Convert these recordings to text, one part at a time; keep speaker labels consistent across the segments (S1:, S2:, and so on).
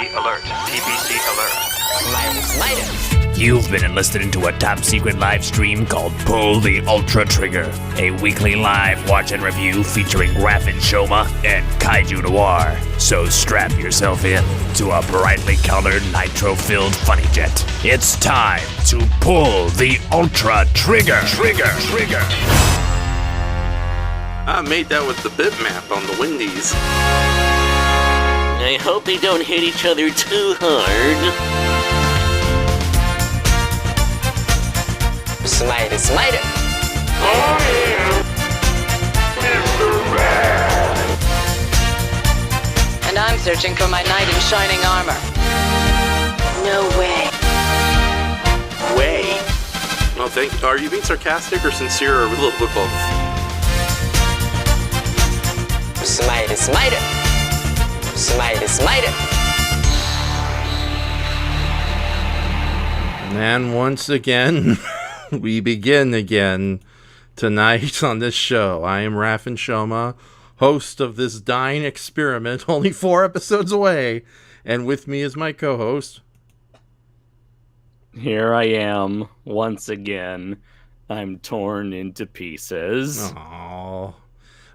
S1: TBC alert. TBC alert.
S2: Slider.
S3: You've been enlisted into a top-secret live stream called Pull the Ultra Trigger, a weekly live watch and review featuring ENSHOHMA and KaijuNoir. So strap yourself in to a brightly colored, nitro-filled funny jet. It's time to pull the Ultra Trigger. Trigger.
S4: I made that with the bitmap on the Wendy's.
S5: I hope they don't hit each other too hard.
S2: Slider.
S6: And I'm searching for my knight in shining armor. No way.
S4: Well, are you being sarcastic or sincere or a little bit both?
S2: Slider.
S7: And once again, we begin again tonight on this show. I am ENSHOHMA, host of this dying experiment, only 4 episodes away. And with me is my co-host.
S8: Here I am, once again. I'm torn into pieces.
S7: Aww.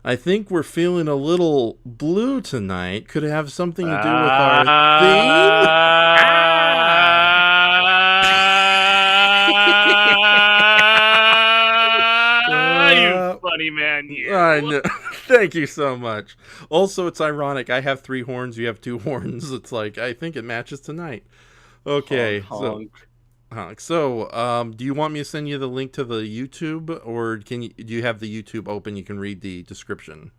S7: I think we're feeling a little blue tonight. Could it have something to do with our theme?
S8: You funny man, you.
S7: I know. Thank you so much. Also, it's ironic. I have 3 horns. You have 2 horns. It's like, I think it matches tonight. Okay.
S8: Honk.
S7: So, do you want me to send you the link to the YouTube, or do you have the YouTube open? You can read the description.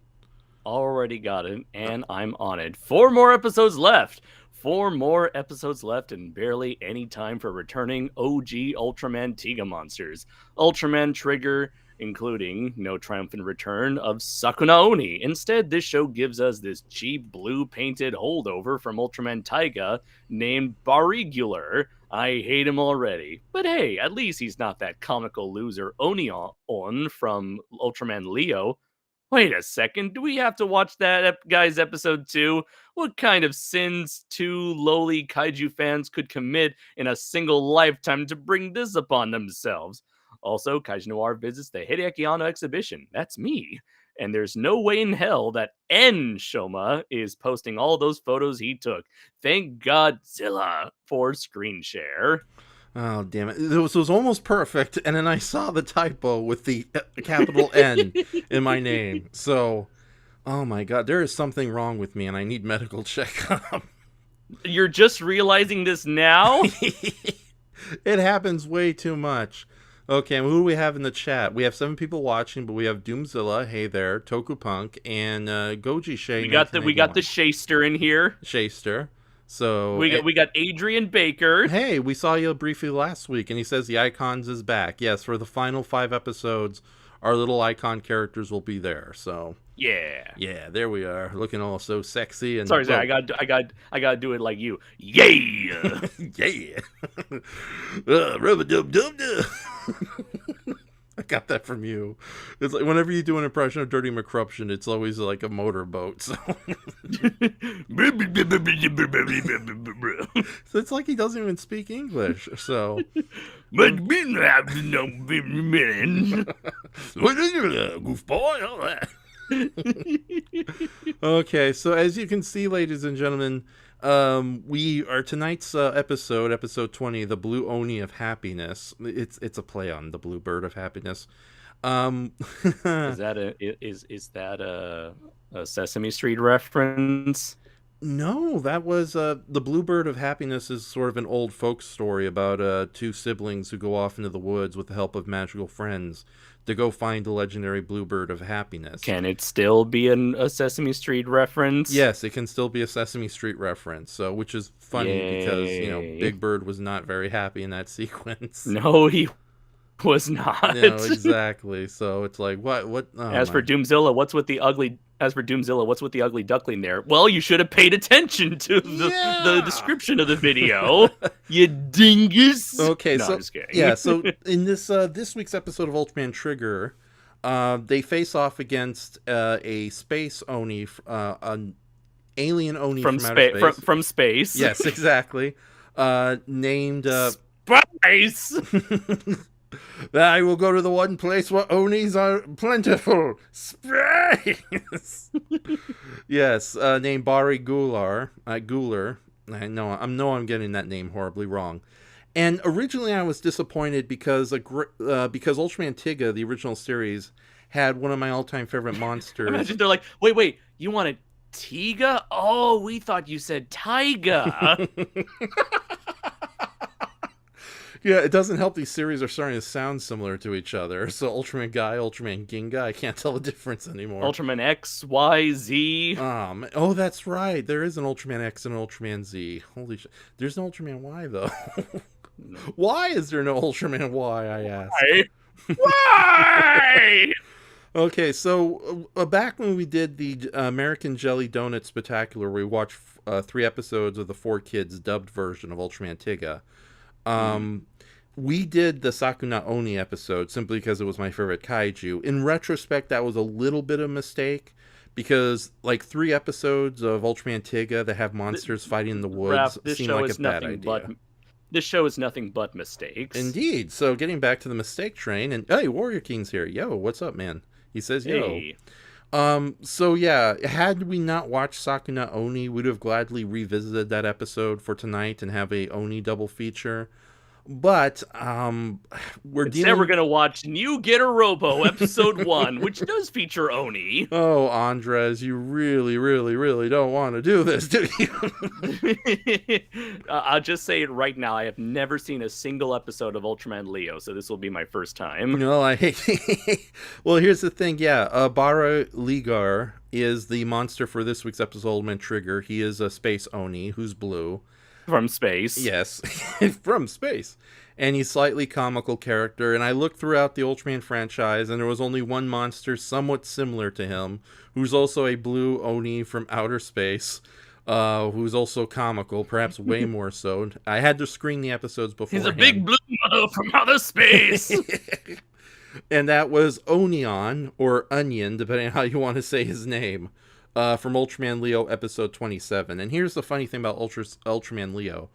S8: Already got it, and I'm on it. 4 more episodes left. 4 more episodes left, and barely any time for returning OG Ultraman Tiga monsters. Ultraman Trigger, including no triumphant return of Sakunaoni. Instead, this show gives us this cheap blue-painted holdover from Ultraman Taiga named Barriguiler. I hate him already. But hey, at least he's not that comical loser Oni-on from Ultraman Leo. Wait a second, do we have to watch that guy's episode 2? What kind of sins 2 lowly kaiju fans could commit in a single lifetime to bring this upon themselves? Also, KaijuNoir visits the Hideaki Anno Exhibition. That's me. And there's no way in hell that ENSHOHMA is posting all those photos he took. Thank God Zilla for screen share.
S7: Oh, damn it. It was almost perfect, and then I saw the typo with the capital N in my name. So, oh my God, there is something wrong with me, and I need medical checkup.
S8: You're just realizing this now?
S7: It happens way too much. Okay, who do we have in the chat? We have 7 people watching, but we have Doomzilla, hey there, Tokupunk, and Goji Shay.
S8: We got the Shaster in here.
S7: Shaster. So
S8: we got Adrian Baker.
S7: Hey, we saw you briefly last week, and he says the icons is back. Yes, for the final 5 episodes, our little icon characters will be there. So yeah, there we are, looking all so sexy. And
S8: sorry, I got do it like you. Yeah.
S7: Rub-a-dub-dub-dub. I got that from you. It's like whenever you do an impression of Dirty McCruption, it's always like a motorboat. So. So it's like he doesn't even speak English. So, goofball. Okay, so as you can see, ladies and gentlemen, we are tonight's episode 20, the Blue Oni of Happiness. It's a play on the Blue Bird of Happiness.
S8: Is that a Sesame Street reference?
S7: No, that was the Blue Bird of Happiness is sort of an old folk story about 2 siblings who go off into the woods with the help of magical friends to go find the legendary Bluebird of Happiness.
S8: Can it still be a Sesame Street reference?
S7: Yes, it can still be a Sesame Street reference, so which is funny because, Big Bird was not very happy in that sequence.
S8: No, he was not.
S7: No, exactly. So it's like, what? Oh,
S8: As for Doomzilla, what's with the ugly duckling there? Well, you should have paid attention to the description of the video. You dingus.
S7: Okay,
S8: no,
S7: so
S8: I'm just kidding.
S7: Yeah, so in this week's episode of Ultraman Trigger, they face off against a space Oni, alien Oni from outer space.
S8: From space.
S7: Yes, exactly. Named
S8: Spice.
S7: I will go to the one place where Onis are plentiful. Space. Yes, named Barriguiler. Guler. I know I'm getting that name horribly wrong. And originally I was disappointed because Ultraman Tiga, the original series, had one of my all-time favorite monsters.
S8: Imagine they're like, wait, you wanted Tiga? Oh, we thought you said Taiga.
S7: Yeah, it doesn't help these series are starting to sound similar to each other. So Ultraman Guy, Ultraman Ginga, I can't tell the difference anymore.
S8: Ultraman X, Y, Z.
S7: Oh, that's right. There is an Ultraman X and an Ultraman Z. Holy shit. There's no Ultraman Y, though. Why is there no Ultraman Y, I ask?
S8: Why?
S7: Okay, so back when we did the American Jelly Donut Spectacular, we watched 3 episodes of the 4Kids dubbed version of Ultraman Tiga. We did the Sakunaoni episode simply because it was my favorite kaiju. In retrospect, that was a little bit of a mistake because like 3 episodes of Ultraman Tiga that have monsters fighting in the woods seemed like a bad idea.
S8: This show is nothing but mistakes.
S7: Indeed. So getting back to the mistake train, and hey, Warrior King's here. Yo, what's up, man? He says yo.
S8: Hey.
S7: So yeah, had we not watched Sakunaoni, we'd have gladly revisited that episode for tonight and have a Oni double feature. But we're
S8: gonna watch New Getter Robo episode 1, which does feature Oni.
S7: Oh, Andres, you really, really, really don't want to do this, do you?
S8: I'll just say it right now. I have never seen a single episode of Ultraman Leo, so this will be my first time.
S7: No, well, here's the thing. Yeah, Barriguiler is the monster for this week's episode of Ultraman Trigger. He is a space Oni who's blue.
S8: From space.
S7: Yes, from space. And he's slightly comical character. And I looked throughout the Ultraman franchise, and there was only one monster somewhat similar to him, who's also a blue Oni from outer space, who's also comical, perhaps way more so. I had to screen the episodes before.
S8: He's a big blue mother from outer space.
S7: And that was Oni-on, or Onion, depending on how you want to say his name. From Ultraman Leo episode 27. And here's the funny thing about Ultraman Leo.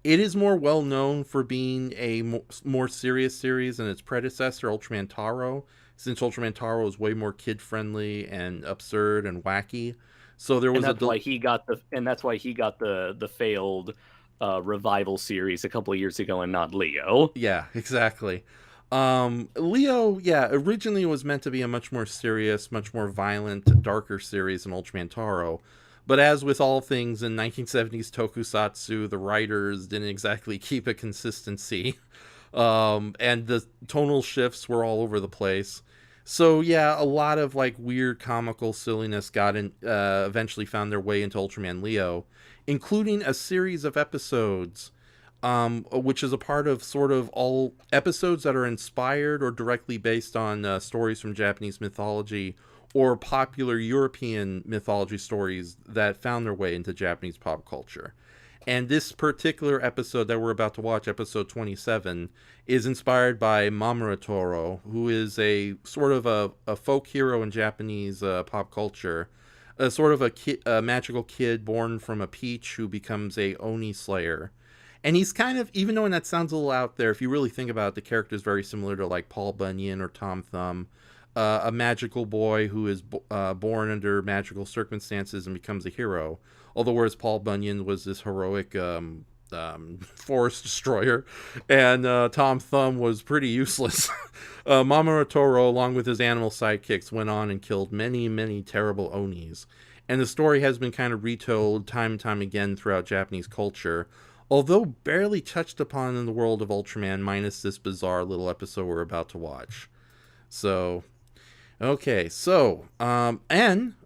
S7: It is more well known for being a more serious series than its predecessor, Ultraman Taro, since Ultraman Taro is way more kid-friendly and absurd and wacky. So there was
S8: that's why he got the failed revival series a couple of years ago and not Leo.
S7: Yeah, exactly. Leo, yeah, originally was meant to be a much more serious, much more violent, darker series than Ultraman Taro. But as with all things in 1970s tokusatsu, the writers didn't exactly keep a consistency. And the tonal shifts were all over the place. So yeah, a lot of like weird comical silliness eventually found their way into Ultraman Leo, including a series of episodes which is a part of sort of all episodes that are inspired or directly based on stories from Japanese mythology or popular European mythology stories that found their way into Japanese pop culture. And this particular episode that we're about to watch, episode 27, is inspired by Mamoru Toro, who is a sort of a folk hero in Japanese pop culture, a sort of a magical kid born from a peach who becomes a Oni slayer. And he's kind of, even though that sounds a little out there, if you really think about it, the character is very similar to like Paul Bunyan or Tom Thumb, a magical boy who is born under magical circumstances and becomes a hero. Although whereas Paul Bunyan was this heroic forest destroyer, and Tom Thumb was pretty useless. Mamoru Toro, along with his animal sidekicks, went on and killed many, many terrible Onis. And the story has been kind of retold time and time again throughout Japanese culture, although barely touched upon in the world of Ultraman, minus this bizarre little episode we're about to watch. So, okay, so, I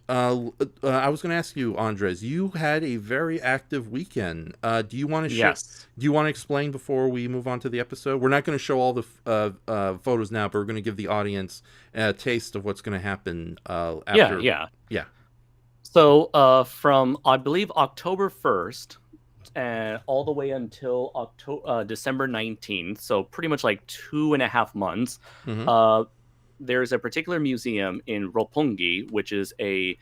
S7: was going to ask you, Andres, you had a very active weekend. Do you want to
S8: Yes.
S7: Do you want to explain before we move on to the episode? We're not going to show all the photos now, but we're going to give the audience a taste of what's going to happen after.
S8: Yeah.
S7: Yeah.
S8: So, from, I believe, October 1st, all the way until December 19th, so pretty much like 2.5 months, there's a particular museum in Roppongi, which is a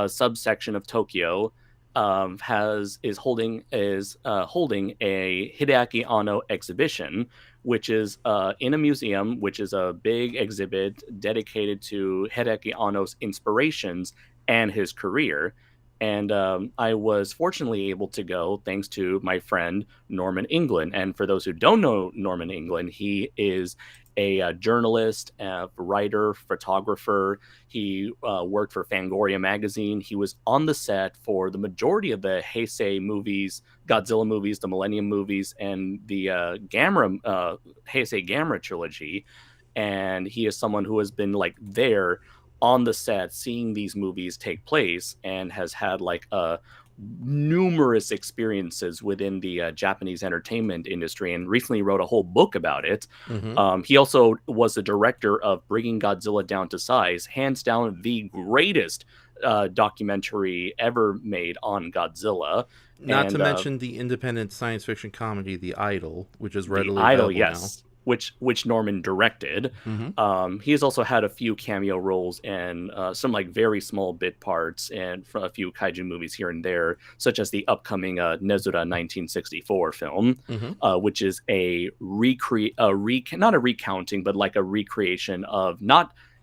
S8: subsection of Tokyo, is holding a Hideaki Anno Exhibition, which is in a museum, which is a big exhibit dedicated to Hideaki Anno's inspirations and his career. And I was fortunately able to go thanks to my friend Norman England. And for those who don't know Norman England, he is a journalist, writer, photographer. He worked for Fangoria magazine. He was on the set for the majority of the Heisei movies, Godzilla movies, the Millennium movies, and the Heisei Gamera trilogy. And he is someone who has been like there on the set, seeing these movies take place, and has had like numerous experiences within the Japanese entertainment industry, and recently wrote a whole book about it. He also was the director of Bringing Godzilla Down to Size, hands down the greatest documentary ever made on Godzilla.
S7: Not to mention the independent science fiction comedy The Idol, which is readily
S8: Idol,
S7: available
S8: yes.
S7: now.
S8: Which Norman directed. He has also had a few cameo roles and some like very small bit parts and a few kaiju movies here and there, such as the upcoming Nezura 1964 film, which is not a recounting, but like a recreation of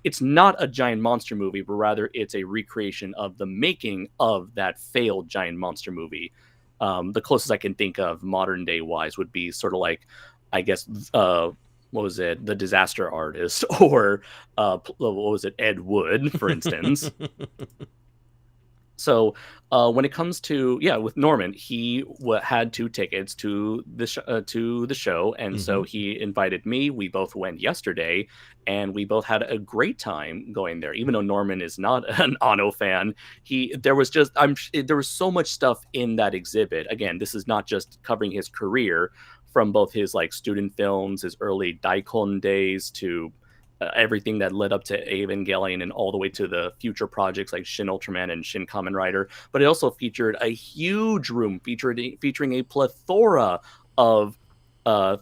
S8: it's not a giant monster movie, but rather it's a recreation of the making of that failed giant monster movie. The closest I can think of modern day wise would be sort of like, I guess, what was it? The Disaster Artist, or what was it? Ed Wood, for instance. So when it comes to, with Norman, he had 2 tickets to the show, and so he invited me. We both went yesterday, and we both had a great time going there. Even though Norman is not an Anno fan, there was so much stuff in that exhibit. Again, this is not just covering his career, from both his like student films, his early Daikon days, to everything that led up to Evangelion, and all the way to the future projects like Shin Ultraman and Shin Kamen Rider. But it also featured a huge room featuring a plethora of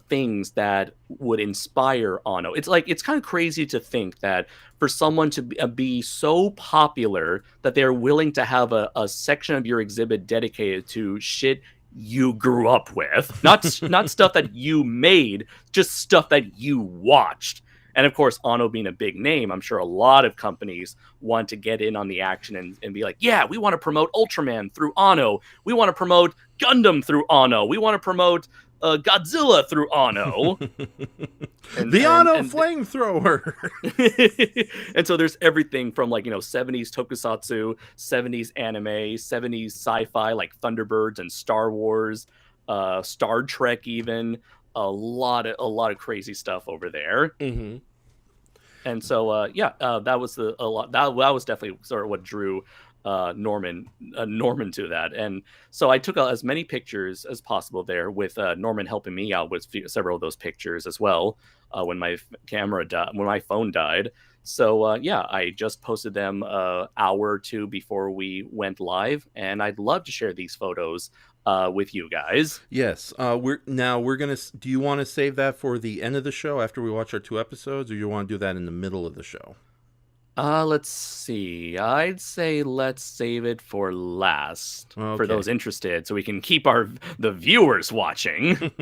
S8: things that would inspire Anno. It's kind of crazy to think that for someone to be so popular that they're willing to have a section of your exhibit dedicated to shit you grew up with, not stuff that you made, just stuff that you watched. And of course, Anno being a big name, I'm sure a lot of companies want to get in on the action and be like, yeah, we want to promote Ultraman through Anno. We want to promote Gundam through Anno. We want to promote Godzilla through Anno.
S7: The Anno flamethrower.
S8: And so there's everything from 70s tokusatsu, 70s anime, 70s sci-fi like Thunderbirds and Star Wars, Star Trek, even a lot of crazy stuff over there. And so that was that was definitely sort of what drew Norman to that. And so I took as many pictures as possible there, with Norman helping me out with several of those pictures as well, when my phone died. So I just posted them an hour or two before we went live, and I'd love to share these photos with you guys.
S7: Yes. We're gonna. Do you want to save that for the end of the show after we watch our 2 episodes, or you want to do that in the middle of the show?
S8: Let's see. I'd say let's save it for last, for those interested, so we can keep the viewers watching.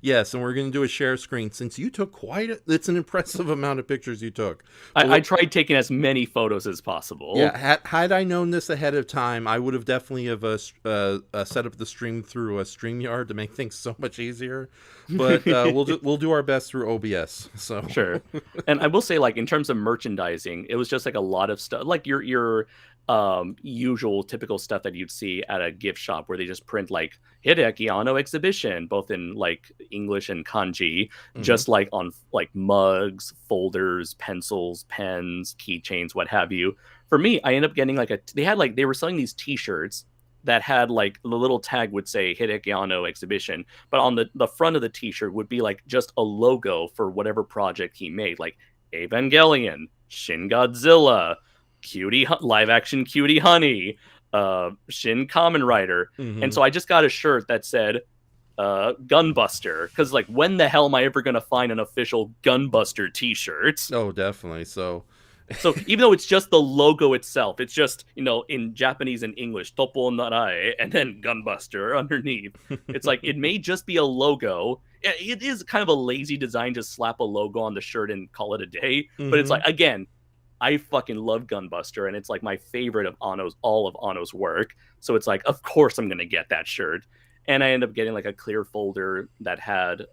S7: Yes, and we're going to do a share screen, since you took it's an impressive amount of pictures you took.
S8: I tried taking as many photos as possible.
S7: Yeah, had I known this ahead of time, I would have definitely set up the stream through a StreamYard to make things so much easier. But we'll do our best through OBS. So
S8: sure. And I will say, in terms of merchandising, it was just a lot of stuff, like your usual typical stuff that you'd see at a gift shop, where they just print Hideaki Anno Exhibition, both in English and kanji, just on mugs, folders, pencils, pens, keychains, what have you. For me, I ended up getting they were selling these t-shirts that had the little tag would say Hideaki Anno Exhibition, but on the front of the t-shirt would be just a logo for whatever project he made, like Evangelion, Shin Godzilla, live action Cutie Honey, Shin Kamen Rider. And so I just got a shirt that said Gunbuster, because when the hell am I ever going to find an official Gunbuster t-shirt?
S7: Oh, definitely. So
S8: So even though it's just the logo itself, it's just, in Japanese and English, Topo Narai, and then Gunbuster underneath. It's like, it may just be a logo. It is kind of a lazy design to slap a logo on the shirt and call it a day. But it's like, again, I fucking love Gunbuster, and it's like my favorite of all of Anno's work. So it's like, of course I'm going to get that shirt. And I ended up getting like a clear folder that had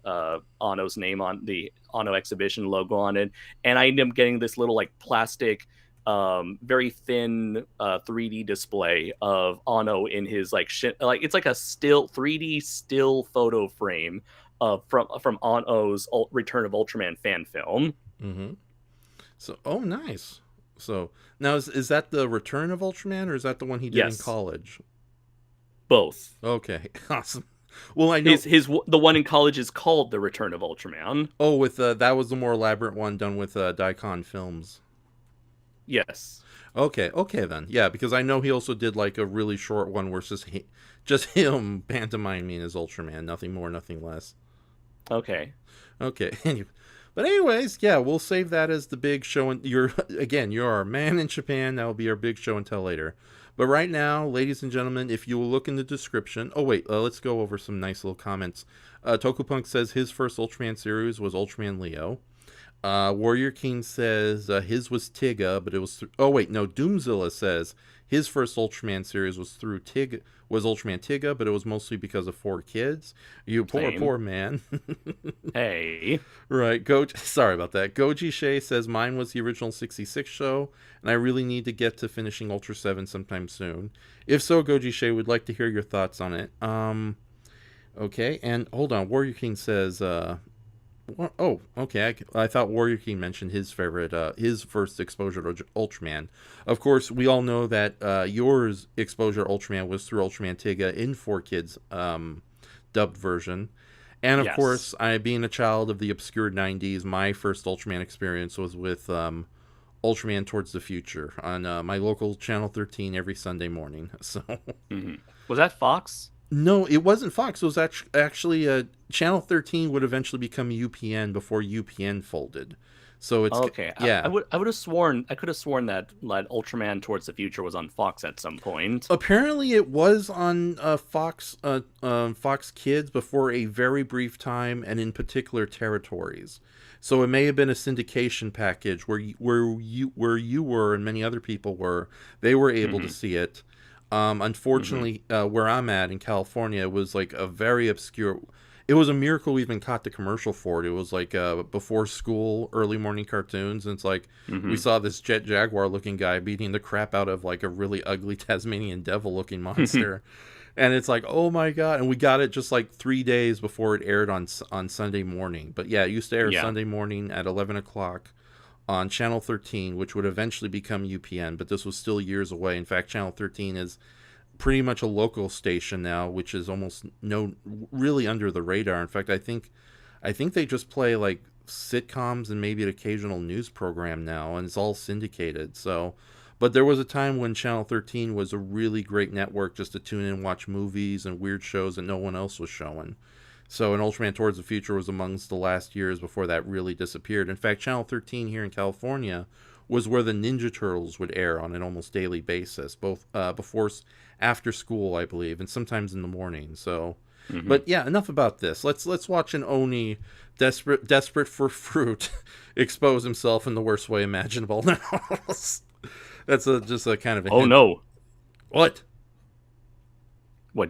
S8: Anno's name on the Anno Exhibition logo on it. And I ended up getting this little like plastic, very thin 3D display of Anno in his like it's like a 3D still photo frame from Anno's Return of Ultraman fan film.
S7: So, nice. So now is that the Return of Ultraman, or is that the one he did in college?
S8: Both.
S7: Okay, awesome. Well, I know
S8: the one in college is called The Return of Ultraman.
S7: Oh, with that was the more elaborate one done with Daikon Films.
S8: Yes.
S7: Okay then. Yeah, because I know he also did like a really short one where it's just him pantomiming as Ultraman, nothing more, nothing less.
S8: Okay.
S7: But anyways, yeah, we'll save that as the big show. And you're our man in Japan. That will be our big show and tell later. But right now, ladies and gentlemen, if you will look in the description... Oh, wait, let's go over some nice little comments. Tokupunk says his first Ultraman series was Ultraman Leo. Warrior King says his was Tiga, but it was... Doomzilla says his first Ultraman series was Ultraman Tiga, but it was mostly because of 4 kids. You poor man.
S8: Hey.
S7: Right. Sorry about that. Goji Shea says mine was the original 66 show, and I really need to get to finishing Ultra 7 sometime soon. If so, Goji Shea, would like to hear your thoughts on it. Okay. And hold on. Warrior King says... okay. I thought Warrior King mentioned his favorite, his first exposure to Ultraman. Of course, we all know that yours exposure to Ultraman was through Ultraman Tiga in 4Kids dubbed version. And of course, I being a child of the obscure 90s, my first Ultraman experience was with Ultraman Towards the Future on my local Channel 13 every Sunday morning. So,
S8: Was that Fox?
S7: No, it wasn't Fox. It was actually Channel 13 would eventually become UPN before UPN folded. So it's
S8: okay.
S7: Yeah,
S8: I could have sworn that Ultraman Towards the Future was on Fox at some point.
S7: Apparently, it was on Fox Kids before a very brief time, and in particular territories. So it may have been a syndication package where you were and many other people were. They were able to see it. Unfortunately, where I'm at in California, it was like a very obscure... It was a miracle we even caught the commercial for it. It was like before school, early morning cartoons. And it's like, we saw this Jet Jaguar looking guy beating the crap out of like a really ugly Tasmanian devil looking monster. And it's like, oh my God. And we got it just like 3 days before it aired on Sunday morning. But yeah, it used to air Sunday morning at 11 o'clock. On Channel 13, which would eventually become UPN, but this was still years away. In fact, Channel 13 is pretty much a local station now, which is almost really under the radar. In fact, I think they just play like sitcoms and maybe an occasional news program now, and it's all syndicated. So, but there was a time when Channel 13 was a really great network just to tune in and watch movies and weird shows that no one else was showing. So, and Ultraman Towards the Future was amongst the last years before that really disappeared. In fact, Channel 13 here in California was where the Ninja Turtles would air on an almost daily basis, both after school, I believe, and sometimes in the morning. So, but yeah, enough about this. Let's watch an Oni desperate for fruit expose himself in the worst way imaginable. Now, that's just a kind of a hint.
S8: No!
S7: What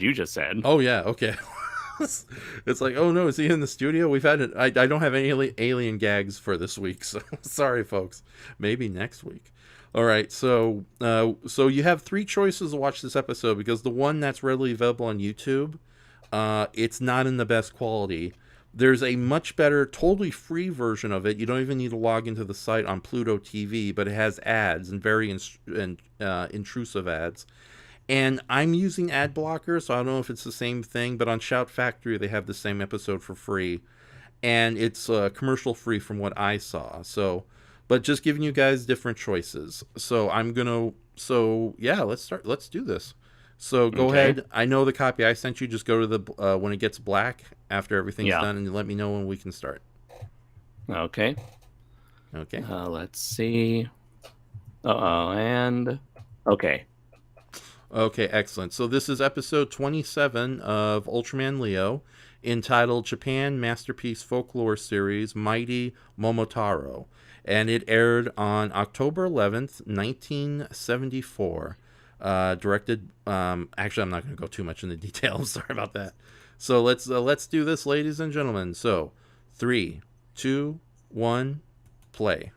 S8: you just said?
S7: Oh yeah, okay. It's like, oh no, is he in the studio? I don't have any alien gags for this week, so sorry folks, maybe next week. All right, so you have 3 choices to watch this episode, because the one that's readily available on YouTube, it's not in the best quality. There's a much better, totally free version of it. You don't even need to log into the site on Pluto TV, but it has ads and very intrusive ads. And I'm using ad blocker, so I don't know if it's the same thing, but on Shout Factory, they have the same episode for free. And it's commercial free from what I saw. So, but just giving you guys different choices. So yeah, let's do this. So go ahead. I know the copy I sent you. Just go to the, when it gets black after everything's done, and let me know when we can start.
S8: Okay. Let's see. And okay.
S7: Okay, excellent. So this is episode 27 of Ultraman Leo, entitled Japan Masterpiece Folklore Series Mighty Momotaro. And it aired on October 11th, 1974. Directed, actually, I'm not going to go too much into details. Sorry about that. So let's do this, ladies and gentlemen. So 3, 2, 1, play.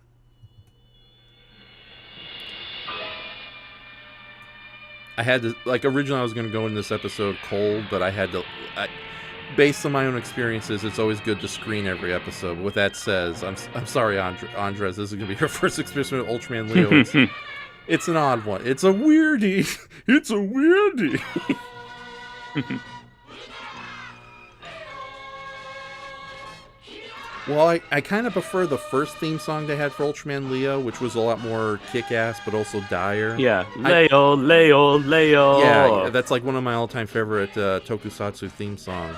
S7: I had to, like, originally I was going to go in this episode cold, but I had to, based on my own experiences, it's always good to screen every episode. But with that says, I'm sorry, Andres, this is going to be your first experience with Ultraman Leo. It's an odd one. It's a weirdie. It's a weirdie. Well, I kind of prefer the first theme song they had for Ultraman Leo, which was a lot more kick-ass, but also dire.
S8: Yeah, Leo, Leo.
S7: Yeah, that's like one of my all-time favorite tokusatsu theme songs.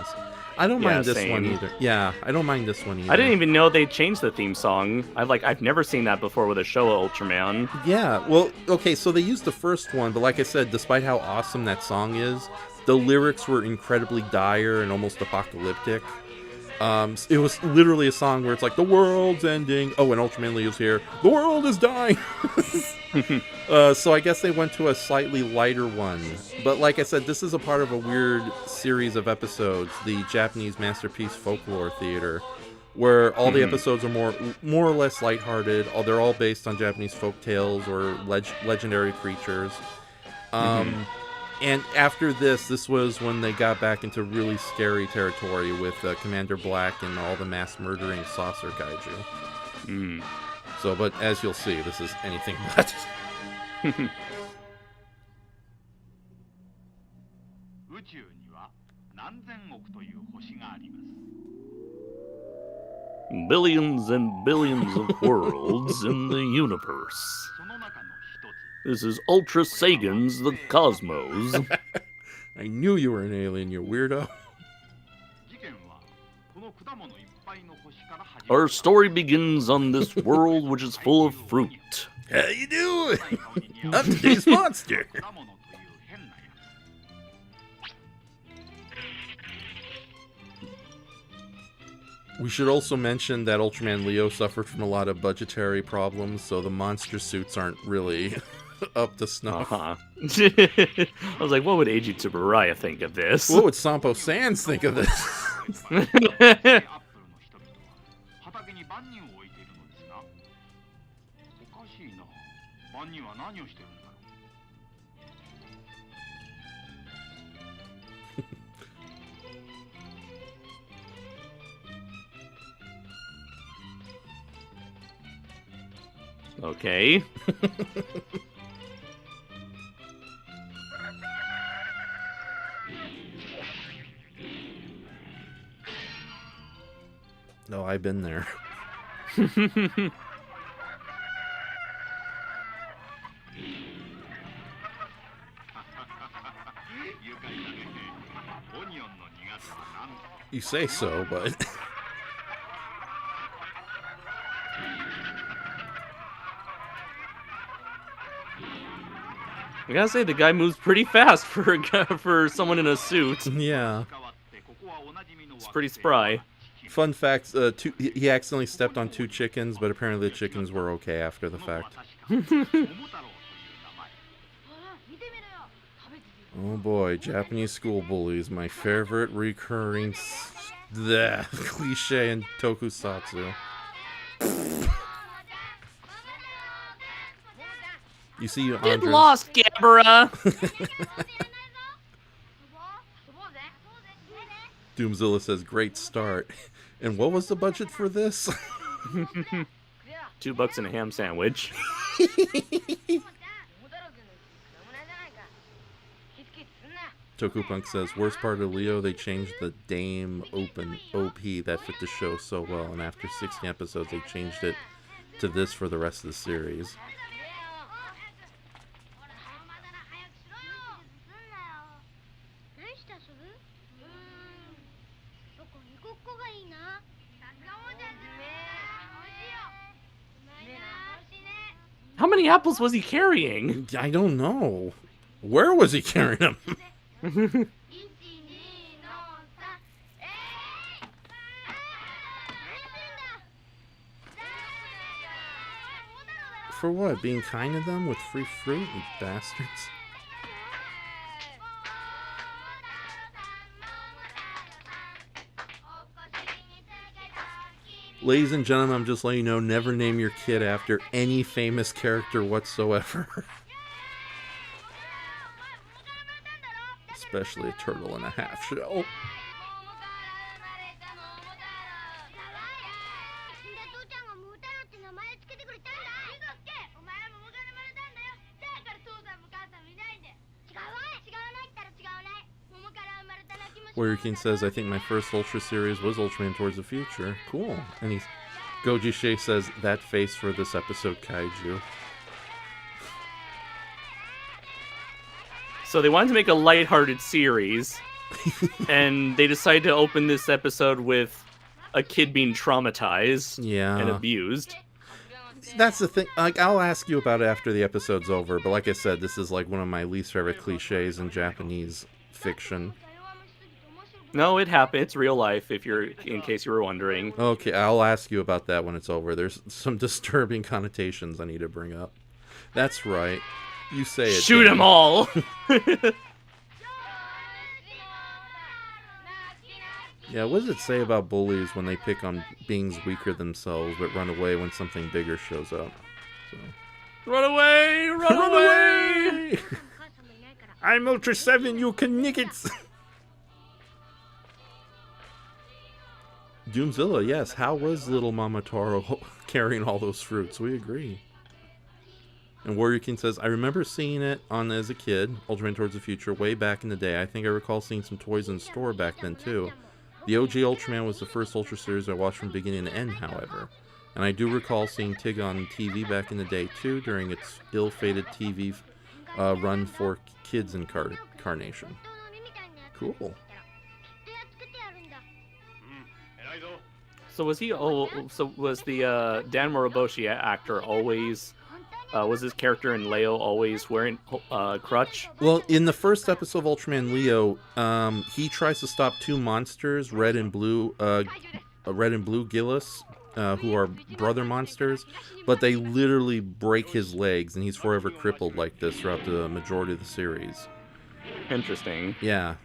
S7: I don't mind this one either. Yeah, I don't mind this one either.
S8: I didn't even know they changed the theme song. I've never seen that before with a show of Ultraman.
S7: Yeah, well, okay, so they used the first one, but like I said, despite how awesome that song is, the lyrics were incredibly dire and almost apocalyptic. It was literally a song where it's like, the world's ending. Oh, and Ultraman Leo's here. The world is dying. So I guess they went to a slightly lighter one. But like I said, this is a part of a weird series of episodes, the Japanese Masterpiece Folklore Theater, where all the episodes are more or less lighthearted. They're all based on Japanese folk tales or legendary creatures. And after this was when they got back into really scary territory with Commander Black and all the mass murdering saucer kaiju. So, but as you'll see, this is anything but.
S8: Billions and billions of worlds in the universe. This is Ultra Sagan's The Cosmos.
S7: I knew you were an alien, you weirdo.
S8: Our story begins on this world which is full of fruit.
S7: How you doing? I'm today's monster. We should also mention that Ultraman Leo suffered from a lot of budgetary problems, so the monster suits aren't really up to snuff.
S8: I was like, what would Eiji Tsuburaya think of this?
S7: What would Sampo Sands think of this?
S8: Okay.
S7: No, I've been there. You say so, but...
S8: I gotta say, the guy moves pretty fast for someone in a suit.
S7: Yeah.
S8: It's pretty spry.
S7: Fun fact, he accidentally stepped on 2 chickens, but apparently the chickens were okay after the fact. Oh boy, Japanese school bullies, my favorite recurring cliche in tokusatsu. You see,
S8: Get
S7: Andres.
S8: lost, Gabara!
S7: Doomzilla says, great start. And what was the budget for this?
S8: $2 and a ham sandwich.
S7: Tokupunk says, worst part of Leo, they changed the Dame OP that fit the show so well, and after 16 episodes, they changed it to this for the rest of the series.
S8: How many apples was he carrying?
S7: I don't know. Where was he carrying them? For what? Being kind to them with free fruit, you bastards? Ladies and gentlemen, I'm just letting you know, never name your kid after any famous character whatsoever. Especially a turtle and a half shell. Warrior King says, I think my first Ultra series was Ultraman Towards the Future. Cool. And Goji Shea says, that face for this episode, Kaiju.
S8: So they wanted to make a lighthearted series, and they decided to open this episode with a kid being traumatized and abused.
S7: That's the thing. Like, I'll ask you about it after the episode's over, but like I said, this is like one of my least favorite cliches in Japanese fiction.
S8: No, it happened. It's real life, in case you were wondering.
S7: Okay, I'll ask you about that when it's over. There's some disturbing connotations I need to bring up. That's right. You say it.
S8: Shoot them all!
S7: Yeah, what does it say about bullies when they pick on beings weaker themselves but run away when something bigger shows up? So.
S8: Run away! Run away!
S7: I'm Ultra 7, you can nick it! Doomzilla, yes. How was little Mama Taro carrying all those fruits? We agree. And Warrior King says, I remember seeing it on as a kid, Ultraman Towards the Future, way back in the day. I think I recall seeing some toys in store back then, too. The OG Ultraman was the first Ultra series I watched from beginning to end, however. And I do recall seeing Tiga on TV back in the day, too, during its ill-fated TV run for kids incarnation. Cool.
S8: So was he? So was the Dan Moroboshi actor always? Was his character in Leo always wearing crutch?
S7: Well, in the first episode of Ultraman Leo, he tries to stop two monsters, red and blue Gillis, who are brother monsters, but they literally break his legs, and he's forever crippled like this throughout the majority of the series.
S8: Interesting.
S7: Yeah.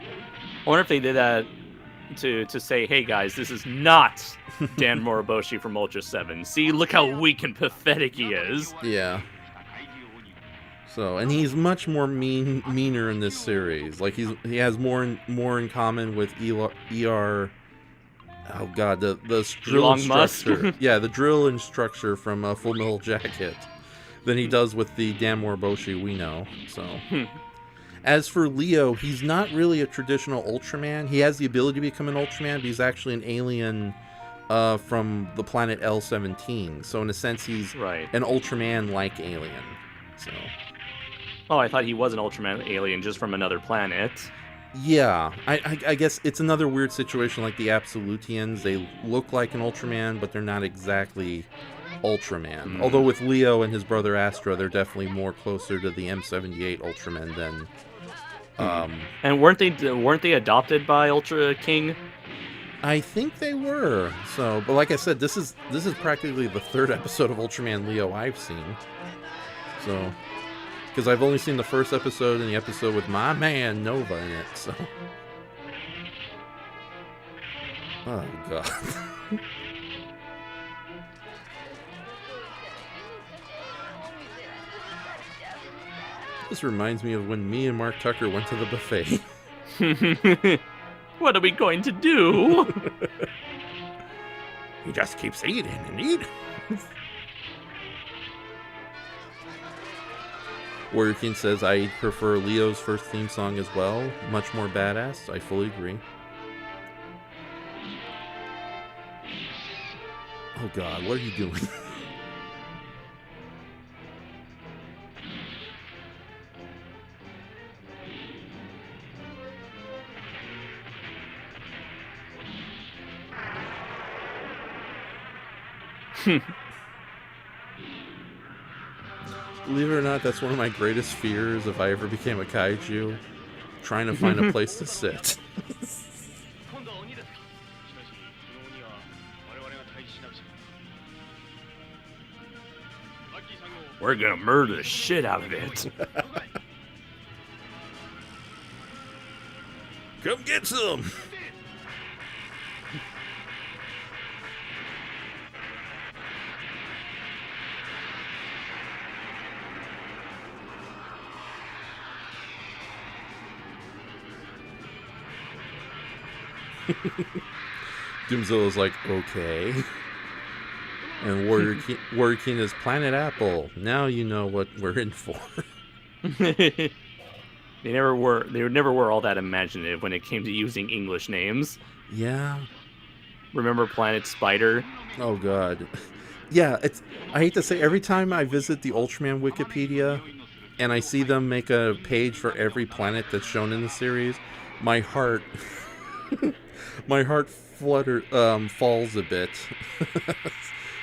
S8: I wonder if they did that to say, hey guys, this is not Dan Moroboshi from Ultra 7. See, look how weak and pathetic he is.
S7: Yeah. So, and he's much more meaner in this series. Like he has more in common with ER. Oh god, the drill instructor. Yeah, the drill instructor from Full Metal Jacket than he does with the Dan Moroboshi we know. So. As for Leo, he's not really a traditional Ultraman. He has the ability to become an Ultraman, but he's actually an alien from the planet L-17. So in a sense, he's an Ultraman-like alien. So.
S8: Oh, I thought he was an Ultraman alien just from another planet.
S7: Yeah, I guess it's another weird situation like the Absolutians. They look like an Ultraman, but they're not exactly Ultraman. Although with Leo and his brother Astra, they're definitely more closer to the M78 Ultraman than.
S8: And weren't they adopted by Ultra King?
S7: I think they were. So, but like I said, this is practically the third episode of Ultraman Leo I've seen. So, because I've only seen the first episode and the episode with my man Nova in it. So, oh god. This reminds me of when me and Mark Tucker went to the buffet.
S8: What are we going to do?
S7: He just keeps eating and eating. Warrior King says, I prefer Leo's first theme song as well. Much more badass. I fully agree. Oh god, what are you doing? Believe it or not, that's one of my greatest fears if I ever became a kaiju. Trying to find a place to sit.
S8: We're gonna murder the shit out of it.
S7: Come get some! Doomzilla's like, okay. And Warrior King is Planet Apple. Now you know what we're in for.
S8: They never were all that imaginative when it came to using English names.
S7: Yeah.
S8: Remember Planet Spider?
S7: Oh god. Yeah, I hate to say, every time I visit the Ultraman Wikipedia and I see them make a page for every planet that's shown in the series, my heart falls a bit.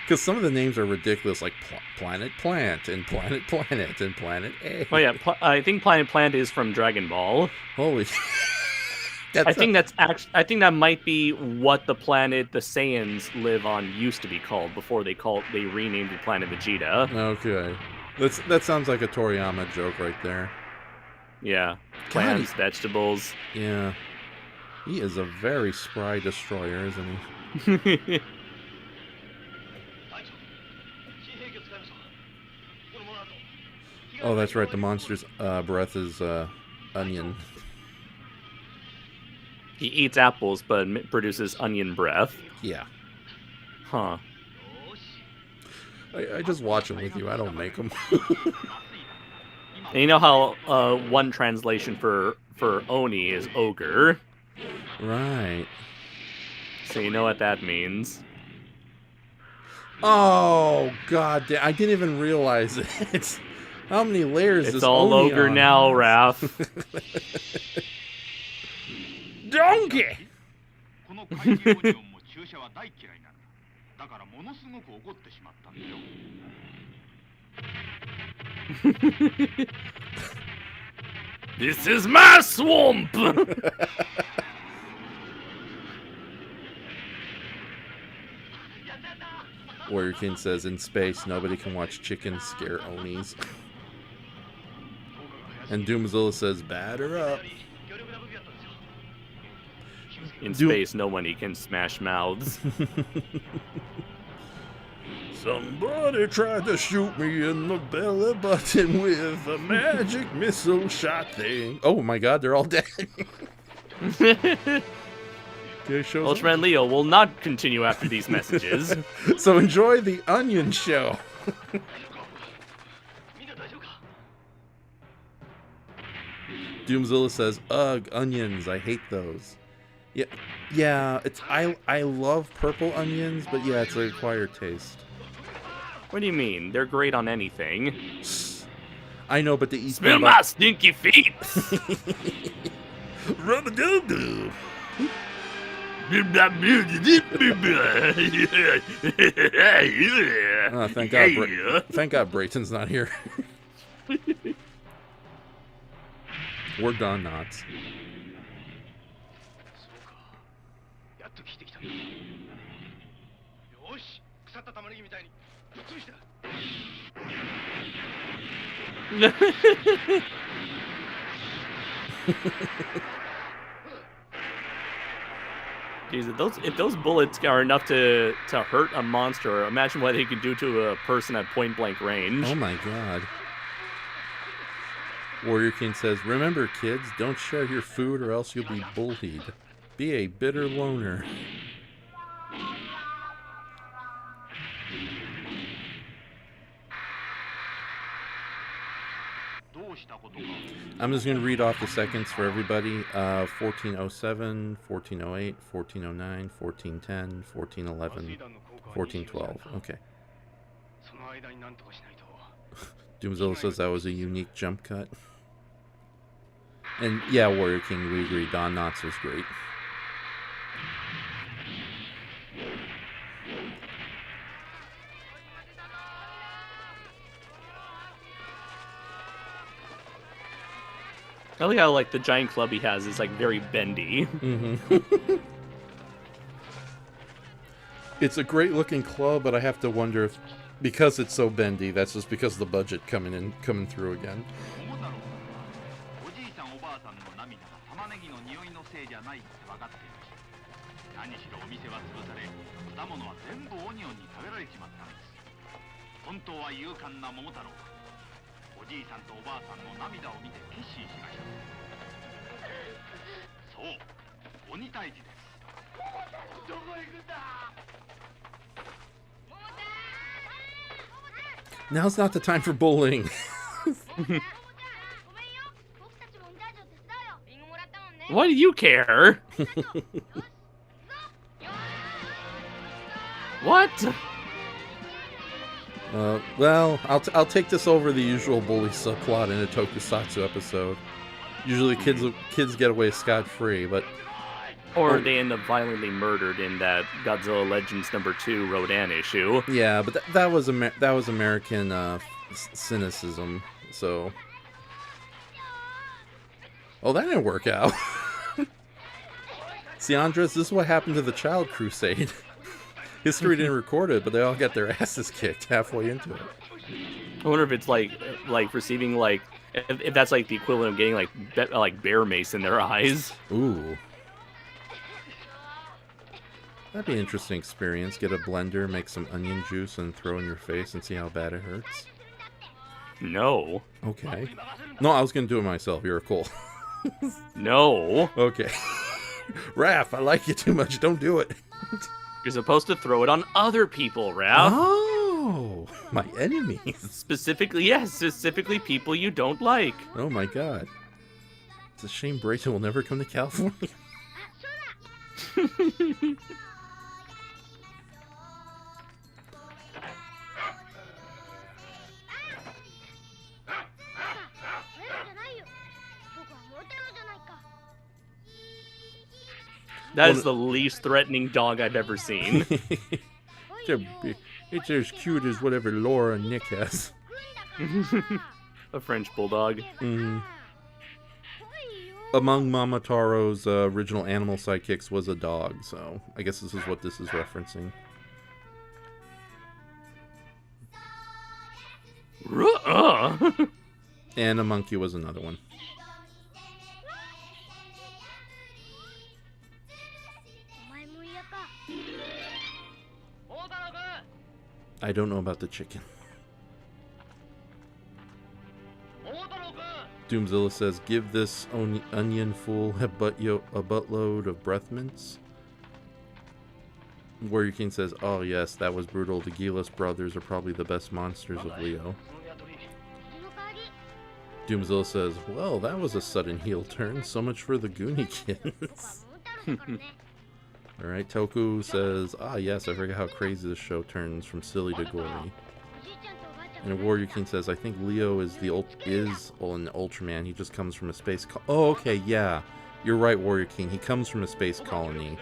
S7: Because some of the names are ridiculous, like Planet Plant and Planet Planet and Planet A.
S8: Oh yeah, I think Planet Plant is from Dragon Ball.
S7: Holy!
S8: I think that might be what the planet the Saiyans live on used to be called before they renamed it Planet Vegeta.
S7: Okay, that sounds like a Toriyama joke right there.
S8: Yeah, plants, vegetables.
S7: Yeah, he is a very spry destroyer, isn't he? Oh, that's right. The monster's breath is onion.
S8: He eats apples, but produces onion breath.
S7: Yeah.
S8: Huh.
S7: I just watch them with you. I don't make them.
S8: And you know how one translation for Oni is ogre.
S7: Right.
S8: So you know what that means.
S7: Oh, God. I didn't even realize it. How many layers
S8: It's
S7: is
S8: all
S7: Oni
S8: ogre
S7: on?
S8: now, Raph.
S7: Donkey!
S8: This is my swamp!
S7: Warrior King says, in space, nobody can watch chickens scare Onis. And Doomzilla says, batter up.
S8: In space, nobody can smash mouths.
S7: Somebody tried to shoot me in the belly button with a magic missile shot thing. Oh my god, they're all dead.
S8: Ultraman Leo will not continue after these messages.
S7: So enjoy the Onion Show. Doomzilla says, ugh, onions, I hate those. Yeah, I love purple onions, but yeah, it's an acquired taste.
S8: What do you mean? They're great on anything.
S7: I know, but they eat
S8: Smell my stinky feet!
S7: Rub-a-doo-doo. Oh, thank God, thank God Brayton's not here. We're done, knots.
S8: Jeez, if those bullets are enough to hurt a monster, imagine what they can do to a person at point blank range.
S7: Oh my god. Warrior King says, remember kids, don't share your food or else you'll be bullied. Be a bitter loner. I'm just going to read off the seconds for everybody. 1407, 1408, 1409, 1410, 1411, 1412. Okay. Doomzilla says that was a unique jump cut. And yeah, Warrior King, we agree. Don Knotts was great.
S8: I like how like the giant club he has is like very bendy.
S7: Mm-hmm. It's a great looking club, but I have to wonder if, because it's so bendy, that's just because of the budget coming through again. Now's not the time for bullying.
S8: Why do you care? What?
S7: Well, I'll take this over the usual bully subplot in a tokusatsu episode. Usually kids get away scot-free, but...
S8: Or they end up violently murdered in that Godzilla Legends #2 Rodan issue.
S7: Yeah, but that was American cynicism, so... Oh, that didn't work out. See, Andres, this is what happened to the Child Crusade. History didn't record it, but they all got their asses kicked halfway into it.
S8: I wonder if it's like receiving like if that's like the equivalent of getting like bear mace in their eyes.
S7: Ooh, that'd be an interesting experience. Get a blender, make some onion juice, and throw in your face and see how bad it hurts.
S8: No.
S7: Okay. No, I was gonna do it myself. You're cool.
S8: No.
S7: Okay. Raph, I like you too much. Don't do it.
S8: You're supposed to throw it on other people, Raph.
S7: Oh, my enemies.
S8: Specifically people you don't like.
S7: Oh my god. It's a shame Brayton will never come to California.
S8: That is the least threatening dog I've ever seen.
S7: It's as cute as whatever Laura and Nick has.
S8: A French bulldog.
S7: Mm. Among Momotaro's original animal sidekicks was a dog, so I guess this is what this is referencing. And a monkey was another one. I don't know about the chicken. Doomzilla says, give this onion fool a buttload of breath mints. Warrior King says, oh yes, that was brutal. The Gilas brothers are probably the best monsters of Leo. Doomzilla says, well, that was a sudden heel turn. So much for the Goonikins. Alright, Toku says, ah yes, I forgot how crazy this show turns from silly to gory. And Warrior King says, I think Leo is an Ultraman. He just comes from a space oh, okay, yeah. You're right, Warrior King. He comes from a space colony.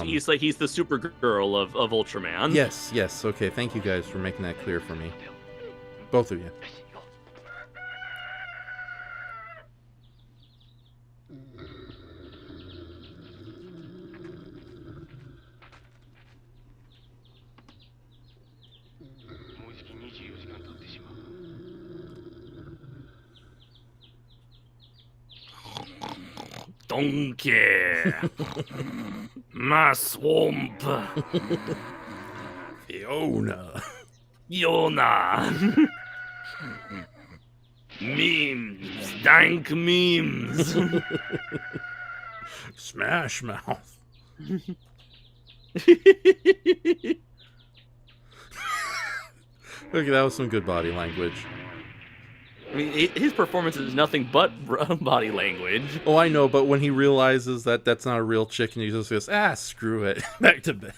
S8: He's the Supergirl of Ultraman.
S7: Yes, okay. Thank you guys for making that clear for me. Both of you.
S3: Donkey. My swamp.
S7: Fiona.
S3: Memes. Dank memes.
S7: Smash Mouth. Okay, that was some good body language.
S8: I mean, his performance is nothing but body language.
S7: Oh, I know, but when he realizes that that's not a real chicken, he just goes, screw it. Back to bed.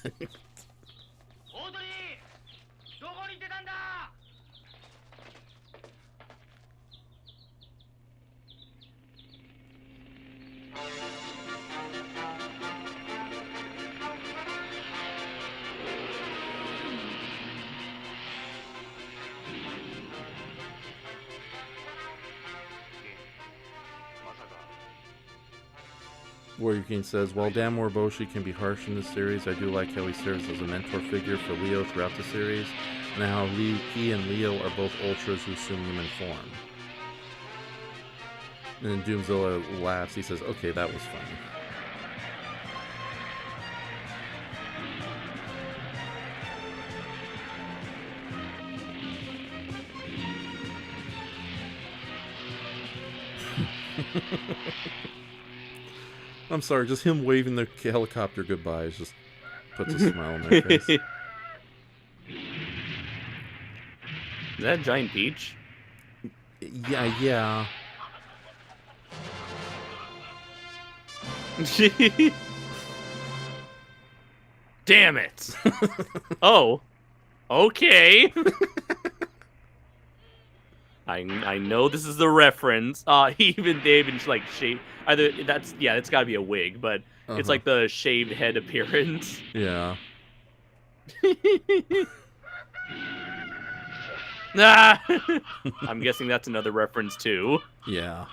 S7: Warrior King says, while Dan Moriboshi can be harsh in this series, I do like how he serves as a mentor figure for Leo throughout the series, and how he and Leo are both Ultras who assume human form. And then Doomzilla laughs. He says, okay, that was funny. I'm sorry, just him waving the helicopter goodbyes just puts a smile on their face.
S8: Is that a giant peach?
S7: Yeah.
S8: Damn it. Oh. Okay. I know this is the reference. Even David like shaved. Either it's got to be a wig, but it's like the shaved head appearance.
S7: Yeah.
S8: I'm guessing that's another reference too.
S7: Yeah.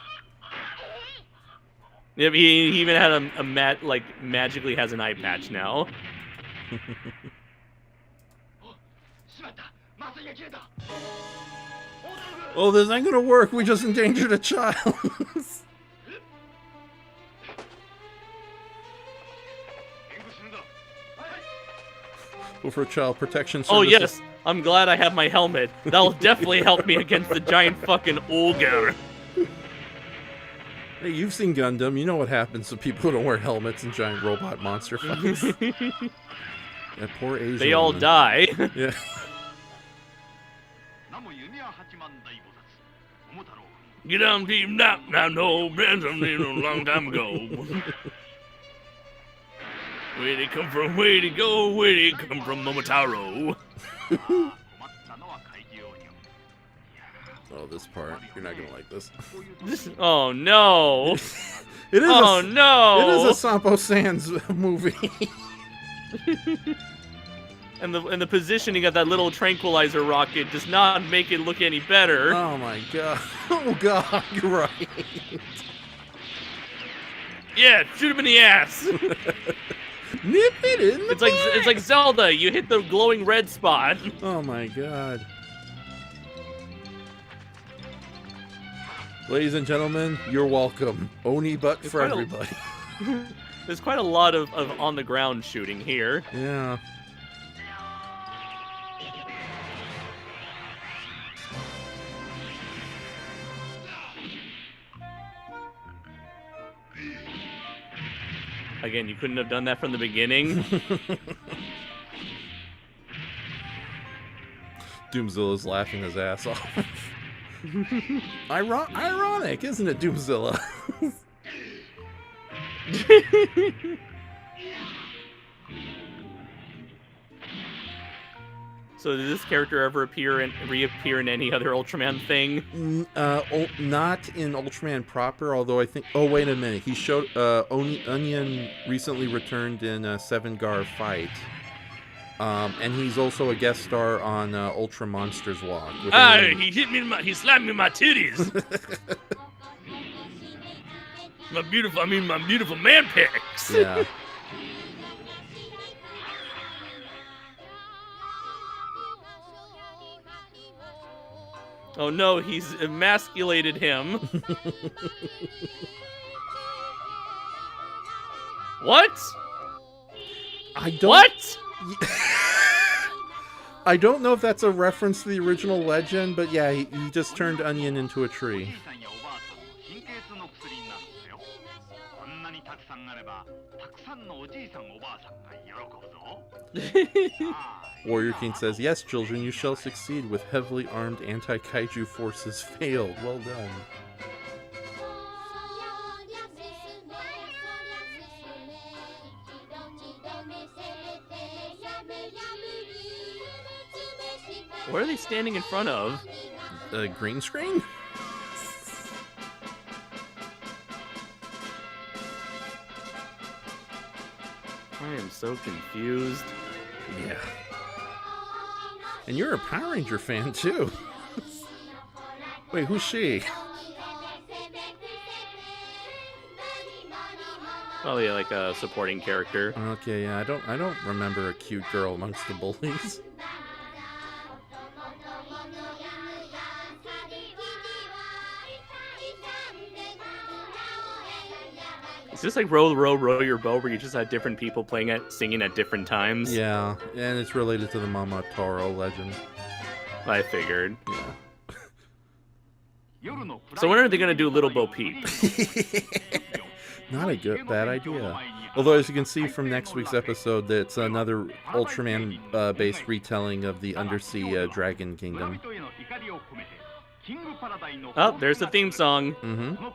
S8: Yeah, he even had a magically has an eye patch now.
S7: Oh, this ain't gonna work. We just endangered a child. Go for child protection services.
S8: Oh yes, I'm glad I have my helmet. That'll definitely help me against the giant fucking ogre.
S7: Hey, you've seen Gundam. You know what happens to people who don't wear helmets in giant robot monster fights. That poor Asian
S8: They all
S7: woman.
S8: die.
S7: Yeah.
S8: Get on team now, no, been something a long time ago. Where'd it come from? Where'd it go? Where'd it come from, Momotaro?
S7: Oh, this part. You're not gonna like this.
S8: Oh no!
S7: It is
S8: Oh
S7: a,
S8: no!
S7: It is a Sampo Sands movie.
S8: And the positioning of that little tranquilizer rocket does not make it look any better.
S7: Oh my god. Oh god, you're right.
S8: Yeah, shoot him in the ass.
S7: Nip it in the
S8: It's like Zelda. You hit the glowing red spot.
S7: Oh my god. Ladies and gentlemen, you're welcome. Oni butt for
S8: quite a-
S7: everybody.
S8: There's quite a lot of on the ground shooting here.
S7: Yeah.
S8: Again, you couldn't have done that from the beginning.
S7: Doomzilla's laughing his ass off. Ironic, isn't it, Doomzilla?
S8: So did this character ever reappear in any other Ultraman thing?
S7: Not in Ultraman proper, although I think... Oh, wait a minute. He showed... Oni-on recently returned in a 7-Gar fight. And he's also a guest star on Ultra Monsters Walk.
S8: He hit me he slapped me in my titties. my beautiful man pics.
S7: Yeah.
S8: Oh no, he's emasculated him. What?
S7: I don't...
S8: What?
S7: I don't know if that's a reference to the original legend, but yeah, he just turned Onion into a tree. Warrior King says, yes, children, you shall succeed with heavily armed anti-kaiju forces failed. Well done.
S8: What are they standing in front of?
S7: Green screen?
S8: I am so confused.
S7: Yeah. And you're a Power Ranger fan, too. Wait, who's she?
S8: Oh yeah, like a supporting character.
S7: Okay, yeah, I don't remember a cute girl amongst the bullies.
S8: It's just like row, row, row your boat, where you just had different people playing it, singing at different times.
S7: Yeah, and it's related to the Mama Toro legend.
S8: I figured.
S7: Yeah.
S8: So when are they gonna do Little Bo Peep?
S7: Not a bad idea. Although, as you can see from next week's episode, that's another Ultraman-based retelling of the Undersea Dragon Kingdom.
S8: Oh, there's the theme song.
S7: Mm-hmm.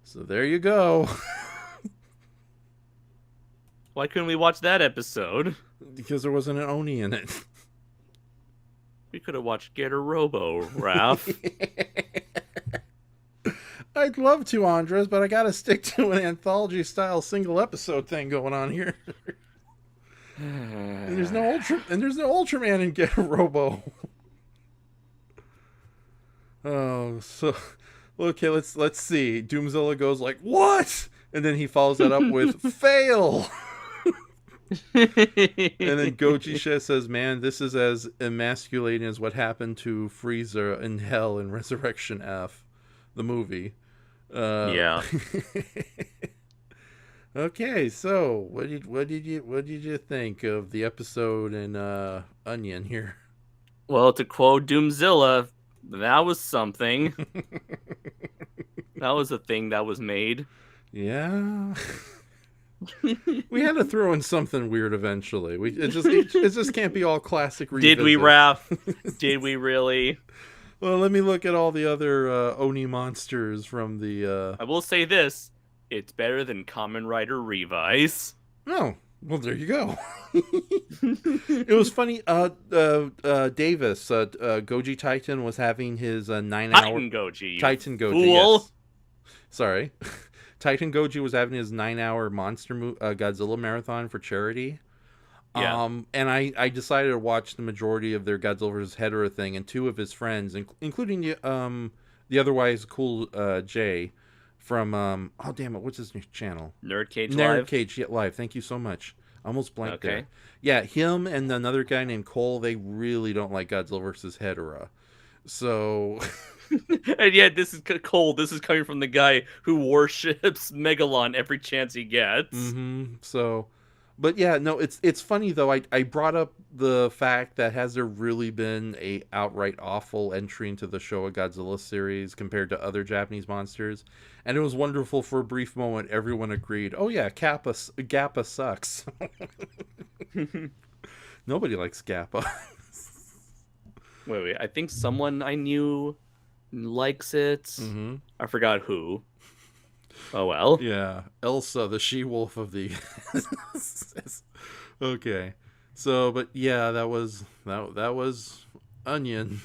S7: So there you go.
S8: Why couldn't we watch that episode?
S7: Because there wasn't an Oni in it.
S8: We could have watched Get a Robo, Raph.
S7: I'd love to, Andres, but I gotta stick to an anthology-style single-episode thing going on here. And there's no Ultraman in Get a Robo. Oh, so okay, let's see. Doomzilla goes like, "What?" And then he follows that up with "fail." And then Gojisha says, "Man, this is as emasculating as what happened to Frieza in Hell in Resurrection F, the movie."
S8: Yeah.
S7: Okay, so what did you think of the episode in Onion here?
S8: Well, to quote Doomzilla, that was something. That was a thing that was made.
S7: Yeah. We had to throw in something weird eventually. It just can't be all classic revisit.
S8: Did we, Raph? Did we really?
S7: Well, let me look at all the other Oni monsters from the...
S8: I will say this. It's better than Kamen Rider Revise.
S7: Oh, well, there you go. It was funny. Davis, Goji Titan was having his 9-hour...
S8: Titan Goji.
S7: Titan Goji,
S8: fool.
S7: yes. Sorry. Titan Goji was having his 9-hour Godzilla marathon for charity.
S8: Yeah.
S7: And I decided to watch the majority of their Godzilla vs. Hedorah thing, and two of his friends, including the otherwise cool Jay from oh damn it, what's his new channel?
S8: Nerd Cage Live.
S7: Nerd Cage Live. Thank you so much. Almost blanked
S8: Okay.
S7: there. Yeah, him and another guy named Cole. They really don't like Godzilla vs. Hedorah. So.
S8: And yet, this is cold. This is coming from the guy who worships Megalon every chance he gets.
S7: Mm-hmm. So, but yeah, no, it's funny though. I brought up the fact that has there really been a outright awful entry into the Showa Godzilla series compared to other Japanese monsters, and it was wonderful for a brief moment. Everyone agreed. Oh yeah, Gappa sucks. Nobody likes Gappa.
S8: Wait. I think someone I knew likes it.
S7: Mm-hmm.
S8: I forgot who. Oh well.
S7: Yeah, Elsa, the she-wolf of the. Okay, so but yeah, that was Onion.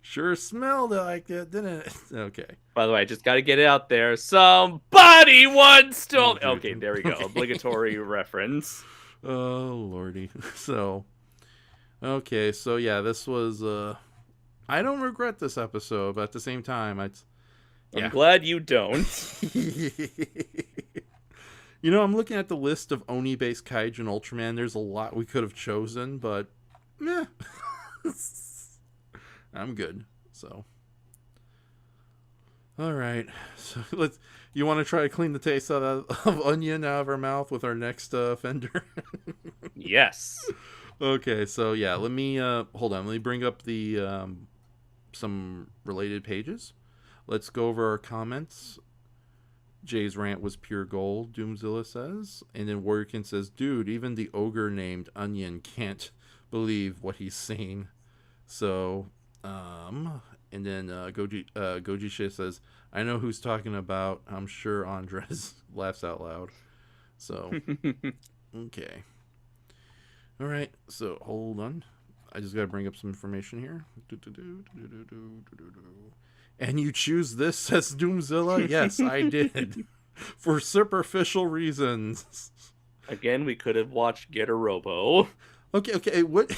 S7: Sure smelled like it, didn't it? Okay.
S8: By the way, I just got to get it out there. Somebody once told. Okay, there we go. Obligatory reference.
S7: Oh lordy. So. Okay, so yeah, this was. I don't regret this episode, but at the same time,
S8: I'm glad you don't.
S7: You know, I'm looking at the list of Oni-based kaiju and Ultraman. There's a lot we could have chosen, but meh. I'm good. So, all right. So You want to try to clean the taste of onion out of our mouth with our next offender?
S8: Yes.
S7: Okay. So yeah, let me hold on. Let me bring up the some related pages. Let's go over our comments. Jay's rant was pure gold, Doomzilla says. And then Warriorkin says, dude, even the ogre named Onion can't believe what he's seen. So, and then Goji Shit says, I know who's talking about. I'm sure Andres laughs out loud. So, okay. All right. So, hold on. I just got to bring up some information here. And you choose this, says Doomzilla? Yes, I did. For superficial reasons.
S8: Again, we could have watched Get a Robo.
S7: Okay. What?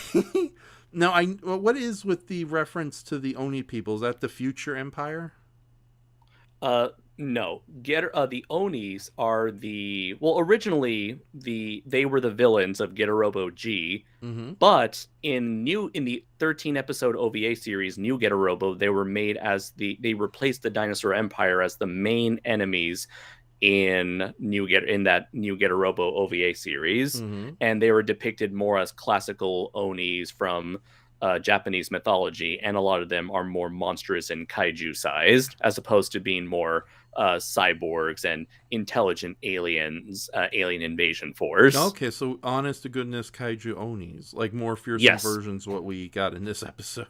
S7: Now, what is with the reference to the Oni people? Is that the future empire?
S8: No. The Onis are originally they were the villains of Getarobo G, but in the 13 episode OVA series New Getarobo, they were made as they replaced the Dinosaur Empire as the main enemies in that New Getarobo OVA series, and they were depicted more as classical Onis from Japanese mythology, and a lot of them are more monstrous and kaiju sized, as opposed to being more cyborgs and intelligent aliens, alien invasion force.
S7: Okay, so honest to goodness kaiju Onis, like more fearsome versions of what we got in this episode.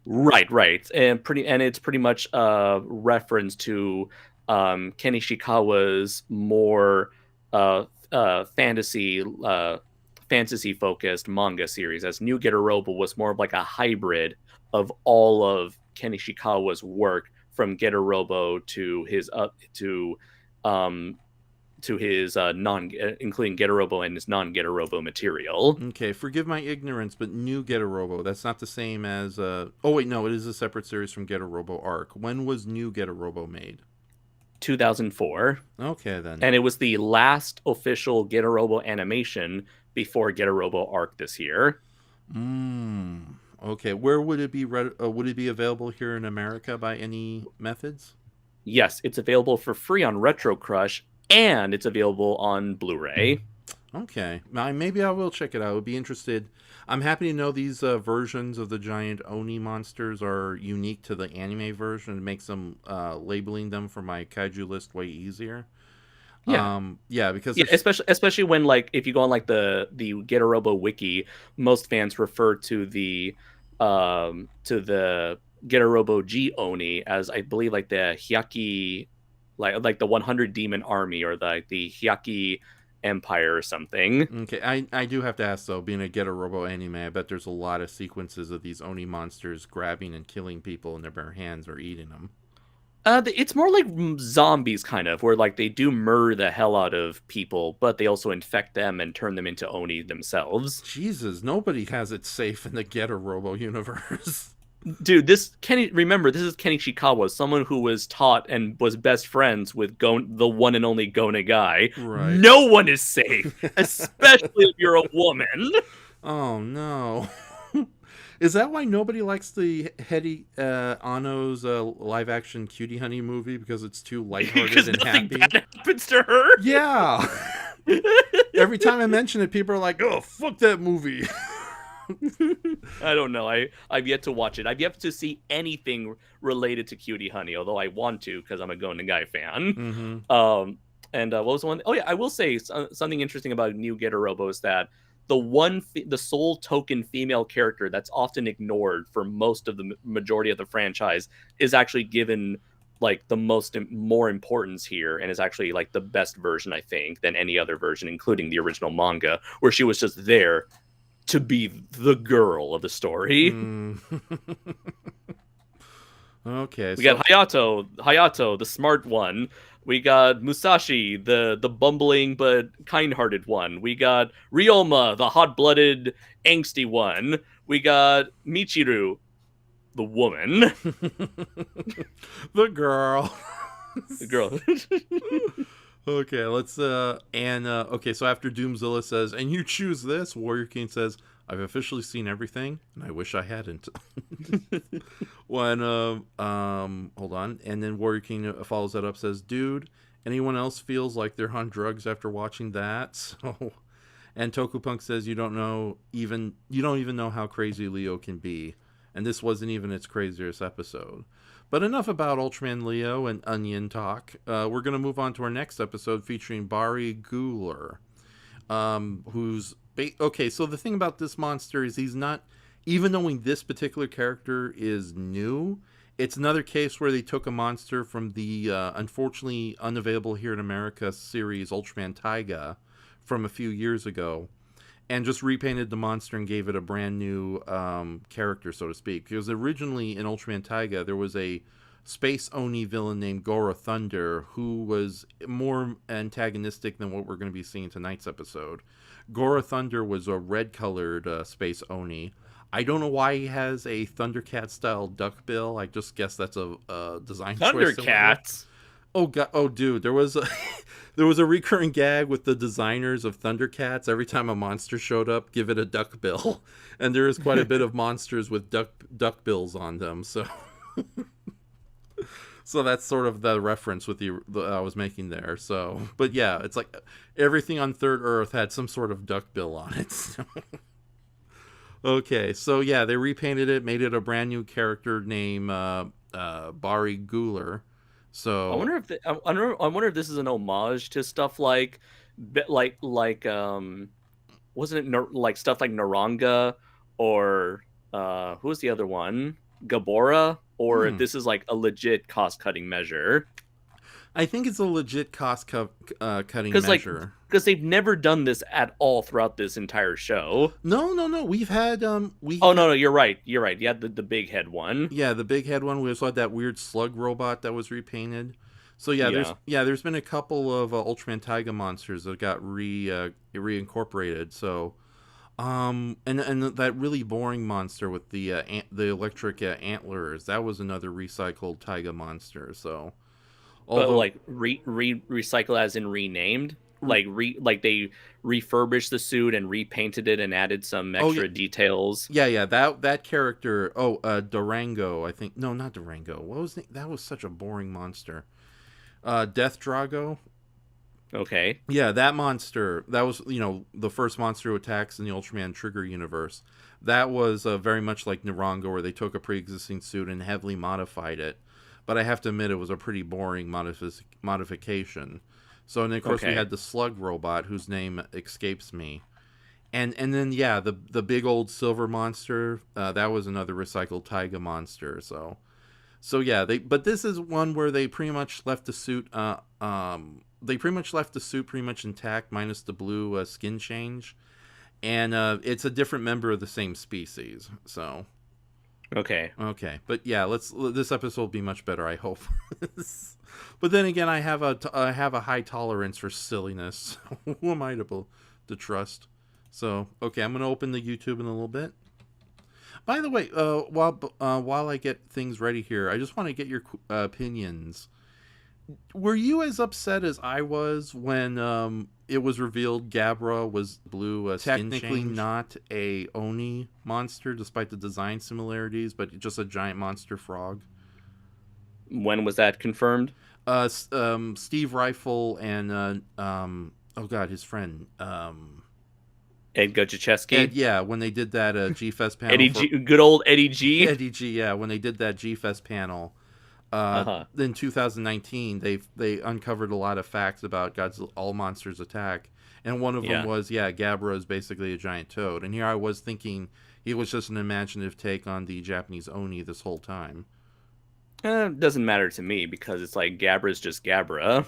S8: Right, and it's pretty much a reference to Ken Ishikawa's more fantasy focused manga series, as New Getarobo was more of like a hybrid of all of Ken Ishikawa's work, from Getarobo to his including Getarobo and his non-Getarobo material.
S7: Okay, forgive my ignorance, but New Getarobo, that's not the same as oh wait, no, it is a separate series from Getarobo Arc. When was New Getarobo made?
S8: 2004.
S7: Okay, then.
S8: And it was the last official Getarobo animation before Getarobo Arc this year.
S7: Okay, where would it be would it be available here in America by any methods?
S8: Yes, it's available for free on Retro Crush, and it's available on Blu-ray.
S7: Okay, maybe I will check it out. I would be interested. I'm happy to know these versions of the giant Oni monsters are unique to the anime version. It makes them labeling them for my kaiju list way easier. Because
S8: especially when, like, if you go on like the Getarobo wiki, most fans refer to the Getarobo G Oni as, I believe, like the Hideaki, like the 100 Demon Army, or the Hideaki Empire or something.
S7: Okay, I do have to ask though, being a Getarobo anime, I bet there's a lot of sequences of these Oni monsters grabbing and killing people in their bare hands or eating them.
S8: It's more like zombies, kind of, where like they do murder the hell out of people, but they also infect them and turn them into Oni themselves.
S7: Jesus, nobody has it safe in the Getarobo universe.
S8: Dude, this is Ken Ishikawa, someone who was taught and was best friends with the one and only Gona guy.
S7: Right.
S8: No one is safe, especially if you're a woman.
S7: Oh no. Is that why nobody likes the Hideaki Anno's live-action Cutie Honey movie? Because it's too lighthearted and happy?
S8: Bad happens to her?
S7: Yeah. Every time I mention it, people are like, oh, fuck that movie.
S8: I don't know. I've yet to watch it. I've yet to see anything related to Cutie Honey, although I want to because I'm a Gona Guy fan. And what was the one? Oh, yeah, I will say something interesting about New Getarobo is that the sole token female character that's often ignored for most of the majority of the franchise is actually given like the more importance here, and is actually like the best version, I think, than any other version, including the original manga, where she was just there to be the girl of the story.
S7: Okay,
S8: we got Hayato, the smart one. We got Musashi, the bumbling but kind-hearted one. We got Ryoma, the hot-blooded, angsty one. We got Michiru, the woman.
S7: The girl.
S8: The girl.
S7: Okay, let's okay, so after Doomzilla says, and you choose this, Warrior King says, I've officially seen everything, and I wish I hadn't. When hold on, and then Warrior King follows that up, says, dude, anyone else feels like they're on drugs after watching that? So, and Tokupunk says, you don't even know how crazy Leo can be, and this wasn't even its craziest episode. But enough about Ultraman Leo and onion talk. We're going to move on to our next episode featuring Barriguiler, who's... Okay, so the thing about this monster is he's not... Even knowing this particular character is new, it's another case where they took a monster from the unfortunately unavailable here in America series Ultraman Taiga from a few years ago, and just repainted the monster and gave it a brand new character, so to speak. Because originally in Ultraman Taiga, there was a Space Oni villain named Goro Thunder, who was more antagonistic than what we're going to be seeing in tonight's episode. Goro Thunder was a red-colored Space Oni. I don't know why he has a Thundercat style duckbill. I just guess that's a design choice.
S8: Thundercats.
S7: Oh god! Oh dude, there was a there was a recurring gag with the designers of Thundercats. Every time a monster showed up, give it a duckbill, and there is quite a bit of monsters with duckbills on them. So, so that's sort of the reference with the I was making there. So, but yeah, it's like everything on Third Earth had some sort of duckbill on it. Okay, so yeah, they repainted it, made it a brand new character named Barriguiler. So
S8: I wonder if this is an homage to stuff like wasn't it like stuff like Naranga or who was the other one? Gabora, or if this is like a legit cost-cutting measure.
S7: I think it's a legit cost-cutting measure.
S8: Because they've never done this at all throughout this entire show.
S7: No. We've had
S8: Oh no, you're right. You had the big head one.
S7: Yeah, the big head one. We also had that weird slug robot that was repainted. So there's been a couple of Ultraman Taiga monsters that got reincorporated. So, and that really boring monster with the electric antlers, that was another recycled Taiga monster. So,
S8: but like recycle as in renamed, like they refurbished the suit and repainted it and added some extra details.
S7: Yeah, that character. Durango, I think. No, not Durango. What was that? Was such a boring monster. Death Drago.
S8: Okay.
S7: Yeah, that monster. That was the first monster who attacks in the Ultraman Trigger universe. That was very much like Narango, where they took a pre-existing suit and heavily modified it. But I have to admit, it was a pretty boring modification. So, and of course, we had the slug robot, whose name escapes me. And then, yeah, the big old silver monster, that was another recycled Taiga monster. So yeah, but this is one where they pretty much left the suit, pretty much intact, minus the blue skin change. And it's a different member of the same species, so... Okay, but yeah, this episode will be much better, I hope. But then again, I have a high tolerance for silliness. Who am I to trust? So, okay, I'm gonna open the YouTube in a little bit. By the way, while I get things ready here, I just want to get your opinions. Were you as upset as I was when it was revealed Gabra was blue, technically not a Oni monster, despite the design similarities, but just a giant monster frog?
S8: When was that confirmed?
S7: Steve Rifle and his friend
S8: Ed Godziszewski.
S7: Yeah, when they did that G-Fest panel.
S8: Good old Eddie G.
S7: Eddie G. Yeah, when they did that G-Fest panel. In 2019, they uncovered a lot of facts about all monsters attack, and one of them was Gabra is basically a giant toad. And here I was thinking he was just an imaginative take on the Japanese Oni this whole time.
S8: It doesn't matter to me because it's like Gabra's just Gabra.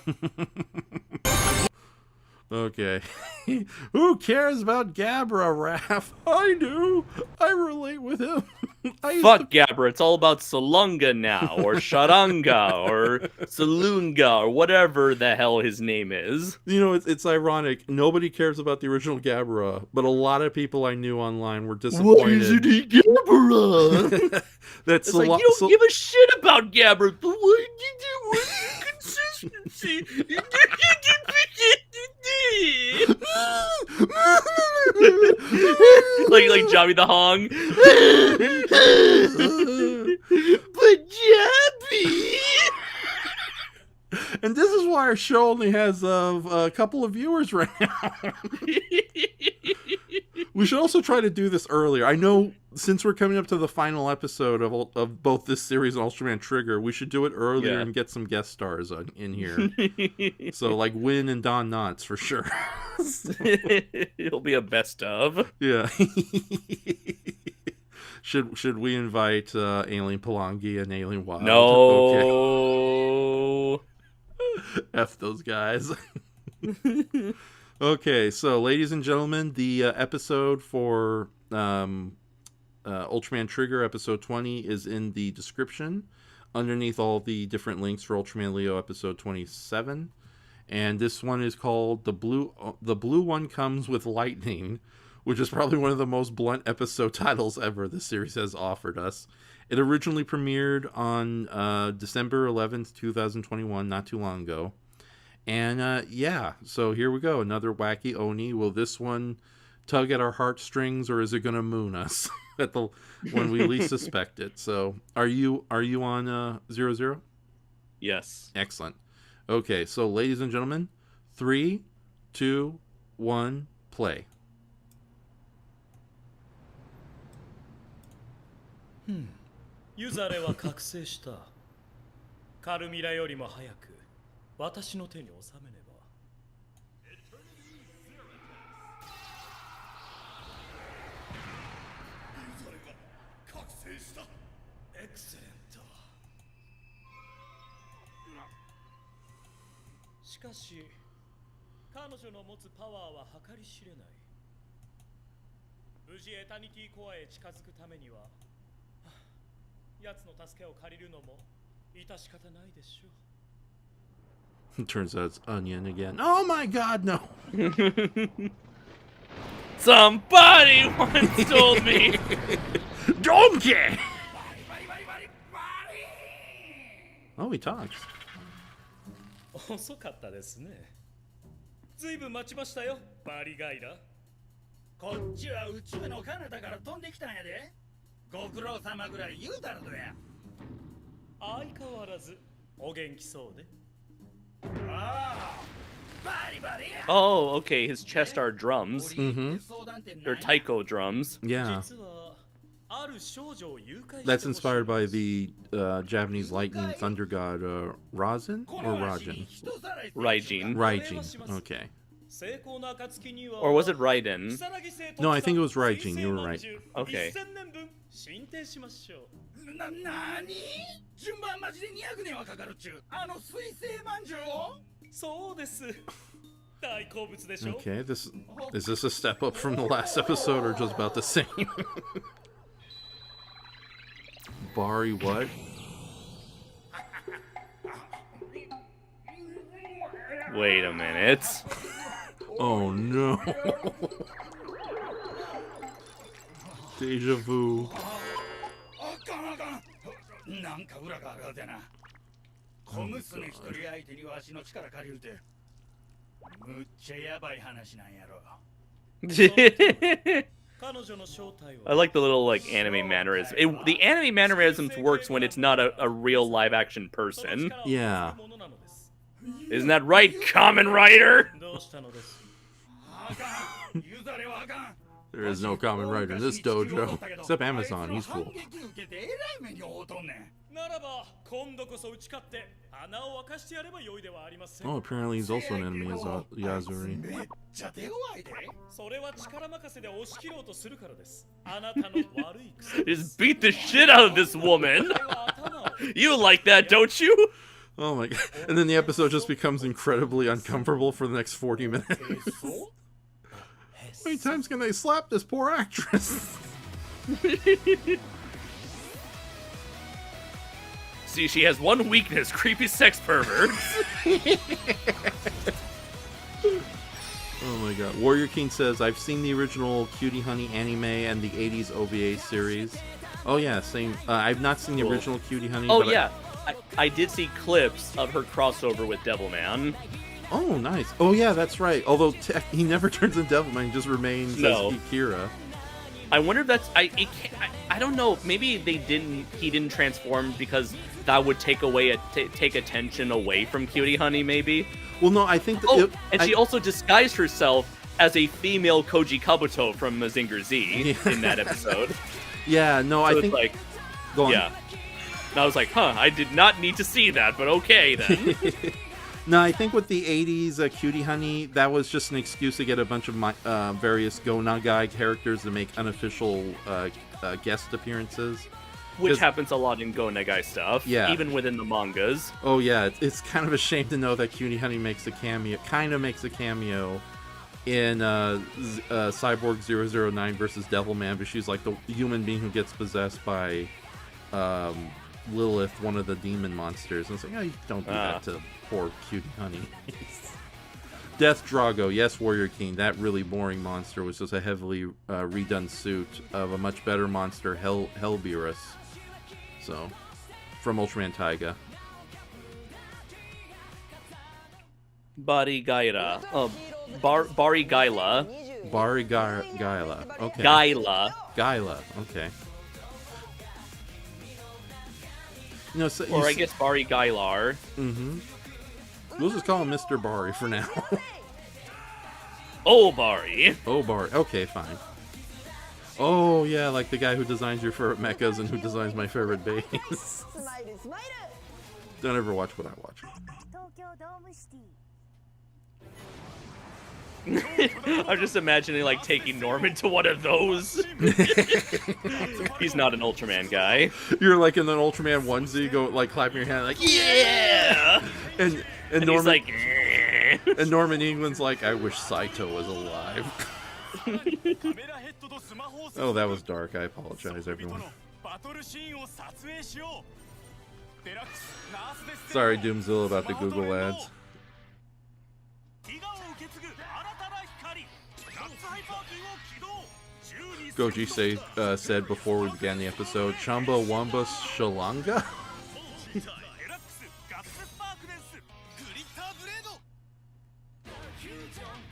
S7: Okay. Who cares about Gabra, Raph? I do. I relate with him.
S8: Fuck Gabra. It's all about Salunga now, or Sharanga, or Salunga, or whatever the hell his name is.
S7: It's ironic. Nobody cares about the original Gabra, but a lot of people I knew online were disappointed. Why isn't he Gabra?
S8: It's like, you don't give a shit about Gabra. But why did you consistency? like Jabby the Hong. But Jabby.
S7: And this is why our show only has a couple of viewers right now. We should also try to do this earlier. I know since we're coming up to the final episode of both this series and Ultraman Trigger, we should do it earlier and get some guest stars in here. So like Win and Don Knotts for sure.
S8: It'll be a best of.
S7: Yeah. Should we invite Alien Palangi and Alien Wild?
S8: No.
S7: Okay. F those guys. Okay, so ladies and gentlemen, the episode for Ultraman Trigger, episode 20, is in the description underneath all the different links for Ultraman Leo, episode 27. And this one is called The Blue One Comes with Lightning, which is probably one of the most blunt episode titles ever the series has offered us. It originally premiered on December 11th, 2021, not too long ago. And yeah, so here we go. Another wacky Oni. Will this one tug at our heartstrings, or is it going to moon us when we least suspect it? So are you on 00?
S8: Yes.
S7: Excellent. Okay, so ladies and gentlemen, 3, 2, 1, play.
S9: ユザレは覚醒した。カルミラよりも早く私の手に収めねば。ユザレが覚醒した。エクセレント。しかし、彼女の持つパワーは計り知れない。無事エタニティコアへ近づくためには。奴の助けを借りるのも致し方ないでしょう。
S7: Turns out it's Onion again. Oh my god, no!
S8: Somebody once told me.
S7: Donkey! Oh, he talks.
S9: 遅かったですね。ずいぶん待ちましたよ、バリガイラ。こっちは宇宙の彼方から飛んできたんやで。ご苦労様ぐらい言うたらどや。相変わらずお元気そうで。ああ、バリバリ。
S8: Oh, okay. His chest are drums.
S7: Mm-hmm.
S8: They're taiko drums.
S7: Yeah. That's inspired by the Japanese lightning thunder god Razin or Rajin?
S8: Raijin.
S7: Raijin. Okay.
S8: Or was it Raiden?
S7: No, I think it was Raijin. You were right.
S8: Okay.
S9: なに順番待ちで200年はかかるっちゅうあの水星まんじゅうをそうです大好物でしょ
S7: Okay, is this a step up from the last episode or just about the same? Bari what?
S8: Wait a minute.
S7: Oh no. Deja vu.
S9: なんか裏があるはずやな。小娘一人相手にわしの力借りるてむっちゃやばい話なんやろ。
S8: I like the little like anime mannerism. The anime mannerisms works when it's not a real live action person.
S7: Yeah.
S8: Isn't that right, Kamen Rider?
S7: There is no common writer in this dojo. Except Amazon, he's cool. Oh, apparently he's also an enemy as Yazuri.
S8: Just beat the shit out of this woman. You like that, don't you?
S7: Oh my god. And then the episode just becomes incredibly uncomfortable for the next 40 minutes. How many times can they slap this poor actress?
S8: See, she has one weakness, creepy sex perverts.
S7: Oh my god. Warrior King says, I've seen the original Cutie Honey anime and the 80s OVA series. Oh yeah, same. I've not seen the original Cutie Honey.
S8: Oh
S7: but
S8: yeah, I did see clips of her crossover with Devilman.
S7: Oh, nice. Oh, yeah, that's right. Although he never turns into Devilman, he just remains as Ikira.
S8: I wonder if that's... I don't know. Maybe he didn't transform because that would take attention away from Cutie Honey, maybe?
S7: Well, no, I think... That
S8: she also disguised herself as a female Koji Kabuto from Mazinger Z in that episode.
S7: Yeah, no,
S8: so
S7: I think...
S8: Like,
S7: go on.
S8: Yeah. And I was like, I did not need to see that, but okay, then.
S7: No, I think with the 80s Cutie Honey, that was just an excuse to get a bunch of various Go Nagai characters to make unofficial guest appearances.
S8: Which happens a lot in Go Nagai stuff, even within the mangas.
S7: Oh yeah, it's kind of a shame to know that Cutie Honey makes a cameo in Cyborg 009 versus Devilman, but she's like the human being who gets possessed by Lilith, one of the demon monsters. And it's like, oh, you don't do that to poor Cutie Honey. Death Drago, yes, Warrior King. That really boring monster was just a heavily redone suit of a much better monster, Hellbeerus. So, from Ultraman Taiga.
S8: Barriguiler. Barriguiler.
S7: Barriguiler. Okay.
S8: Gyla.
S7: Okay. You know, so,
S8: Or I guess Barriguiler.
S7: Mm-hmm. We'll just call him Mr. Barry for now.
S8: Oh, Barry.
S7: Oh, Barry. Okay, fine. Oh, yeah, like the guy who designs your favorite mechas and who designs my favorite base. Don't ever watch what I watch.
S8: I'm just imagining, like, taking Norman to one of those. He's not an Ultraman guy.
S7: You're like in an Ultraman onesie, go like clapping your hand, like yeah. And Norman,
S8: he's like,
S7: and Norman England's like, I wish Saito was alive. Oh, that was dark. I apologize, everyone. Sorry, Doomzilla, about the Google ads. Goji said before we began the episode, Chamba Wamba Shalanga?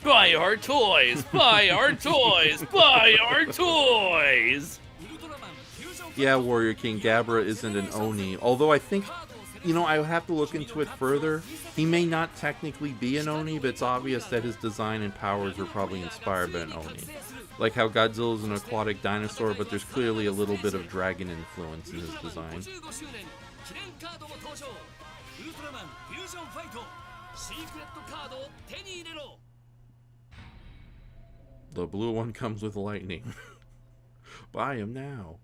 S8: buy our toys! Buy our toys! Buy our toys!
S7: Yeah, Warrior King, Gabra isn't an Oni. Although I think, you know, I would have to look into it further. He may not technically be an Oni, but it's obvious that his design and powers were probably inspired by an Oni. Like how Godzilla is an aquatic dinosaur, but there's clearly a little bit of dragon influence in his design. The blue one comes with lightning. Buy him now.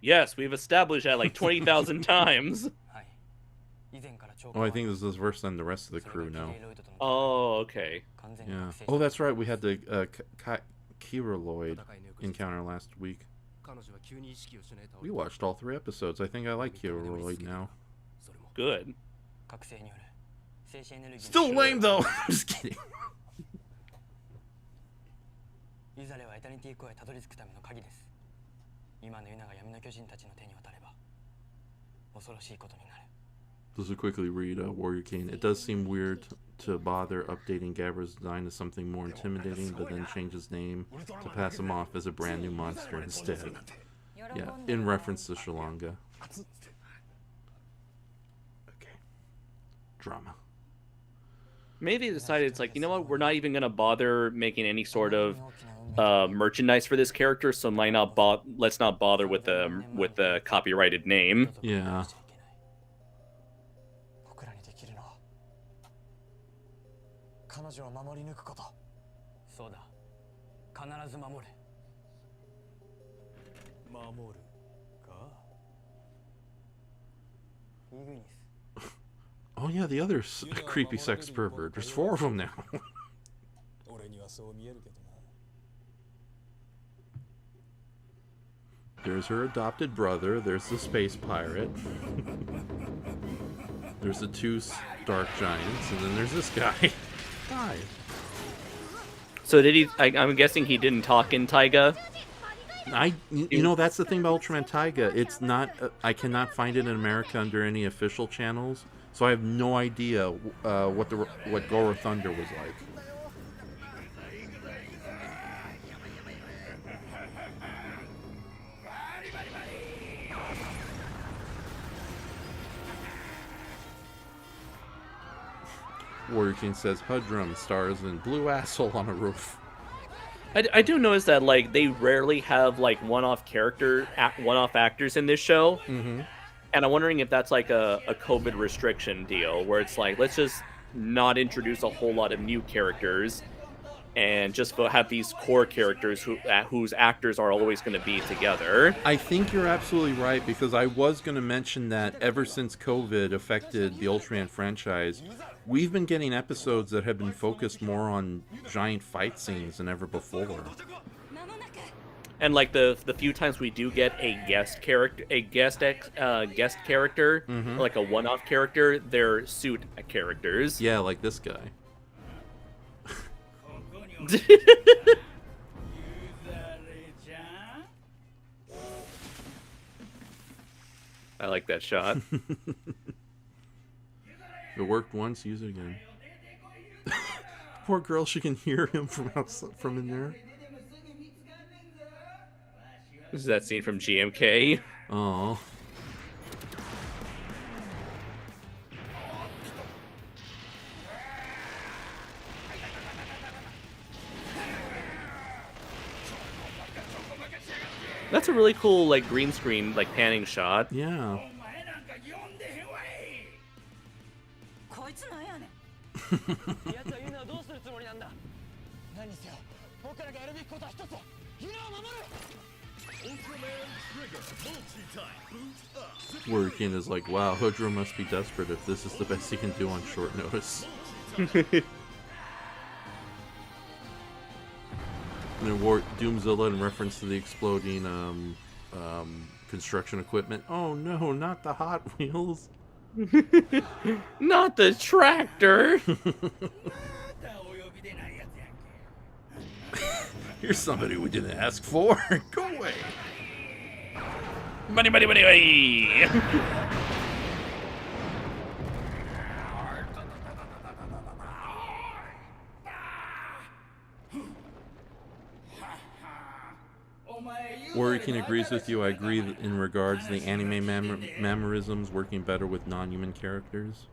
S8: Yes, we've established that like 20,000 times.
S7: Oh, I think this is his first time the rest of the crew know.
S8: Oh, okay.
S7: Yeah. Oh, that's right. We had the Kiroloid encounter last week. We watched all 3 episodes. I think I like Kiroloid now.
S8: Good.
S7: Still lame, though. I'm just kidding. Just to quickly read Warrior King. It does seem weird to bother updating Gabra's design to something more intimidating, but then change his name to pass him off as a brand new monster instead. Yeah, in reference to Shalanga. Okay. Drama.
S8: Maybe they decided it's like, you know what, we're not even gonna bother making any sort of merchandise for this character, so let's not bother with the copyrighted name.
S7: Yeah. Oh yeah, the other creepy sex pervert. There's 4 of them now. There's her adopted brother. There's the space pirate. There's the 2 dark giants, and then there's this guy. Hi.
S8: So did he? I'm guessing he didn't talk in Taiga.
S7: You know, that's the thing about Ultraman Taiga. It's not. I cannot find it in America under any official channels, so I have no idea what Goro Thunder was like. Warrior King says Hudrum stars in blue asshole on a roof.
S8: I do notice that like they rarely have like one-off actors in this show, and I'm wondering if that's like a COVID restriction deal where it's like, let's just not introduce a whole lot of new characters and just have these core characters whose actors are always going to be together.
S7: I think you're absolutely right, because I was going to mention that ever since COVID affected the Ultraman franchise, we've been getting episodes that have been focused more on giant fight scenes than ever before.
S8: And like the few times we do get a guest character, like a one-off character, they're suit characters.
S7: Yeah, like this guy.
S8: I like that shot.
S7: It worked once, use it again. Poor girl, she can hear him from outside, from in there.
S8: This is that scene from GMK.
S7: Oh.
S8: That's a really cool, like, green screen, like, panning shot.
S7: Yeah.
S10: こいつなんやねん奴はユナをどうするつもりなんだ何にせよ僕らがやるべきことは一つユナを守る
S7: Working is like, wow, Hoodro must be desperate if this is the best he can do on short notice. And then Doomzilla in reference to the exploding construction equipment. Oh no, not the Hot Wheels.
S8: Not the tractor.
S7: Here's somebody we didn't ask for. Go away.
S8: Money, money, money, money.
S7: Working agrees with you. I agree in regards to the anime mannerisms working better with non-human characters.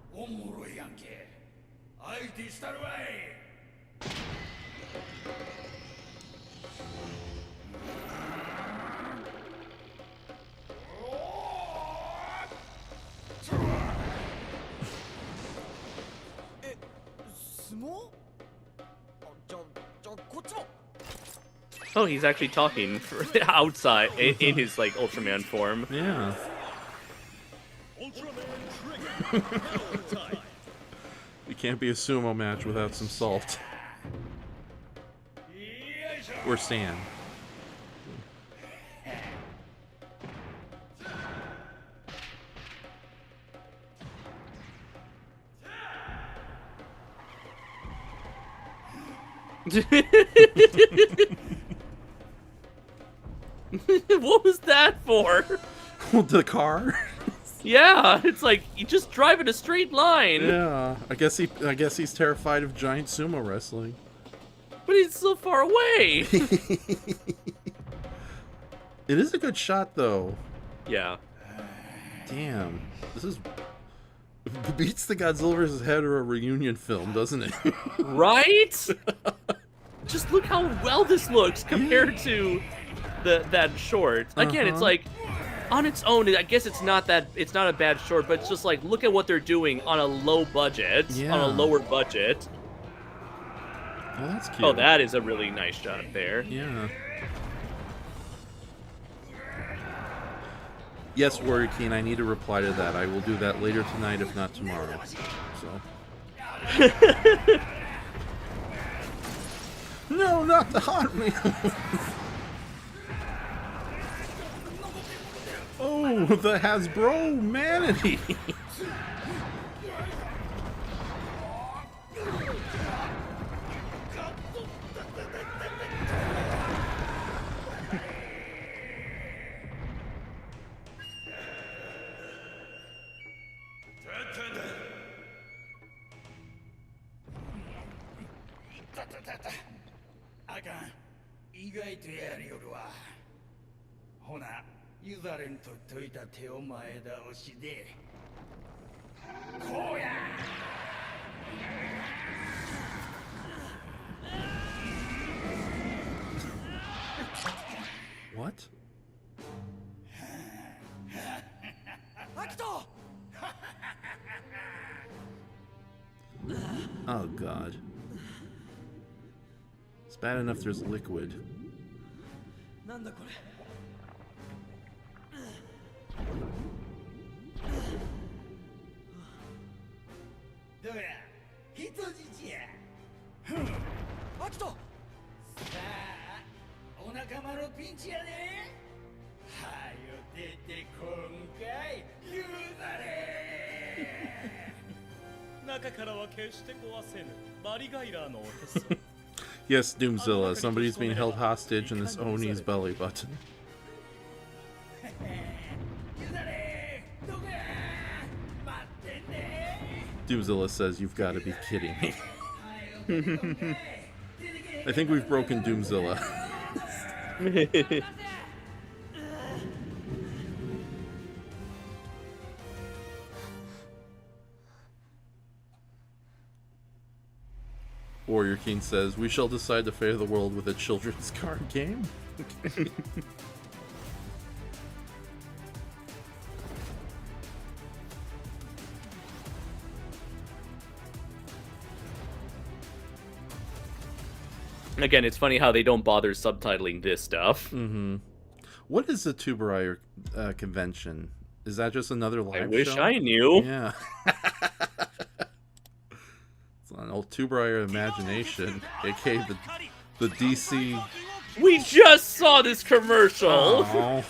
S8: Oh, he's actually talking outside in his like Ultraman form.
S7: Yeah. It can't be a sumo match without some salt. Or sand.
S8: What was that for?
S7: The car?
S8: Yeah, it's like you just drive in a straight line.
S7: Yeah, I guess he's terrified of giant sumo wrestling.
S8: But he's so far away.
S7: It is a good shot though.
S8: Yeah.
S7: Damn. This is beats the Godzilla vs. Hedorah reunion film, doesn't it?
S8: Right? Just look how well this looks compared to that short. Again, it's like on its own, I guess it's not a bad short, but it's just like look at what they're doing on a low budget, on a lower budget.
S7: Oh, that's cute.
S8: Oh, that is a really nice shot there.
S7: Yeah. Yes, Warrior Keen, I need to reply to that. I will do that later tonight, if not tomorrow. So. No, not the Hot Wheels. Oh, the Hasbro Manatee. What? Oh god. It's bad enough there's liquid.
S9: 仲間のピンチやで。はよ出てこんかい、言うだれ。中からは決して壊せぬバリガイラーのお手数。
S7: Yes, Doomzilla. Somebody's being held hostage in this Oni's belly button. Doomzilla says, "You've got to be kidding me." I think we've broken Doomzilla. Warrior King says, "We shall decide the fate of the world with a children's card game."
S8: Again, it's funny how they don't bother subtitling this stuff.
S7: Mm-hmm. What is the Tuberire convention? Is that just another live show?
S8: I wish I knew.
S7: Yeah. It's an old Tuberire imagination, aka the DC.
S8: We just saw this commercial.
S7: Aww.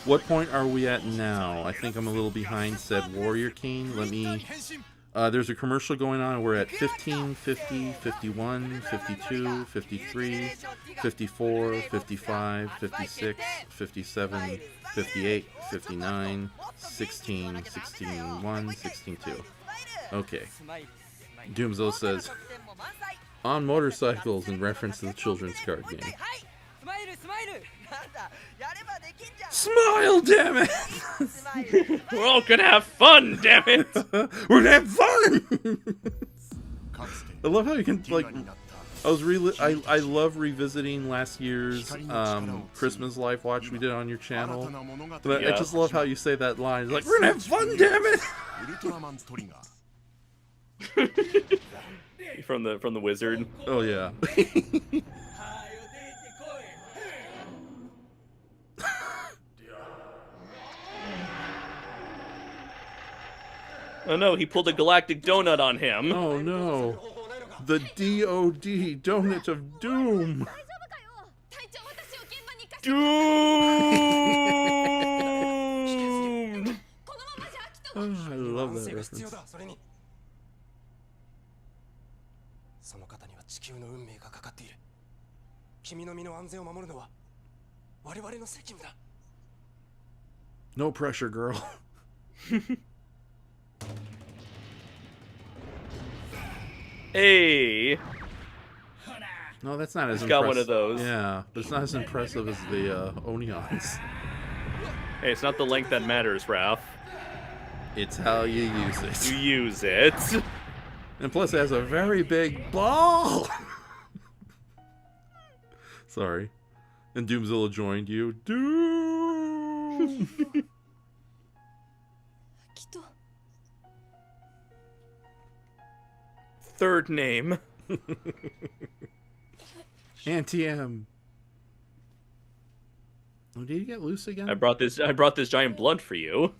S7: What point are we at now? I think I'm a little behind, said Warrior King. Let me... there's a commercial going on. We're at 15, 50, 51, 52, 53, 54, 55, 56, 57, 58, 59, 16, 16, 1, 16, 2. Okay. Doomzo says, on motorcycles in reference to the children's card game. Smile, damn it!
S8: We're all gonna have fun, damn it!
S7: We're gonna have fun! I love how you can, like, I love revisiting last year's Christmas live watch we did on your channel. But I just love how you say that line. It's like, we're gonna have fun, damn it!
S8: from the wizard.
S7: Oh yeah.
S8: Oh no, he pulled a galactic donut on him.
S7: Oh no. The DOD, Donut of Doom.
S8: Doom!
S7: Oh, I love that reference.
S10: その方には地球の運命がかかっている。君の身の安全を守るのは我々の責務だ。
S7: No pressure, girl.
S8: Hey!
S7: No, that's not as
S8: He's
S7: impressive.
S8: got one of those.
S7: Yeah, but it's not as impressive as the Oni-ons.
S8: Hey, it's not the length that matters, Raph.
S7: It's how you use it.
S8: You use it.
S7: And plus, it has a very big ball. Sorry. And Doomzilla joined you. Doom!
S8: Third name.
S7: Anti-M. Oh, did you get loose again?
S8: I brought this giant blunt for you.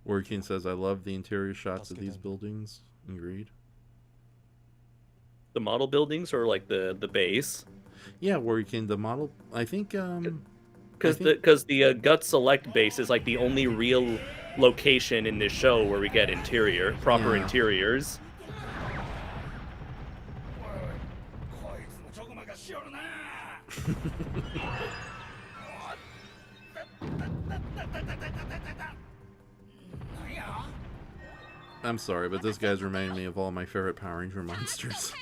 S7: Warkin says, I love the interior shots of these buildings. Agreed.
S8: The model buildings or like the base?
S7: Yeah, Warkin, the model, I think,
S8: because the Gut Select base is like the only real location in this show where we get proper interiors.
S7: I'm sorry, but this guy's reminding me of all my favorite Power Ranger monsters.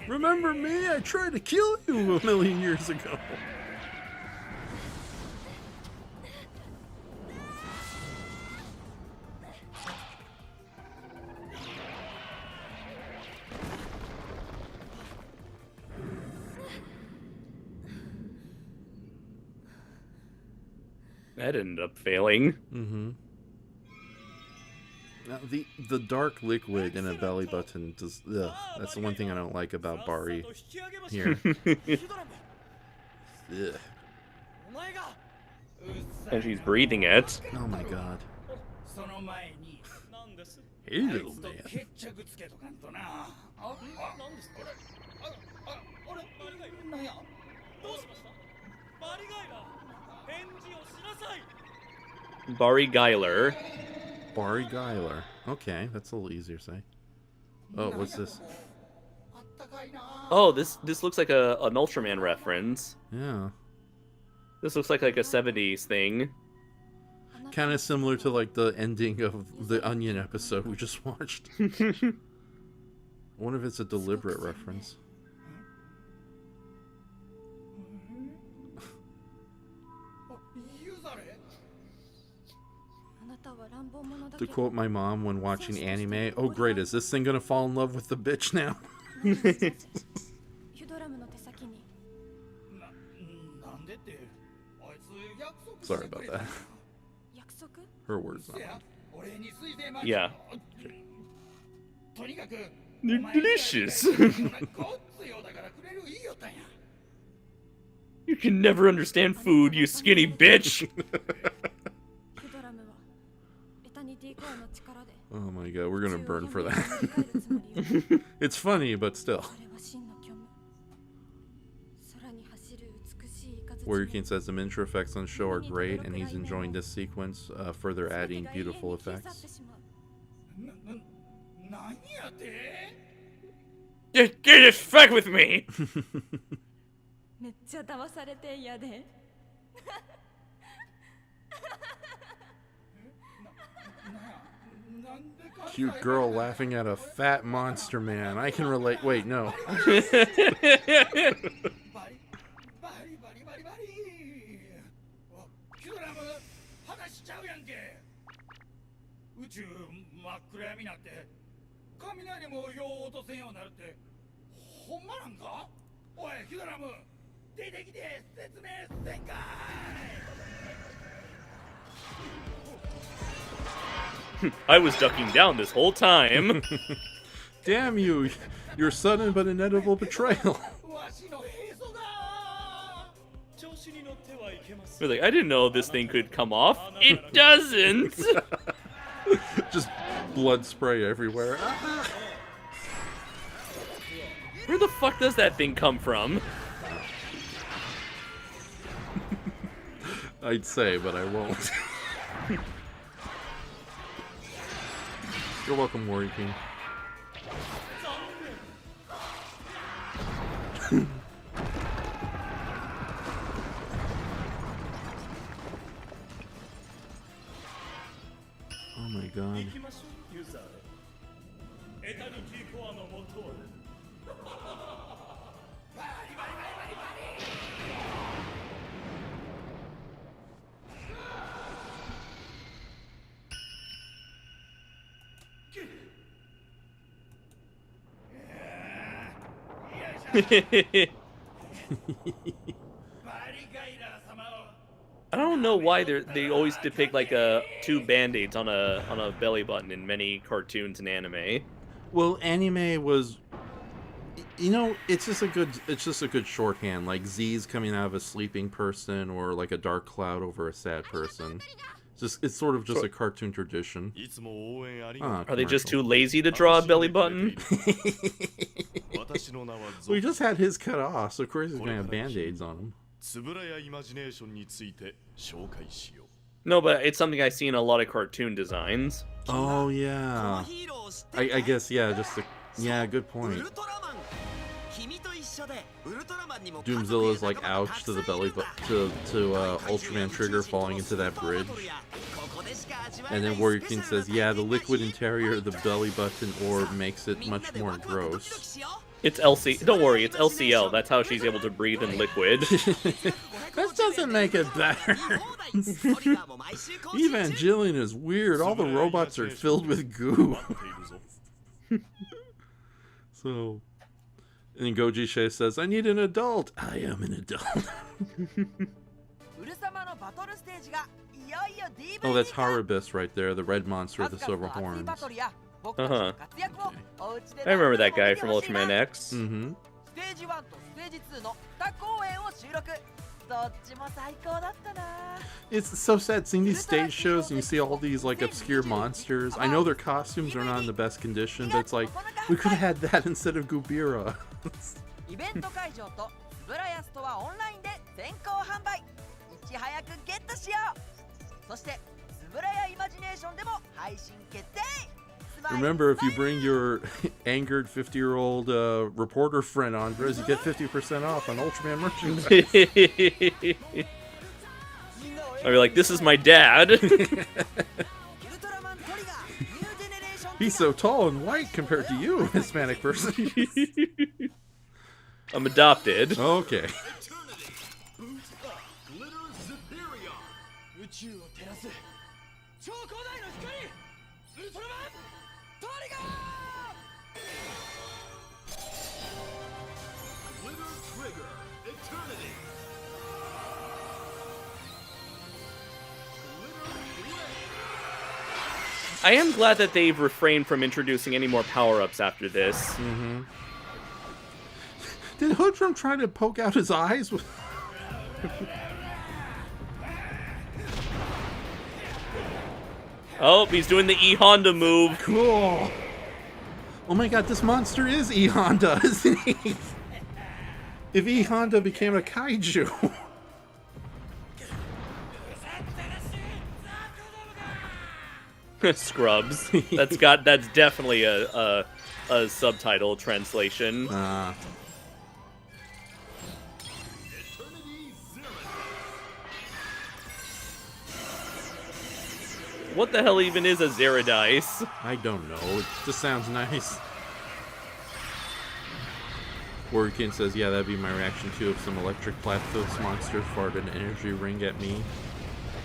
S7: Remember me? I tried to kill you a million years ago.
S8: That ended up failing.
S7: Mm-hmm. Now, the dark liquid in a belly button does. Ugh, that's the one thing I don't like about Barry here. Ugh.
S8: And she's breathing it.
S7: Oh my god.
S9: その前に
S7: Hey, little man.
S9: 決着つけとかんとな。あ、なんですか？あれ、なんや？どうしました？バリガイラ、返事をしなさい。
S8: Barriguiler.
S7: Barriguiler. Okay, that's a little easier to say. Oh, what's this?
S8: Oh, this looks like an Ultraman reference.
S7: Yeah.
S8: This looks like a 70s thing.
S7: Kind of similar to like the ending of the Onion episode we just watched. I wonder if it's a deliberate reference. To quote my mom when watching anime, "Oh great, is this thing gonna fall in love with the bitch now?" Sorry about that. Her words, not mine.
S8: Yeah. They're delicious. You can never understand food, you skinny bitch.
S7: Oh my god, we're gonna burn for that. It's funny, but still. Warrior says the miniature effects on the show are great, and he's enjoying this sequence, further adding beautiful effects.
S8: Get this fuck with me!
S7: Cute girl laughing at a fat monster man. I can relate. Wait, no.
S8: I was ducking down this whole time.
S7: Damn you! Your sudden but inevitable betrayal.
S8: We're like, I didn't know this thing could come off. It doesn't!
S7: Just blood spray everywhere.
S8: Where the fuck does that thing come from?
S7: I'd say, but I won't. You're welcome, Warrior King. Oh my god.
S8: I don't know why they always depict like two band-aids on a belly button in many cartoons and anime.
S7: Well, anime was, you know, it's just a good shorthand. Like Z's coming out of a sleeping person, or like a dark cloud over a sad person. It's sort of just a cartoon tradition.
S8: Are they just too lazy to draw a belly button?
S7: Well, he just had his cut off, so of course he's gonna have band-aids on him.
S8: No, but it's something I see in a lot of cartoon designs.
S7: Oh yeah, I guess yeah, good point. Doomzilla's like ouch to the belly to Ultraman Trigger falling into that bridge. And then Warrior King says, yeah, the liquid interior of the belly button orb makes it much more gross.
S8: It's LC. Don't worry, it's LCL. That's how she's able to breathe in liquid.
S7: That doesn't make it better. Evangelion is weird. All the robots are filled with goo. So, and Goji Shea says, I need an adult. I am an adult. Oh, that's Haribus right there, the red monster with the silver horns.
S8: Uh-huh. I remember that guy from Ultraman X.
S7: Mm-hmm.
S10: ステージ1とステージ2の2公演を収録。どっちも最高だったな。
S7: It's so sad seeing these stage shows and you see all these like obscure monsters. I know their costumes are not in the best condition, but it's like we could have had that instead of Gubira.
S10: イベント会場とスブラヤストはオンラインで先行販売。いち早くゲットしよう。そしてスブラヤイマジネーションでも配信決定。
S7: Remember, if you bring your angered 50-year-old reporter friend on, Briz, you get 50% off on Ultraman merchandise.
S8: I'd be like, this is my dad.
S7: He's so tall and white compared to you, Hispanic person.
S8: I'm adopted.
S7: Okay.
S8: I am glad that they've refrained from introducing any more power-ups after this.
S7: Mm-hmm. Did Hoodrum try to poke out his eyes?
S8: Oh, he's doing the E-Honda move.
S7: Cool. Oh my god, this monster is E-Honda, isn't he? If E-Honda became a kaiju.
S8: Scrubs. That's definitely a subtitle translation. What the hell even is a Zeradise?
S7: I don't know. It just sounds nice. Wordkin says, yeah, that'd be my reaction too if some electric platypus monster farted an energy ring at me.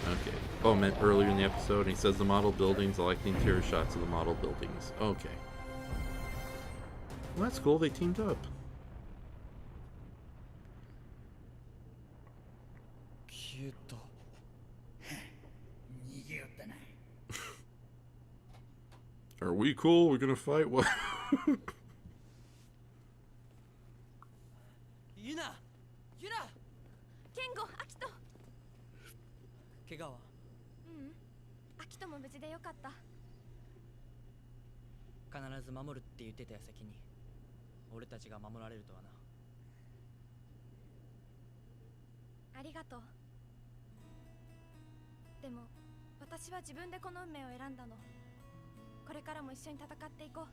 S7: Okay. Oh, I meant earlier in the episode, and he says the model buildings, I like the interior shots of the model buildings. Okay. Well, that's cool, they teamed up. Are we cool? We're gonna fight? What?
S10: Yuna! Yuna! Kengo, Akito! 怪我は?
S11: アキトも無事でよかった。
S10: 必ず守るって言ってた矢先に俺たちが守られるとはな。
S11: ありがとう。でも私は自分でこの運命を選んだの。これからも一緒に戦っていこう。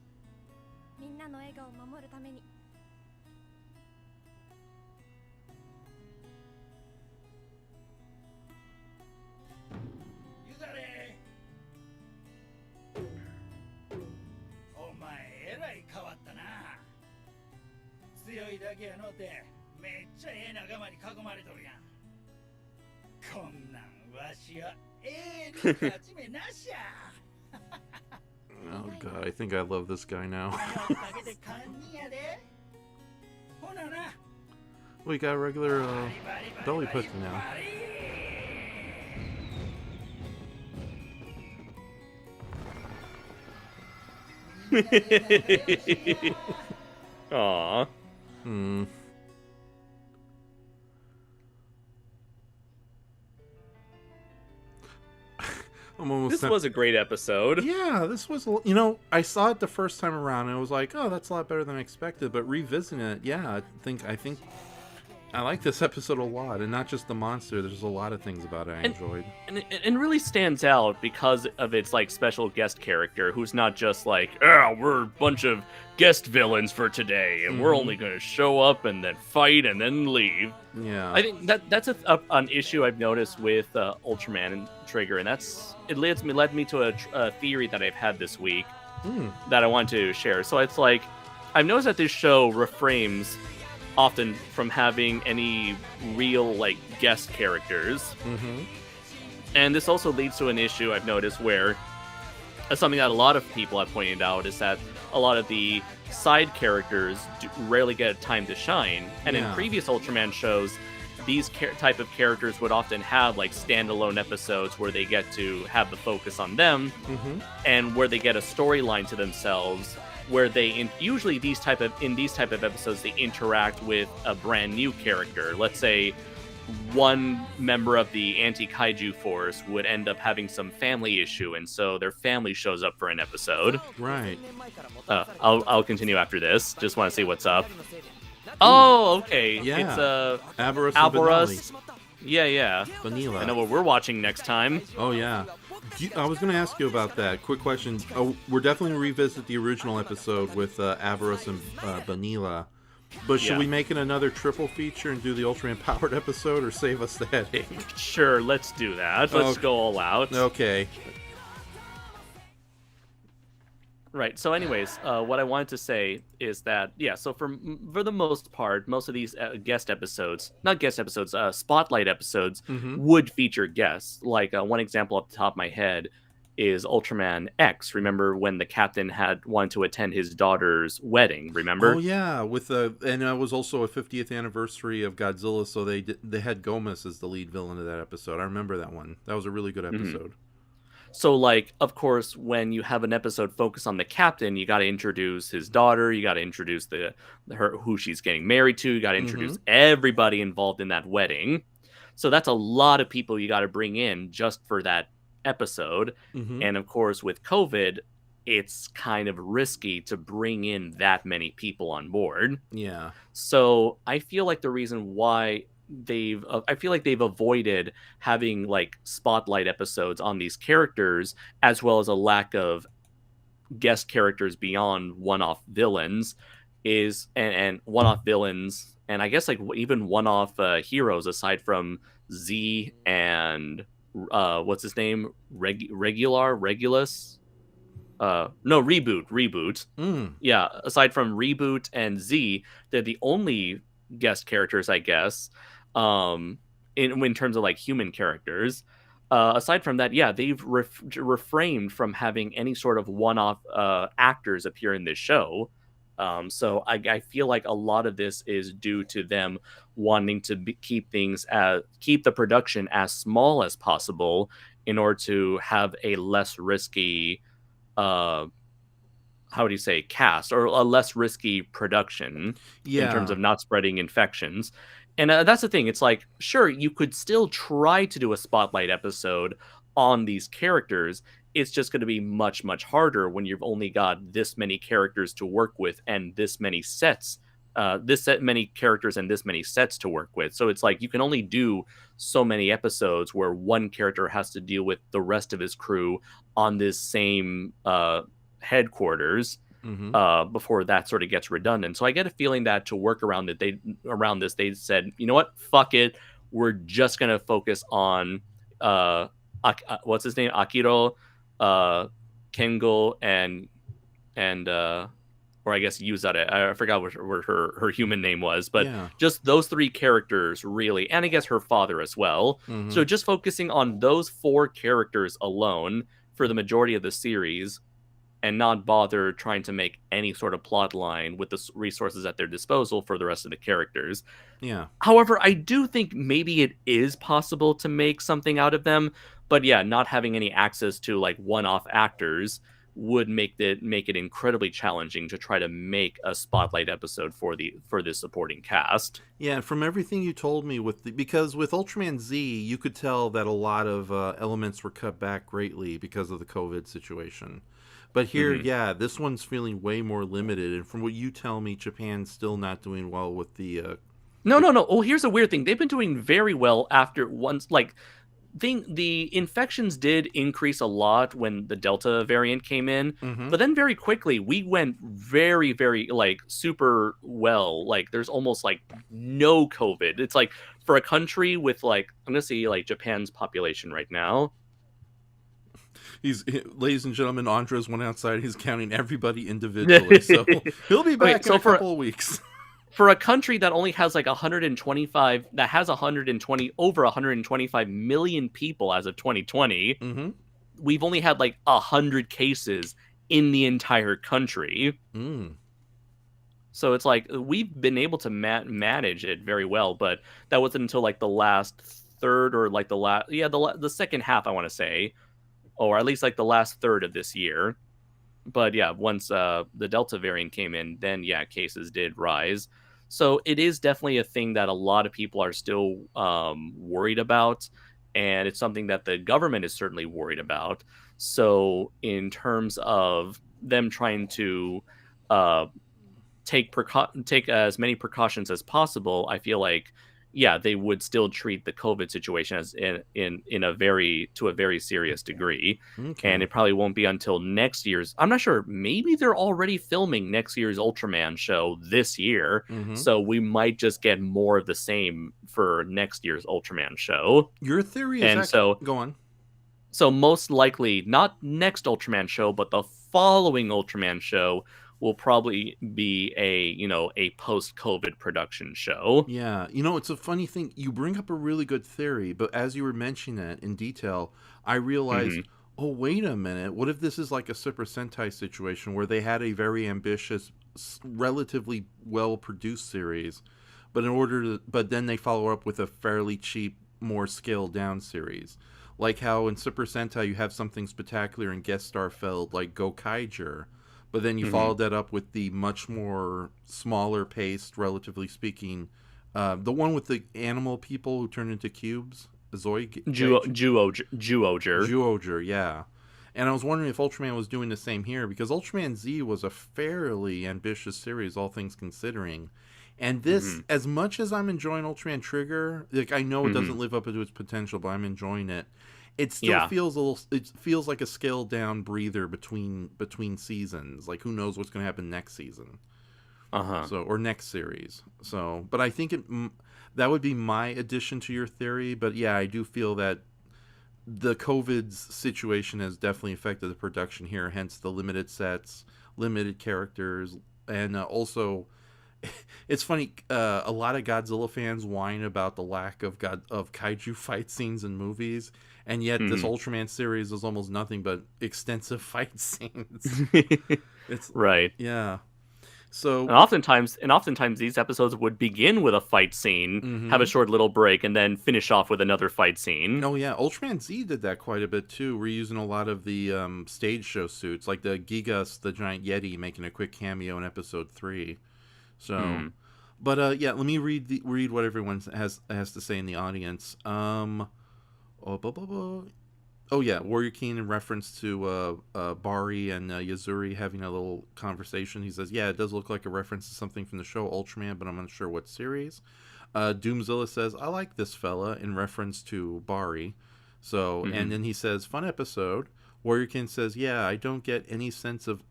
S11: みんなの笑顔を守るために。
S9: ゆざれ。お前えらい変わったな。強いだけやのてめっちゃええ仲間に囲まれとるやん。こんなんわしはええに勝ち目なしや。
S7: Oh god, I think I love this guy now. We got a regular belly pussy now.
S8: Aww.
S7: Hmm.
S8: This was a great episode.
S7: Yeah, this was, you know, I saw it the first time around and I was like, oh, that's a lot better than I expected. But revisiting it, yeah, I think I like this episode a lot, and not just the monster. There's a lot of things about it I enjoyed.
S8: And it really stands out because of its like special guest character, who's not just like, oh, we're a bunch of guest villains for today, and we're only going to show up and then fight and then leave.
S7: Yeah,
S8: I think that's an issue I've noticed with Ultraman Trigger, and it led me to a theory that I've had this week that I want to share. So it's like, I've noticed that this show reframes often from having any real like guest characters, and this also leads to an issue I've noticed where something that a lot of people have pointed out is that a lot of the side characters rarely get time to shine, and in previous Ultraman shows these type of characters would often have like standalone episodes where they get to have the focus on them, and where they get a storyline to themselves, where they usually in these type of episodes they interact with a brand new character. Let's say one member of the anti-kaiju force would end up having some family issue, and so their family shows up for an episode.
S7: Right.
S8: I'll continue after this. Just want to see what's up. Oh, okay.
S7: Yeah.
S8: It's
S7: Alvarez.
S8: Yeah.
S7: Vanilla.
S8: I know what we're watching next time.
S7: Oh, yeah. I was going to ask you about that. Quick question. We're definitely going to revisit the original episode with Alvarez and Vanilla. But should we make it another triple feature and do the Ultraman Powered episode, or save us the headache?
S8: Sure, let's do that. Let's go all out.
S7: Okay.
S8: Right. So, anyways, what I wanted to say is that so for the most part, most of these spotlight episodes would feature guests. Like one example off the top of my head is Ultraman X. Remember when the captain had wanted to attend his daughter's wedding? Remember?
S7: Oh yeah, and it was also a 50th anniversary of Godzilla, so they had Gomez as the lead villain of that episode. I remember that one. That was a really good episode.
S8: So, like, of course, when you have an episode focused on the captain, you got to introduce his daughter. You got to introduce who she's getting married to. You got to introduce everybody involved in that wedding. So that's a lot of people you got to bring in just for that episode. And of course, with COVID, it's kind of risky to bring in that many people on board.
S7: Yeah.
S8: So I feel like the reason why they've avoided having like spotlight episodes on these characters, as well as a lack of guest characters beyond one-off villains, and one-off villains, and I guess like even one-off heroes aside from Z and what's his name, Regulus. No, Reboot. Yeah, aside from Reboot and Z, they're the only guest characters, I guess, in terms of like human characters. Aside from that, they've refrained from having any sort of one-off actors appear in this show. So I feel like a lot of this is due to them wanting to keep the production as small as possible in order to have a less risky cast, or a less risky production in terms of not spreading infections. And that's the thing. It's like, sure, you could still try to do a spotlight episode on these characters. It's just going to be much, much harder when you've only got this many characters to work with and this many sets, many characters and this many sets to work with. So it's like you can only do so many episodes where one character has to deal with the rest of his crew on this same headquarters before that sort of gets redundant. So I get a feeling that to work around this, they said, you know what, fuck it, we're just going to focus on what's his name, Akiro, Kengo, and or I guess Yuzare. I forgot what her human name was, but just those three characters really, and I guess her father as well. So just focusing on those four characters alone for the majority of the series, and not bother trying to make any sort of plot line with the resources at their disposal for the rest of the characters.
S7: Yeah.
S8: However, I do think maybe it is possible to make something out of them, but not having any access to like one-off actors would make it incredibly challenging to try to make a spotlight episode for this supporting cast.
S7: Yeah, from everything you told me, because with Ultraman Z, you could tell that a lot of elements were cut back greatly because of the COVID situation. But here, this one's feeling way more limited. And from what you tell me, Japan's still not doing well with the...
S8: No. Oh, here's a weird thing. They've been doing very well after once, like... The infections did increase a lot when the Delta variant came in, but then very quickly we went very, very like super well. Like there's almost like no COVID. It's like for a country with like, I'm gonna say like Japan's population right now.
S7: Ladies and gentlemen, Andres went outside. He's counting everybody individually, so he'll be back in a couple of weeks.
S8: For a country that only has like over 125 million people as of 2020, we've only had like 100 cases in the entire country. So it's like we've been able to manage it very well, but that wasn't until like the last third or like the second half, I want to say, or at least like the last third of this year. But yeah, once the Delta variant came in, then yeah, cases did rise. So it is definitely a thing that a lot of people are still worried about, and it's something that the government is certainly worried about. So in terms of them trying to take as many precautions as possible, I feel like, yeah, they would still treat the COVID situation as in a very serious degree.
S7: Okay.
S8: And it probably won't be until next year's. I'm not sure. Maybe they're already filming next year's Ultraman show this year, so we might just get more of the same for next year's Ultraman show.
S7: Your theory is go on.
S8: So most likely, not next Ultraman show, but the following Ultraman show will probably be a post-COVID production show.
S7: Yeah, it's a funny thing. You bring up a really good theory, but as you were mentioning it in detail, I realized, oh, wait a minute. What if this is like a Super Sentai situation where they had a very ambitious, relatively well-produced series, but then they follow up with a fairly cheap, more scaled-down series. Like how in Super Sentai you have something spectacular and guest star filled like Gokaiger, but then you followed that up with the much more smaller paced, relatively speaking, the one with the animal people who turn into cubes, Zyuohger, yeah. And I was wondering if Ultraman was doing the same here, because Ultraman Z was a fairly ambitious series, all things considering. And this, as much as I'm enjoying Ultraman Trigger, like I know it doesn't live up to its potential, but I'm enjoying it. It still feels it feels like a scaled down breather between seasons. Like who knows what's going to happen next season, or next series. So, but I think that would be my addition to your theory. But yeah, I do feel that the COVID situation has definitely affected the production here. Hence the limited sets, limited characters, and also. It's funny, a lot of Godzilla fans whine about the lack of kaiju fight scenes in movies, and yet this Ultraman series is almost nothing but extensive fight scenes. It's
S8: right.
S7: Yeah. So
S8: and oftentimes these episodes would begin with a fight scene, have a short little break, and then finish off with another fight scene.
S7: Oh yeah, Ultraman Z did that quite a bit too. We're using a lot of the stage show suits, like the Gigas, the giant Yeti, making a quick cameo in episode 3. So, but yeah, let me read what everyone has to say in the audience. Oh yeah, Warrior King in reference to Bari and Yazuri having a little conversation. He says, yeah, it does look like a reference to something from the show Ultraman, but I'm not sure what series. Doomzilla says, I like this fella, in reference to Bari. So, and then he says, fun episode. Warrior King says, yeah, I didn't get any sense of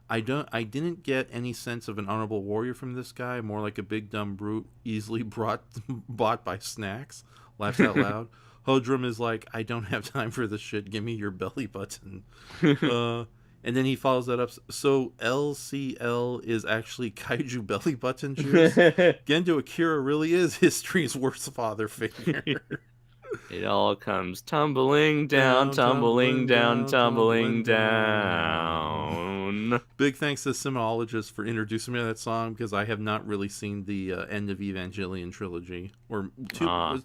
S7: an honorable warrior from this guy. More like a big dumb brute, easily bought by snacks. Laughs out loud. Hodrum is like, I don't have time for this shit. Give me your belly button. And then he follows that up. So LCL is actually kaiju belly button juice. Gendo Akira really is history's worst father figure.
S8: It all comes tumbling down, tumbling down, tumbling down.
S7: Big thanks to Simologist for introducing me to that song, because I have not really seen the end of Evangelion trilogy. Or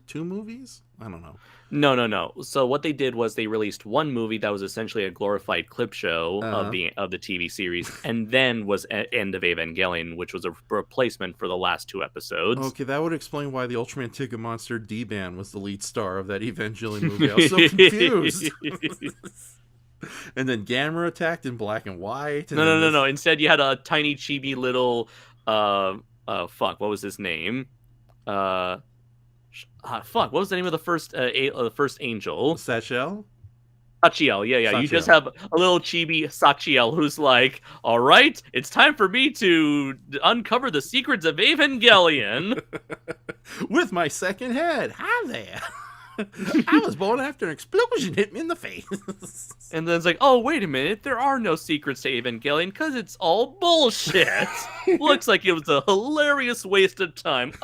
S7: two movies? I don't know.
S8: No. So what they did was they released one movie that was essentially a glorified clip show of the TV series, and then was End of Evangelion, which was a replacement for the last 2 episodes.
S7: Okay, that would explain why the Ultraman Tiga monster D-Ban was the lead star of that Evangelion movie. I was so confused. And then Gamera attacked in black and white. And
S8: No. Instead, you had a tiny chibi little what was his name? What was the name of the first angel?
S7: Sachiel?
S8: Sachiel, yeah. You just have a little chibi Sachiel who's like, all right, it's time for me to uncover the secrets of Evangelion.
S7: With my second head. Hi there. I was born after an explosion hit me in the face.
S8: And then it's like, oh, wait a minute. There are no secrets to Evangelion because it's all bullshit. Looks like it was a hilarious waste of time.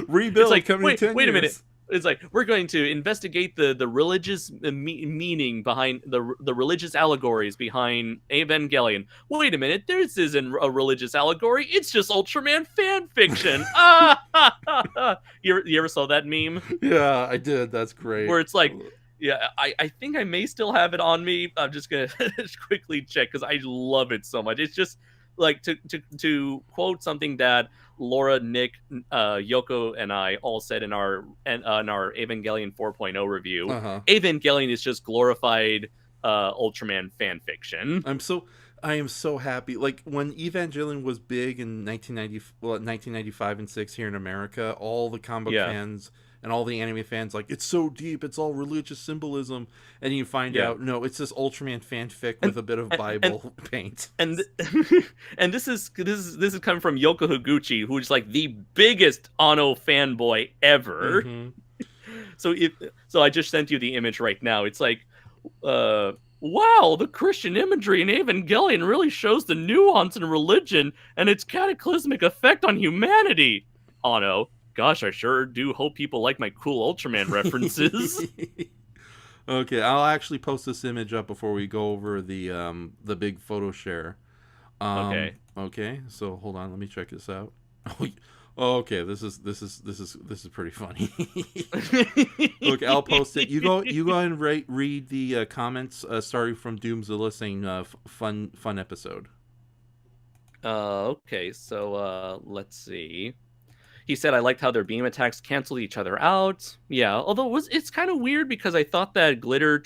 S7: Rebuild.
S8: It's like, wait a minute. It's like we're going to investigate the religious meaning behind the religious allegories behind Evangelion. Wait a minute, this isn't a religious allegory. It's just Ultraman fan fiction. You ever saw that meme?
S7: Yeah, I did. That's great.
S8: Where it's like, yeah, I think I may still have it on me. I'm just gonna quickly check because I love it so much. It's just like to quote something that Laura, Nick, Yoko, and I all said in our Evangelion 4.0 review. Evangelion is just glorified Ultraman fan fiction.
S7: I am so happy. Like when Evangelion was big in 1995 and 6 here in America, all the comic fans and all the anime fans like, it's so deep, it's all religious symbolism, and you find out no, it's just Ultraman fanfic with a bit of Bible paint.
S8: And this is coming from Yoko Higuchi, who's like the biggest Anno fanboy ever. So I just sent you the image right now. It's like, wow, the Christian imagery in Evangelion really shows the nuance in religion and its cataclysmic effect on humanity. Anno, gosh, I sure do hope people like my cool Ultraman references.
S7: Okay, I'll actually post this image up before we go over the big photo share. Okay, so hold on, let me check this out. Okay, this is pretty funny. Look, I'll post it. You go and read the comments starting from Doomzilla saying fun episode.
S8: Okay, so let's see. He said, I liked how their beam attacks canceled each other out. Yeah, although it's kind of weird because I thought that glitter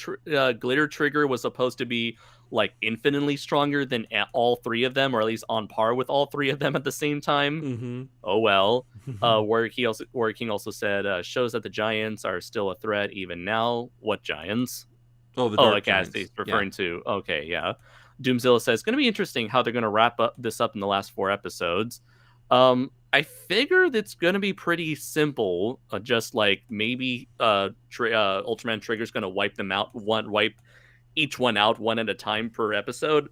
S8: trigger was supposed to be like infinitely stronger than all three of them, or at least on par with all three of them at the same time. Oh well. Where King also said, shows that the giants are still a threat even now. What giants?
S7: Oh, the dark
S8: giants. He's referring to. Okay, yeah. Doomzilla says, it's going to be interesting how they're going to wrap this up in the last 4 episodes. I figured it's going to be pretty simple. Just like maybe Ultraman Trigger's going to wipe them out, wipe each one out one at a time per episode.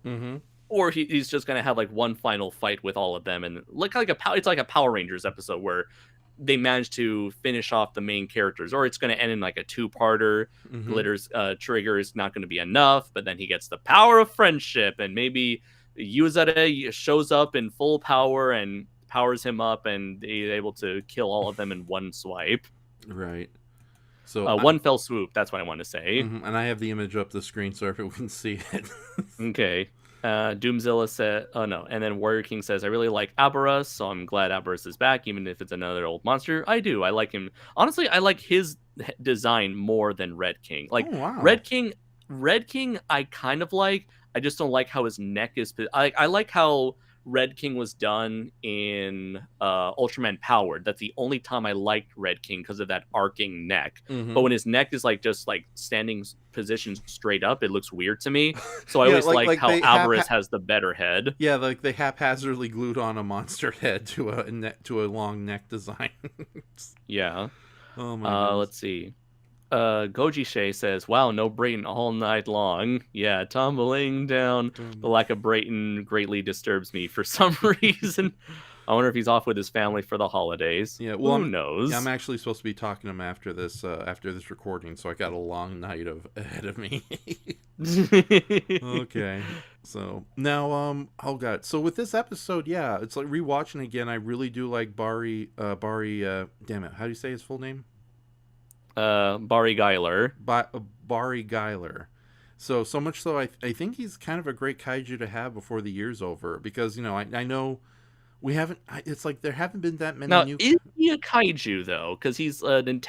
S8: Or he's just going to have like one final fight with all of them. And it's like a Power Rangers episode where they manage to finish off the main characters. Or it's going to end in like a 2-parter. Glitter's Trigger is not going to be enough, but then he gets the power of friendship, and maybe Yuzare shows up in full power and powers him up, and he's able to kill all of them in one swipe.
S7: Right. So
S8: one fell swoop. That's what I want to say.
S7: And I have the image up the screen so everyone can see it.
S8: Okay. Doomzilla said, oh no. And then Warrior King says, I really like Aberus, so I'm glad Aberus is back, even if it's another old monster. I do. I like him. Honestly, I like his design more than Red King. Like, Red King, I kind of like. I just don't like how his neck is. I like how Red King was done in Ultraman Powered. That's the only time I liked Red King because of that arcing neck. But when his neck is like just like standing positioned straight up, it looks weird to me. So I always like how Aberus has the better head.
S7: Yeah, like they haphazardly glued on a monster head to a long neck design.
S8: Yeah.
S7: Oh my.
S8: Let's see. Goji Shay says, wow, no Brayton all night long. Yeah, tumbling down. The lack of Brayton greatly disturbs me for some reason. I wonder if he's off with his family for the holidays.
S7: Yeah, well,
S8: who knows?
S7: Yeah, I'm actually supposed to be talking to him after this recording, so I got a long night ahead of me. Okay, so now, oh god, so with this episode, yeah, it's like rewatching again. I really do like Barry. Damn it, how do you say his full name?
S8: Barriguiler.
S7: Barriguiler. So much so, I think he's kind of a great kaiju to have before the year's over, because I know we haven't. It's like there haven't been that many.
S8: Now,
S7: new...
S8: is he a kaiju though? Because he's an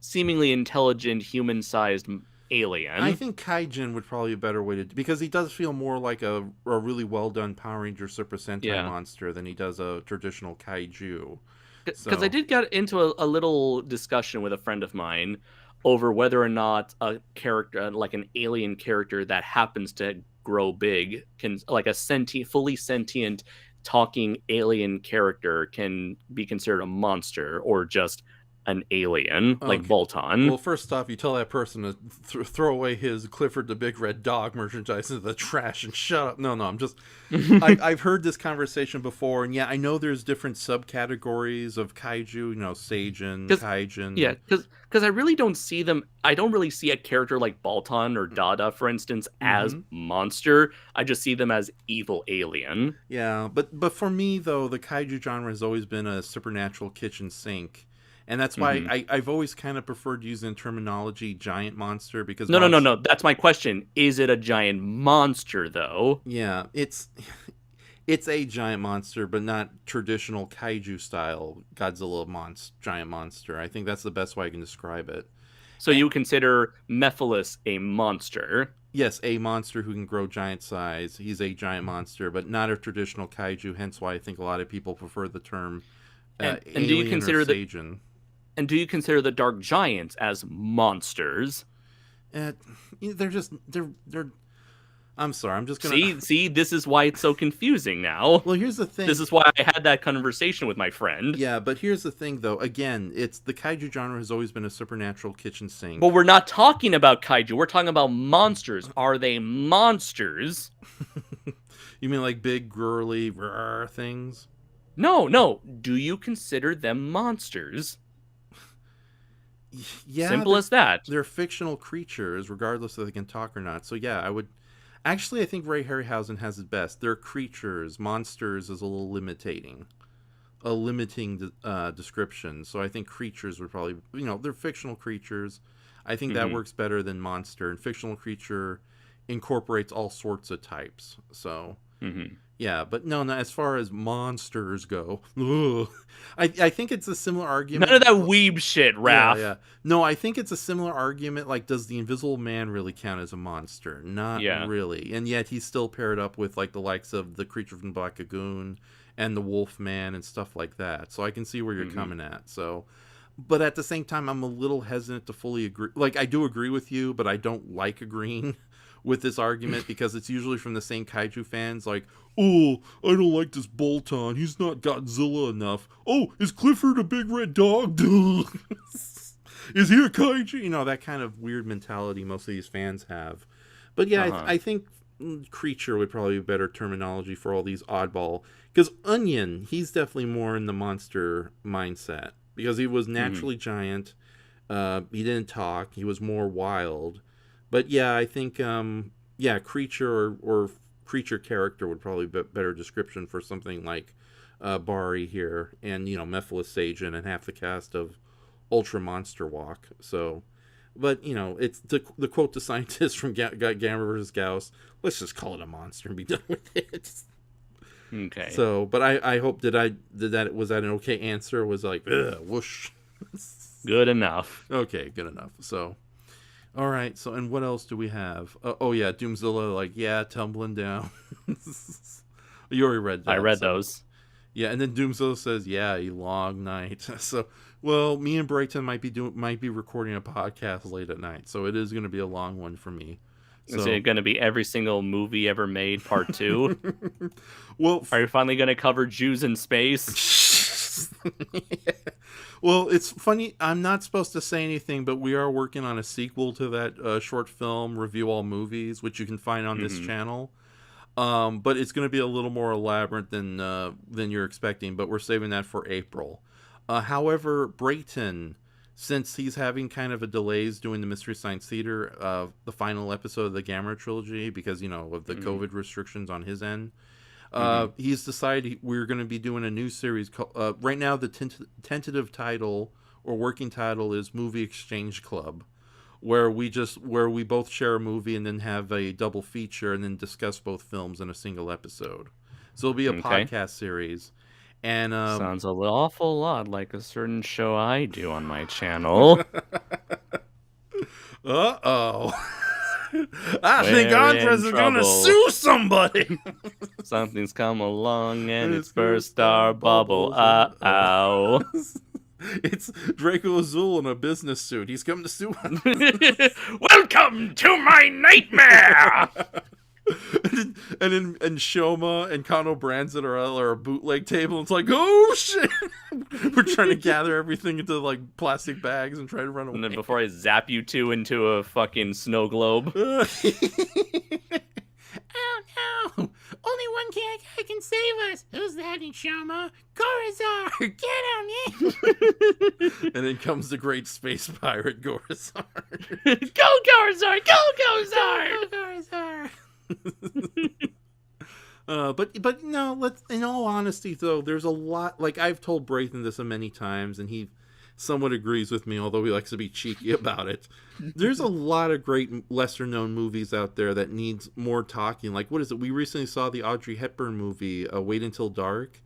S8: seemingly intelligent, human-sized alien.
S7: I think kaijin would probably be a better way to, because he does feel more like a really well done Power Ranger Super Sentai monster than he does a traditional kaiju.
S8: Because I did get into a little discussion with a friend of mine over whether or not a character, like an alien character that happens to grow big, can, like a fully sentient, talking alien character, can be considered a monster or just an alien like Bolton.
S7: Well, first off, you tell that person to throw away his Clifford the Big Red Dog merchandise into the trash and shut up. No, I'm just... I've heard this conversation before, and yeah, I know there's different subcategories of kaiju, Seijin, Kaijin.
S8: Yeah, because I really don't see them... I don't really see a character like Bolton or Dada, for instance, as monster. I just see them as evil alien.
S7: Yeah, but for me, though, the kaiju genre has always been a supernatural kitchen sink. And that's why I've always kind of preferred using the terminology giant monster, because...
S8: No. That's my question. Is it a giant monster, though?
S7: Yeah, it's a giant monster, but not traditional kaiju style Godzilla giant monster. I think that's the best way I can describe it.
S8: So you consider Mephiles a monster?
S7: Yes, a monster who can grow giant size. He's a giant monster, but not a traditional kaiju, hence why I think a lot of people prefer the term
S8: and do you consider
S7: Seijin.
S8: And do you consider the Dark Giants as monsters?
S7: They're I'm sorry, I'm just gonna...
S8: See, this is why it's so confusing now.
S7: Well, here's the thing.
S8: This is why I had that conversation with my friend.
S7: Yeah, but here's the thing, though. Again, it's the kaiju genre has always been a supernatural kitchen sink.
S8: But we're not talking about kaiju. We're talking about monsters. Are they monsters?
S7: You mean like big, girly, things?
S8: No. Do you consider them monsters?
S7: Yeah,
S8: simple as that.
S7: They're fictional creatures, regardless if they can talk or not. So yeah, I would... Actually, I think Ray Harryhausen has it best. They're creatures. Monsters is a little limiting description. So I think creatures would probably... they're fictional creatures. I think that works better than monster. And fictional creature incorporates all sorts of types. So... Yeah, but no, as far as monsters go, I think it's a similar argument.
S8: None of that weeb shit, Raph.
S7: Yeah. No, I think it's a similar argument. Like, does the Invisible Man really count as a monster? Not really. And yet he's still paired up with like the likes of the Creature from Black Lagoon and the Wolf Man and stuff like that. So I can see where you're coming at. So, but at the same time, I'm a little hesitant to fully agree. Like, I do agree with you, but I don't like agreeing with this argument because it's usually from the same kaiju fans, like, oh, I don't like this Bolton. He's not Godzilla enough. Oh, is Clifford a big red dog? Is he a kaiju? That kind of weird mentality most of these fans have. But yeah, I think creature would probably be better terminology for all these oddball. Because Onion, he's definitely more in the monster mindset. Because he was naturally giant. He didn't talk. He was more wild. But yeah, I think, creature or creature character would probably be a better description for something like Barry here and, Mephiles Seijin and half the cast of Ultra Monster Walk. So, but, it's the quote to scientists from Gamma vs. Gauss, let's just call it a monster and be done with it.
S8: Okay.
S7: So, but I hope, was that an okay answer? Was like, whoosh.
S8: Good enough.
S7: Okay, good enough. So... All right, so, and what else do we have? Doomzilla, tumbling down. You already read that.
S8: I read those.
S7: Yeah, and then Doomzilla says, a long night. So, well, me and Brayton might be recording a podcast late at night, so it is going to be a long one for me. So,
S8: is it going to be every single movie ever made, part 2?
S7: Well,
S8: are you finally going to cover Jews in space?
S7: Well, it's funny. I'm not supposed to say anything, but we are working on a sequel to that short film, Review All Movies, which you can find on this channel. But it's going to be a little more elaborate than you're expecting, but we're saving that for April. However, Brayton, since he's having kind of a delays doing the Mystery Science Theater, the final episode of the Gamma trilogy, because, of the COVID restrictions on his end, he's decided we're going to be doing a new series called, right now the tentative title or working title is Movie Exchange Club, where we both share a movie and then have a double feature and then discuss both films in a single episode. So it'll be a podcast series. And
S8: sounds an awful lot like a certain show I do on my channel.
S7: Uh-oh. I think Andres is going to sue somebody.
S8: Something's come along and it's burst our bubble. Uh-oh.
S7: It's Draco Azul in a business suit. He's coming to sue us.
S3: Welcome to my nightmare!
S7: and Shoma and Kano Brands are a bootleg table. It's like, oh shit, We're trying to gather everything into like plastic bags and try to run away.
S8: And then before I zap you two into a fucking snow globe.
S7: Oh no! Only one guy can save us. Who's that, Nishama? Gorazar! Get him! And then comes the great space pirate Gorazar.
S8: Go Gorazar! Go Gorazar!
S7: Go Gorazar! But no, in all honesty though, there's a lot, like I've told Brayton this many times and he somewhat agrees with me, although he likes to be cheeky about it. There's a lot of great lesser known movies out there that needs more talking. Like, what is it? We recently saw the Audrey Hepburn movie, Wait Until Dark.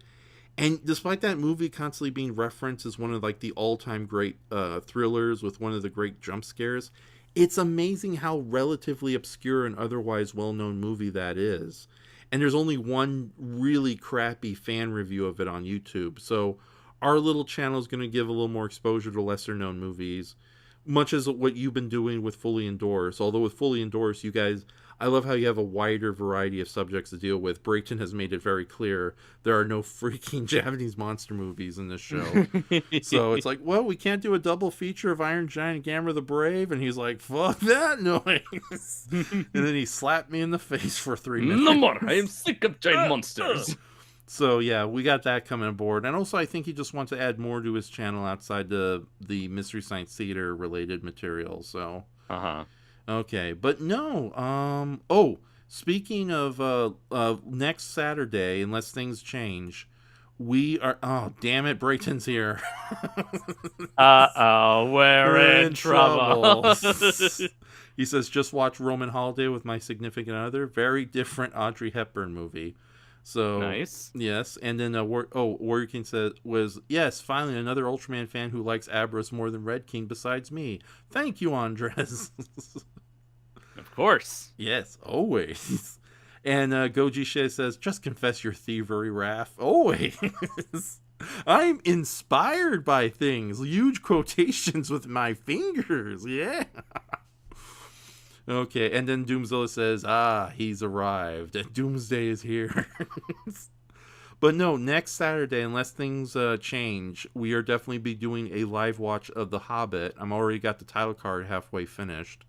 S7: And despite that movie constantly being referenced as one of like the all-time great thrillers with one of the great jump scares, it's amazing how relatively obscure and otherwise well-known movie that is. And there's only one really crappy fan review of it on YouTube. So our little channel is going to give a little more exposure to lesser known movies, much as what you've been doing with Fully Endorsed. Although with Fully Endorsed, you guys, I love how you have a wider variety of subjects to deal with. Brayton has made it very clear there are no freaking Japanese monster movies in this show. So it's like, well, we can't do a double feature of Iron Giant and Gamera the Brave. And he's like, fuck that noise. And then he slapped me in the face for 3 minutes.
S8: No more. I am sick of giant monsters.
S7: So yeah, we got that coming aboard. And also I think he just wants to add more to his channel outside the Mystery Science Theater related material. So okay, but no. Speaking of next Saturday, unless things change, we are. Oh damn it, Brayton's here.
S8: We're in trouble.
S7: He says, just watch Roman Holiday with my significant other. Very different Audrey Hepburn movie. So
S8: nice.
S7: Yes, and then Warrior King was yes, finally another Ultraman fan who likes Abras more than Red King besides me. Thank you, Andres.
S8: Of course.
S7: Yes, always. And Goji Shea says, just confess your thievery, Raph. Always. I'm inspired by things. Huge quotations with my fingers. Yeah. Okay, and then Doomzilla says, he's arrived. Doomsday is here. But no, next Saturday, unless things change, we are definitely be doing a live watch of The Hobbit. I'm already got the title card halfway finished,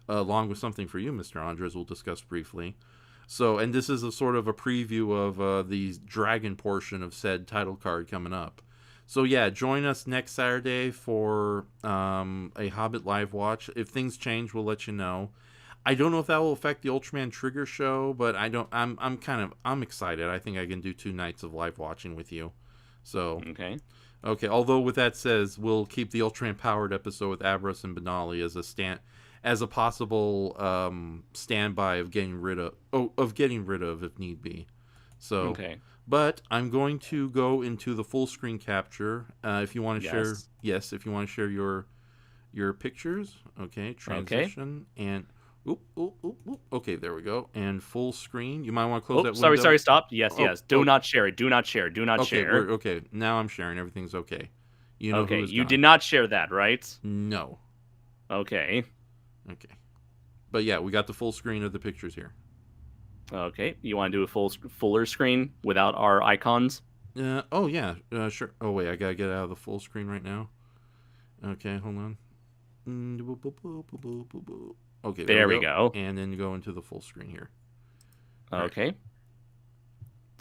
S7: along with something for you, Mr. Andres, we'll discuss briefly. So, and this is a sort of a preview of the dragon portion of said title card coming up. So yeah, join us next Saturday for a Hobbit live watch. If things change, we'll let you know. I don't know if that will affect the Ultraman Trigger show, but I'm excited. I think I can do 2 nights of live watching with you. So okay. Although with that says, we'll keep the Ultraman Powered episode with Abras and Benali as a possible standby of getting rid of if need be. So but I'm going to go into the full screen capture. If you want to share, if you want to share your pictures. Okay, transition and. Okay, there we go. And full screen. You might want to close that window.
S8: Sorry, stop. Yes. Do not share it. Do not share. Do not share.
S7: Okay, now I'm sharing. Everything's okay. You know
S8: you did not share that, right?
S7: No.
S8: Okay.
S7: But yeah, we got the full screen of the pictures here.
S8: Okay. You want to do a fuller screen without our icons?
S7: Sure. Oh, wait, I got to get out of the full screen right now. Okay, hold on. Okay, there we go. And then go into the full screen here.
S8: Okay.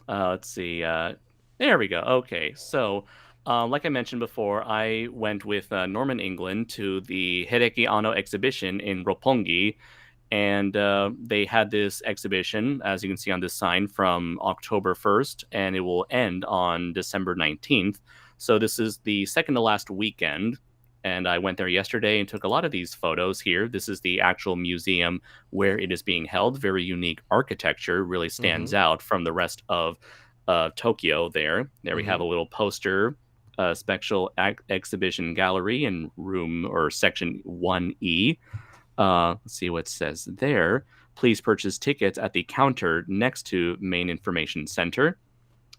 S8: Let's see. There we go. Okay, so like I mentioned before, I went with Norman England to the Hideaki Anno Exhibition in Roppongi, and they had this exhibition, as you can see on this sign, from October 1st, and it will end on December 19th. So this is the second to last weekend. And I went there yesterday and took a lot of these photos here. This is the actual museum where it is being held. Very unique architecture, really stands out from the rest of Tokyo there. We have a little poster, special exhibition gallery in room or section 1E. Let's see what it says there. Please purchase tickets at the counter next to main information center.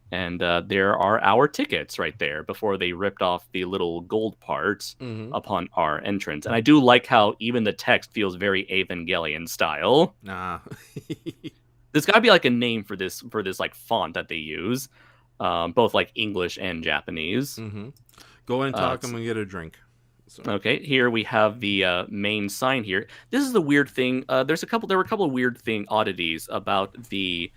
S8: And there are our tickets right there before they ripped off the little gold parts upon our entrance. And I do like how even the text feels very Evangelion style. There's got to be like a name for this like font that they use. both like English and Japanese.
S7: Mm-hmm. Go and talk and we get a drink. So.
S8: Okay, here we have the main sign here. This is the weird thing. There were a couple of weird oddities about the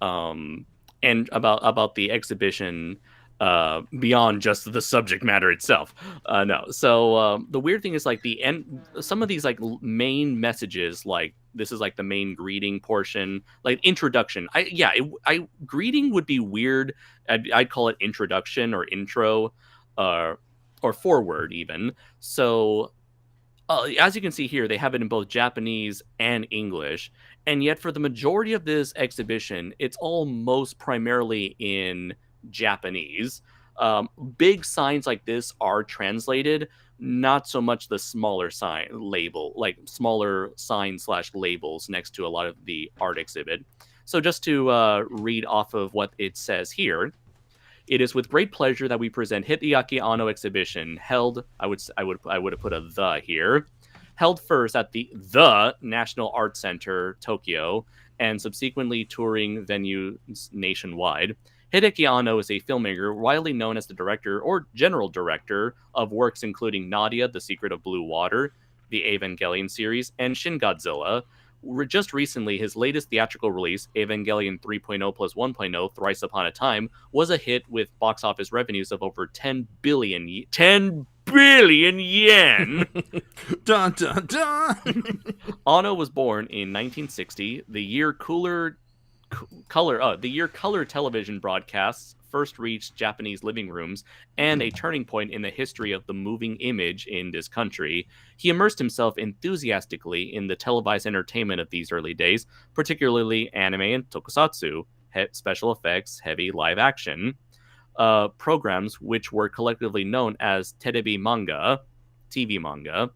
S8: and about the exhibition beyond just the subject matter itself. So the weird thing is like some of these like main messages, like this is like the main greeting portion, like introduction. Greeting would be weird. I'd call it introduction or intro, or forward even. So as you can see here, they have it in both Japanese and English. And yet for the majority of this exhibition, it's almost primarily in Japanese. Big signs like this are translated, not so much the smaller sign label, like smaller signs / labels next to a lot of the art exhibit. So just to read off of what it says here. It is with great pleasure that we present Hideaki Anno Exhibition, held, I would have put a "the" here, held first at the National Art Center, Tokyo, and subsequently touring venues nationwide. Hideaki Anno is a filmmaker widely known as the director or general director of works including Nadia, The Secret of Blue Water, the Evangelion series, and Shin Godzilla. Just recently, his latest theatrical release, Evangelion 3.0 plus 1.0, Thrice Upon a Time, was a hit with box office revenues of over 10 billion yen.
S7: Dun, dun, dun.
S8: Anno was born in 1960, the year color television broadcasts first reached Japanese living rooms, and a turning point in the history of the moving image in this country. He immersed himself enthusiastically in the televised entertainment of these early days, particularly anime and tokusatsu, special effects, heavy live action programs, which were collectively known as terebi manga, TV manga.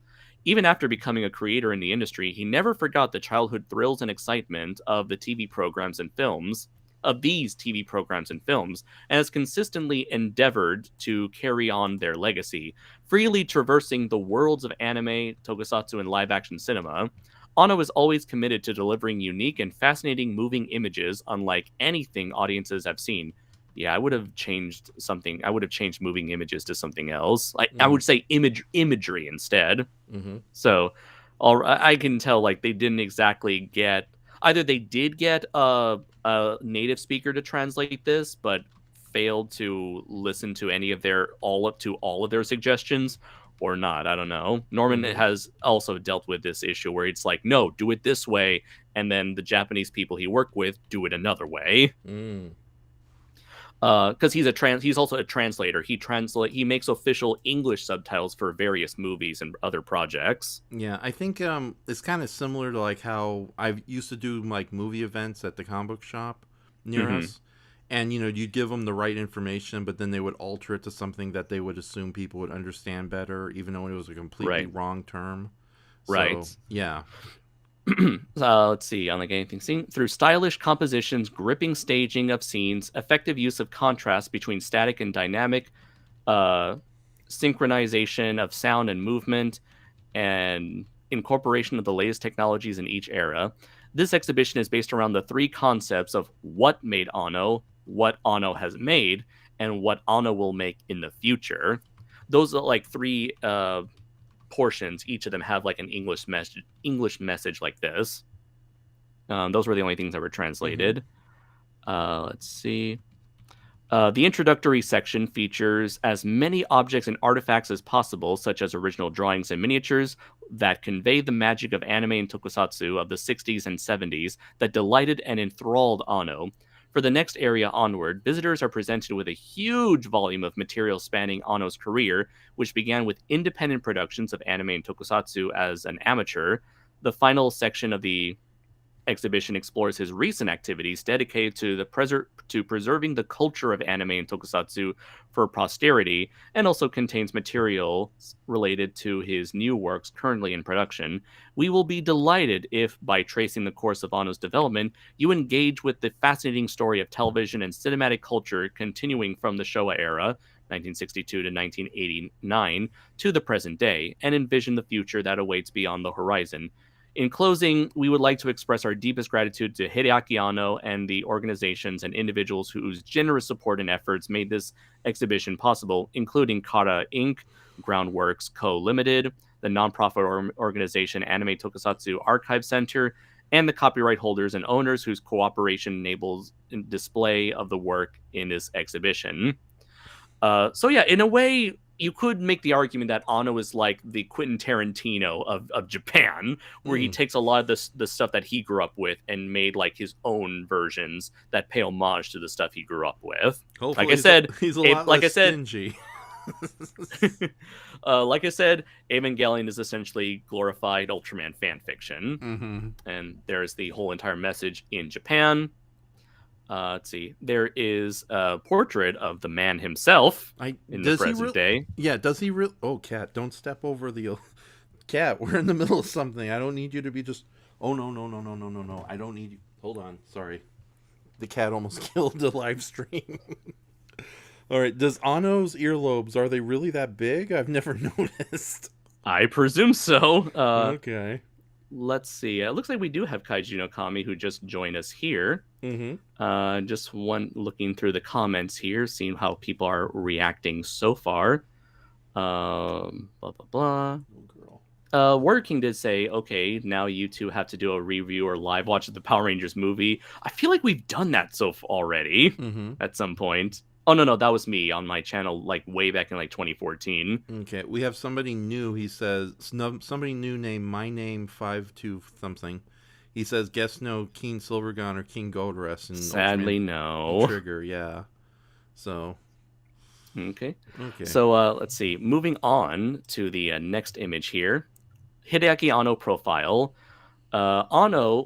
S8: Even after becoming a creator in the industry, he never forgot the childhood thrills and excitement of these TV programs and films, and has consistently endeavored to carry on their legacy, freely traversing the worlds of anime, tokusatsu, and live-action cinema. Anno is always committed to delivering unique and fascinating moving images unlike anything audiences have seen. Yeah, I would have changed something. I would have changed moving images to something else. I would say imagery instead. Mm-hmm. So I can tell like they didn't exactly get... Either they did get a native speaker to translate this, but failed to listen to all of their suggestions, or not. I don't know. Norman has also dealt with this issue where it's like, no, do it this way, and then the Japanese people he worked with do it another way. Because he's also a translator. He makes official English subtitles for various movies and other projects.
S7: Yeah, I think it's kind of similar to like how I used to do like movie events at the comic book shop near us, and you'd give them the right information, but then they would alter it to something that they would assume people would understand better, even though it was a completely wrong term.
S8: Right.
S7: So, yeah.
S8: Let's see, unlike anything seen, through stylish compositions, gripping staging of scenes, effective use of contrast between static and dynamic, synchronization of sound and movement, and incorporation of the latest technologies in each era. This exhibition is based around the three concepts of what made Anno, what Anno has made, and what Anno will make in the future. Those are like three portions. Each of them have like an English message like this. Those were the only things that were translated. Let's see. The introductory section features as many objects and artifacts as possible, such as original drawings and miniatures that convey the magic of anime and tokusatsu of the 60s and 70s that delighted and enthralled Anno. For the next area onward, visitors are presented with a huge volume of material spanning Anno's career, which began with independent productions of anime and tokusatsu as an amateur. The final section of the exhibition explores his recent activities dedicated to preserving the culture of anime and tokusatsu for posterity, and also contains material related to his new works currently in production. We will be delighted if, by tracing the course of Anno's development, you engage with the fascinating story of television and cinematic culture continuing from the Showa era, 1962 to 1989, to the present day, and envision the future that awaits beyond the horizon. In closing, we would like to express our deepest gratitude to Hideaki Anno and the organizations and individuals whose generous support and efforts made this exhibition possible, including Kara Inc., Groundworks Co. Limited, the nonprofit organization Anime Tokusatsu Archive Center, and the copyright holders and owners whose cooperation enables display of the work in this exhibition. So yeah, in a way, you could make the argument that Anno is like the Quentin Tarantino of Japan, where he takes a lot of the stuff that he grew up with and made like his own versions that pay homage to the stuff he grew up with.
S7: Hopefully
S8: like I said,
S7: he's a lot less stingy.
S8: Like I said, Evangelion is essentially glorified Ultraman fan fiction, and there's the whole entire message in Japan. Let's see. There is a portrait of the man himself in the present day.
S7: Yeah, does he really? Oh, Cat, don't step over the... Cat, we're in the middle of something. I don't need you to be just... Oh, no. I don't need you. Hold on. Sorry. The cat almost killed the live stream. All right. Does Anno's earlobes, are they really that big? I've never noticed.
S8: I presume so.
S7: Okay.
S8: Let's see. It looks like we do have Kaiju no Kami who just joined us here. Just looking through the comments here, seeing how people are reacting so far. Blah, blah, blah. Warrior King did say, okay, now you two have to do a review or live watch of the Power Rangers movie. I feel like we've done that already at some point. Oh, no, that was me on my channel, like, way back in, like, 2014.
S7: Okay, we have somebody new. He says, somebody new named My Name 52 something. He says, guess no King Silvergun or King Goldrest. And
S8: sadly,
S7: Ultraman
S8: no.
S7: Trigger, yeah. So.
S8: Okay. So, let's see. Moving on to the next image here. Hideaki Anno profile. Hideaki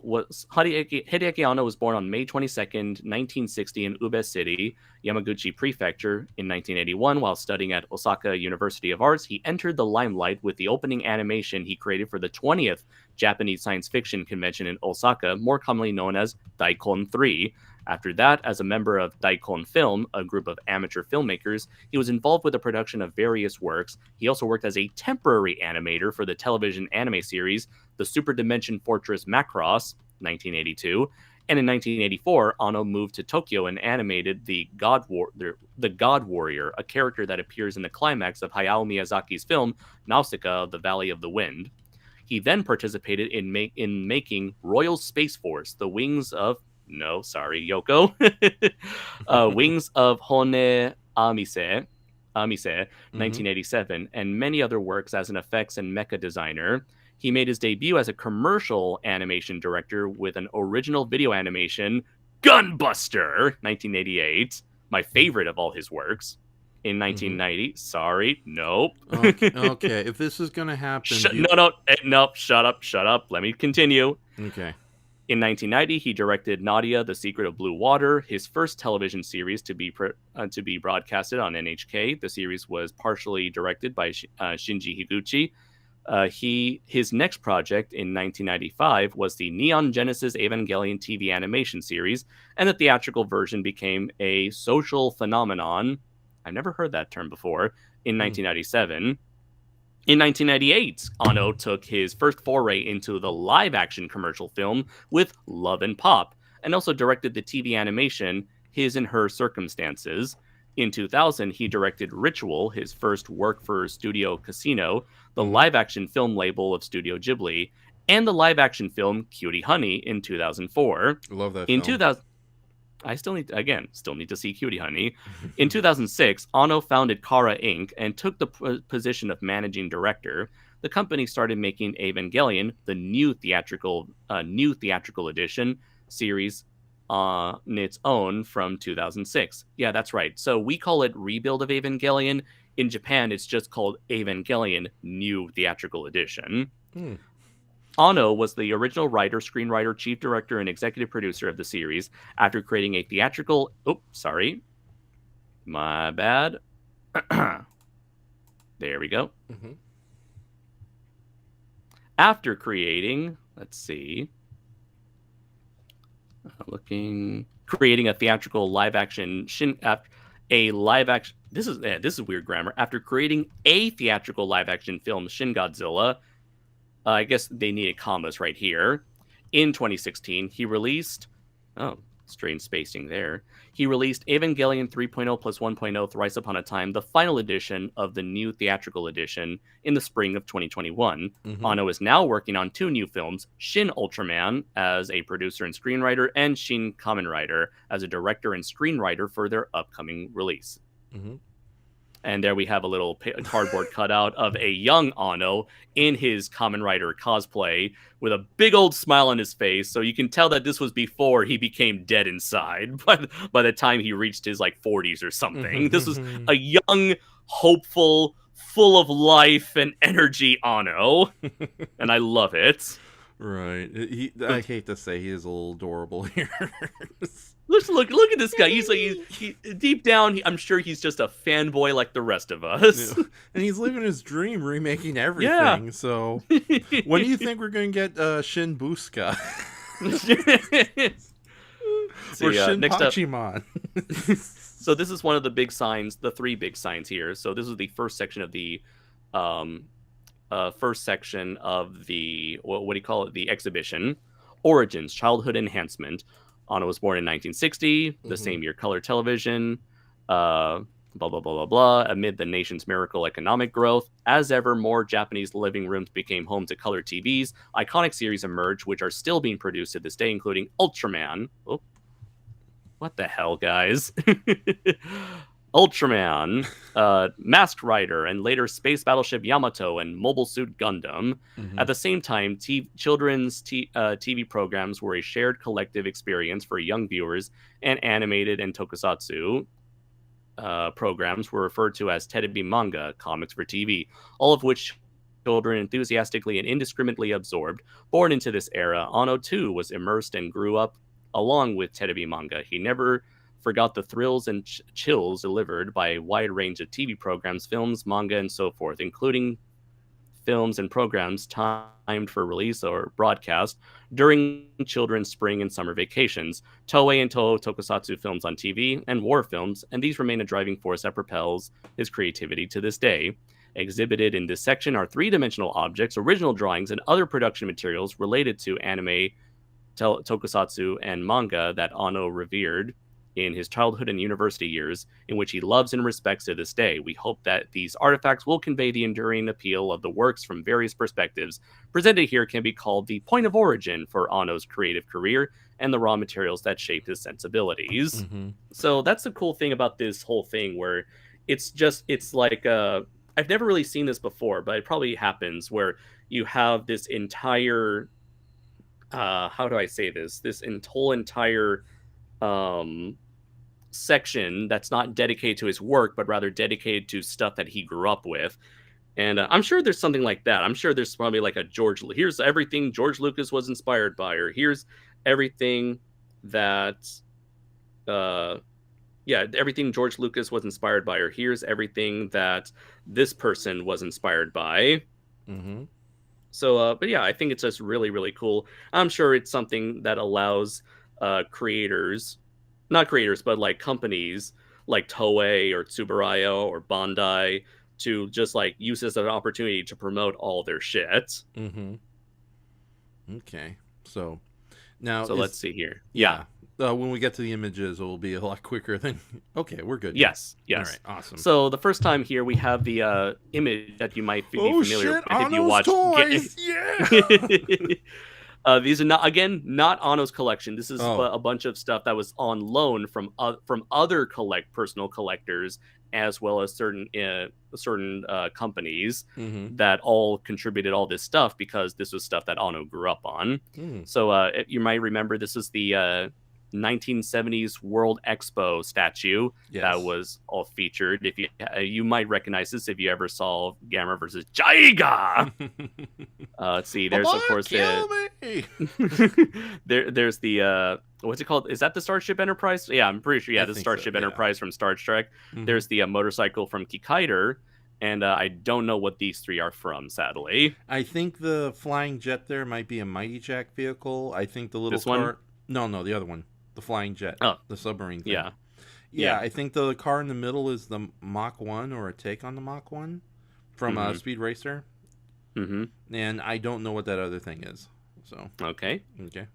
S8: Anno was born on May 22nd, 1960 in Ube City, Yamaguchi Prefecture. In 1981, while studying at Osaka University of Arts, he entered the limelight with the opening animation he created for the 20th Japanese Science Fiction Convention in Osaka, more commonly known as Daikon 3. After that, as a member of Daikon Film, a group of amateur filmmakers, he was involved with the production of various works. He also worked as a temporary animator for the television anime series The Super Dimension Fortress Macross, 1982. And in 1984, Anno moved to Tokyo and animated the God Warrior, a character that appears in the climax of Hayao Miyazaki's film Nausicaa of the Valley of the Wind. He then participated in making Royal Space Force, The Wings of... No, sorry, Yoko. Wings of Hone Amise, 1987, and many other works as an effects and mecha designer. He made his debut as a commercial animation director with an original video animation, Gunbuster, 1988, my favorite of all his works. In 1990, sorry, nope.
S7: Okay, if this is going to happen...
S8: No, shut up. Let me continue.
S7: Okay.
S8: In 1990, he directed Nadia, The Secret of Blue Water, his first television series to be broadcasted on NHK. The series was partially directed by Shinji Higuchi. His next project in 1995 was the Neon Genesis Evangelion TV animation series, and the theatrical version became a social phenomenon. I've never heard that term before. In 1997. In 1998, Anno took his first foray into the live-action commercial film with Love and Pop, and also directed the TV animation His and Her Circumstances. In 2000, he directed Ritual, his first work for Studio Casino, the live-action film label of Studio Ghibli, and the live-action film Cutie Honey in 2004.
S7: Love that
S8: in
S7: film.
S8: 2000, I still need to see Cutie Honey. In 2006, Anno founded Kara Inc. and took the position of managing director. The company started making Evangelion, the new theatrical edition series, on its own from 2006. Yeah, that's right. So we call it Rebuild of Evangelion. In Japan, it's just called Evangelion New Theatrical Edition. Anno was the original writer, screenwriter, chief director, and executive producer of the series. After creating a theatrical... Oh, sorry. My bad. There we go. After creating... Let's see. Creating a theatrical live-action... This is weird grammar. After creating a theatrical live-action film, Shin Godzilla... I guess they needed commas right here. In 2016, he released... Oh, strange spacing there. He released Evangelion 3.0 plus 1.0 Thrice Upon a Time, the final edition of the new theatrical edition, in the spring of 2021. Anno is now working on 2 new films, Shin Ultraman as a producer and screenwriter, and Shin Kamen Rider as a director and screenwriter for their upcoming release. And there we have a little cardboard cutout of a young Anno in his Kamen Rider cosplay with a big old smile on his face. So you can tell that this was before he became dead inside. But by the time he reached his 40s or something, this was a young, hopeful, full of life and energy Anno. And I love it.
S7: Right. I hate to say he is a little adorable here.
S8: Look at this guy. He's he deep down, I'm sure he's just a fanboy like the rest of us.
S7: Yeah. And he's living his dream, remaking everything. Yeah. So, when do you think we're going to get Shin Buska? Or Shin Pachimon?
S8: So this is one of the big signs, the 3 big signs here. So this is the first section of the, what do you call it? The exhibition. Origins, Childhood Enhancement. Anno was born in 1960, the same year color television, blah, blah, blah, blah, blah. Amid the nation's miracle economic growth, as ever, more Japanese living rooms became home to color TVs. Iconic series emerged, which are still being produced to this day, including Ultraman. Oh, what the hell, guys? Ultraman, Masked Rider, and later Space Battleship Yamato and Mobile Suit Gundam. At the same time, children's TV programs were a shared collective experience for young viewers, and animated and tokusatsu programs were referred to as terebi manga, comics for TV, all of which children enthusiastically and indiscriminately absorbed. Born into this era, Anno too was immersed and grew up along with terebi manga. He never forgot the thrills and chills delivered by a wide range of TV programs, films, manga, and so forth, including films and programs timed for release or broadcast during children's spring and summer vacations, Toei and Toho tokusatsu films on TV, and war films, and these remain a driving force that propels his creativity to this day. Exhibited in this section are 3-dimensional objects, original drawings, and other production materials related to anime, tokusatsu, and manga that Anno revered in his childhood and university years, in which he loves and respects to this day. We hope that these artifacts will convey the enduring appeal of the works from various perspectives. Presented here can be called the point of origin for Anno's creative career and the raw materials that shaped his sensibilities. So that's the cool thing about this whole thing, where it's like I've never really seen this before, but it probably happens where you have this entire how do I say this whole entire section that's not dedicated to his work, but rather dedicated to stuff that he grew up with. And I'm sure there's something like that. I'm sure there's probably like here's everything George Lucas was inspired by, or here's everything that everything George Lucas was inspired by, or here's everything that this person was inspired by. So but yeah, I think it's just really, really cool. I'm sure it's something that allows but companies like Toei or Tsuburaya or Bandai to just use this as an opportunity to promote all their shit.
S7: Okay, so now
S8: let's see here. Yeah.
S7: When we get to the images, it will be a lot quicker than. Okay, we're good.
S8: Yes.
S7: All right, awesome.
S8: So the first time here we have the image that you might be familiar with if you watch.
S7: Toys! Yeah.
S8: These are not Anno's collection. This is a bunch of stuff that was on loan from other personal collectors, as well as certain companies that all contributed all this stuff, because this was stuff that Anno grew up on. So you might remember this is the 1970s World Expo statue that was all featured. If you might recognize this if you ever saw Gamera versus Jaiga. Let's see. There's of course there's the what's it called? Is that the Starship Enterprise? Yeah, I'm pretty sure. Yeah, the Starship Enterprise from Star Trek. There's the motorcycle from Kikaider. And I don't know what these 3 are from, sadly.
S7: I think the flying jet there might be a Mighty Jack vehicle. I think the little car.
S8: One?
S7: No, the other one. The flying jet.
S8: Oh.
S7: The submarine thing.
S8: Yeah.
S7: I think the car in the middle is the Mach 1 or a take on the Mach 1 from Speed Racer. And I don't know what that other thing is. So
S8: Okay.
S7: okay.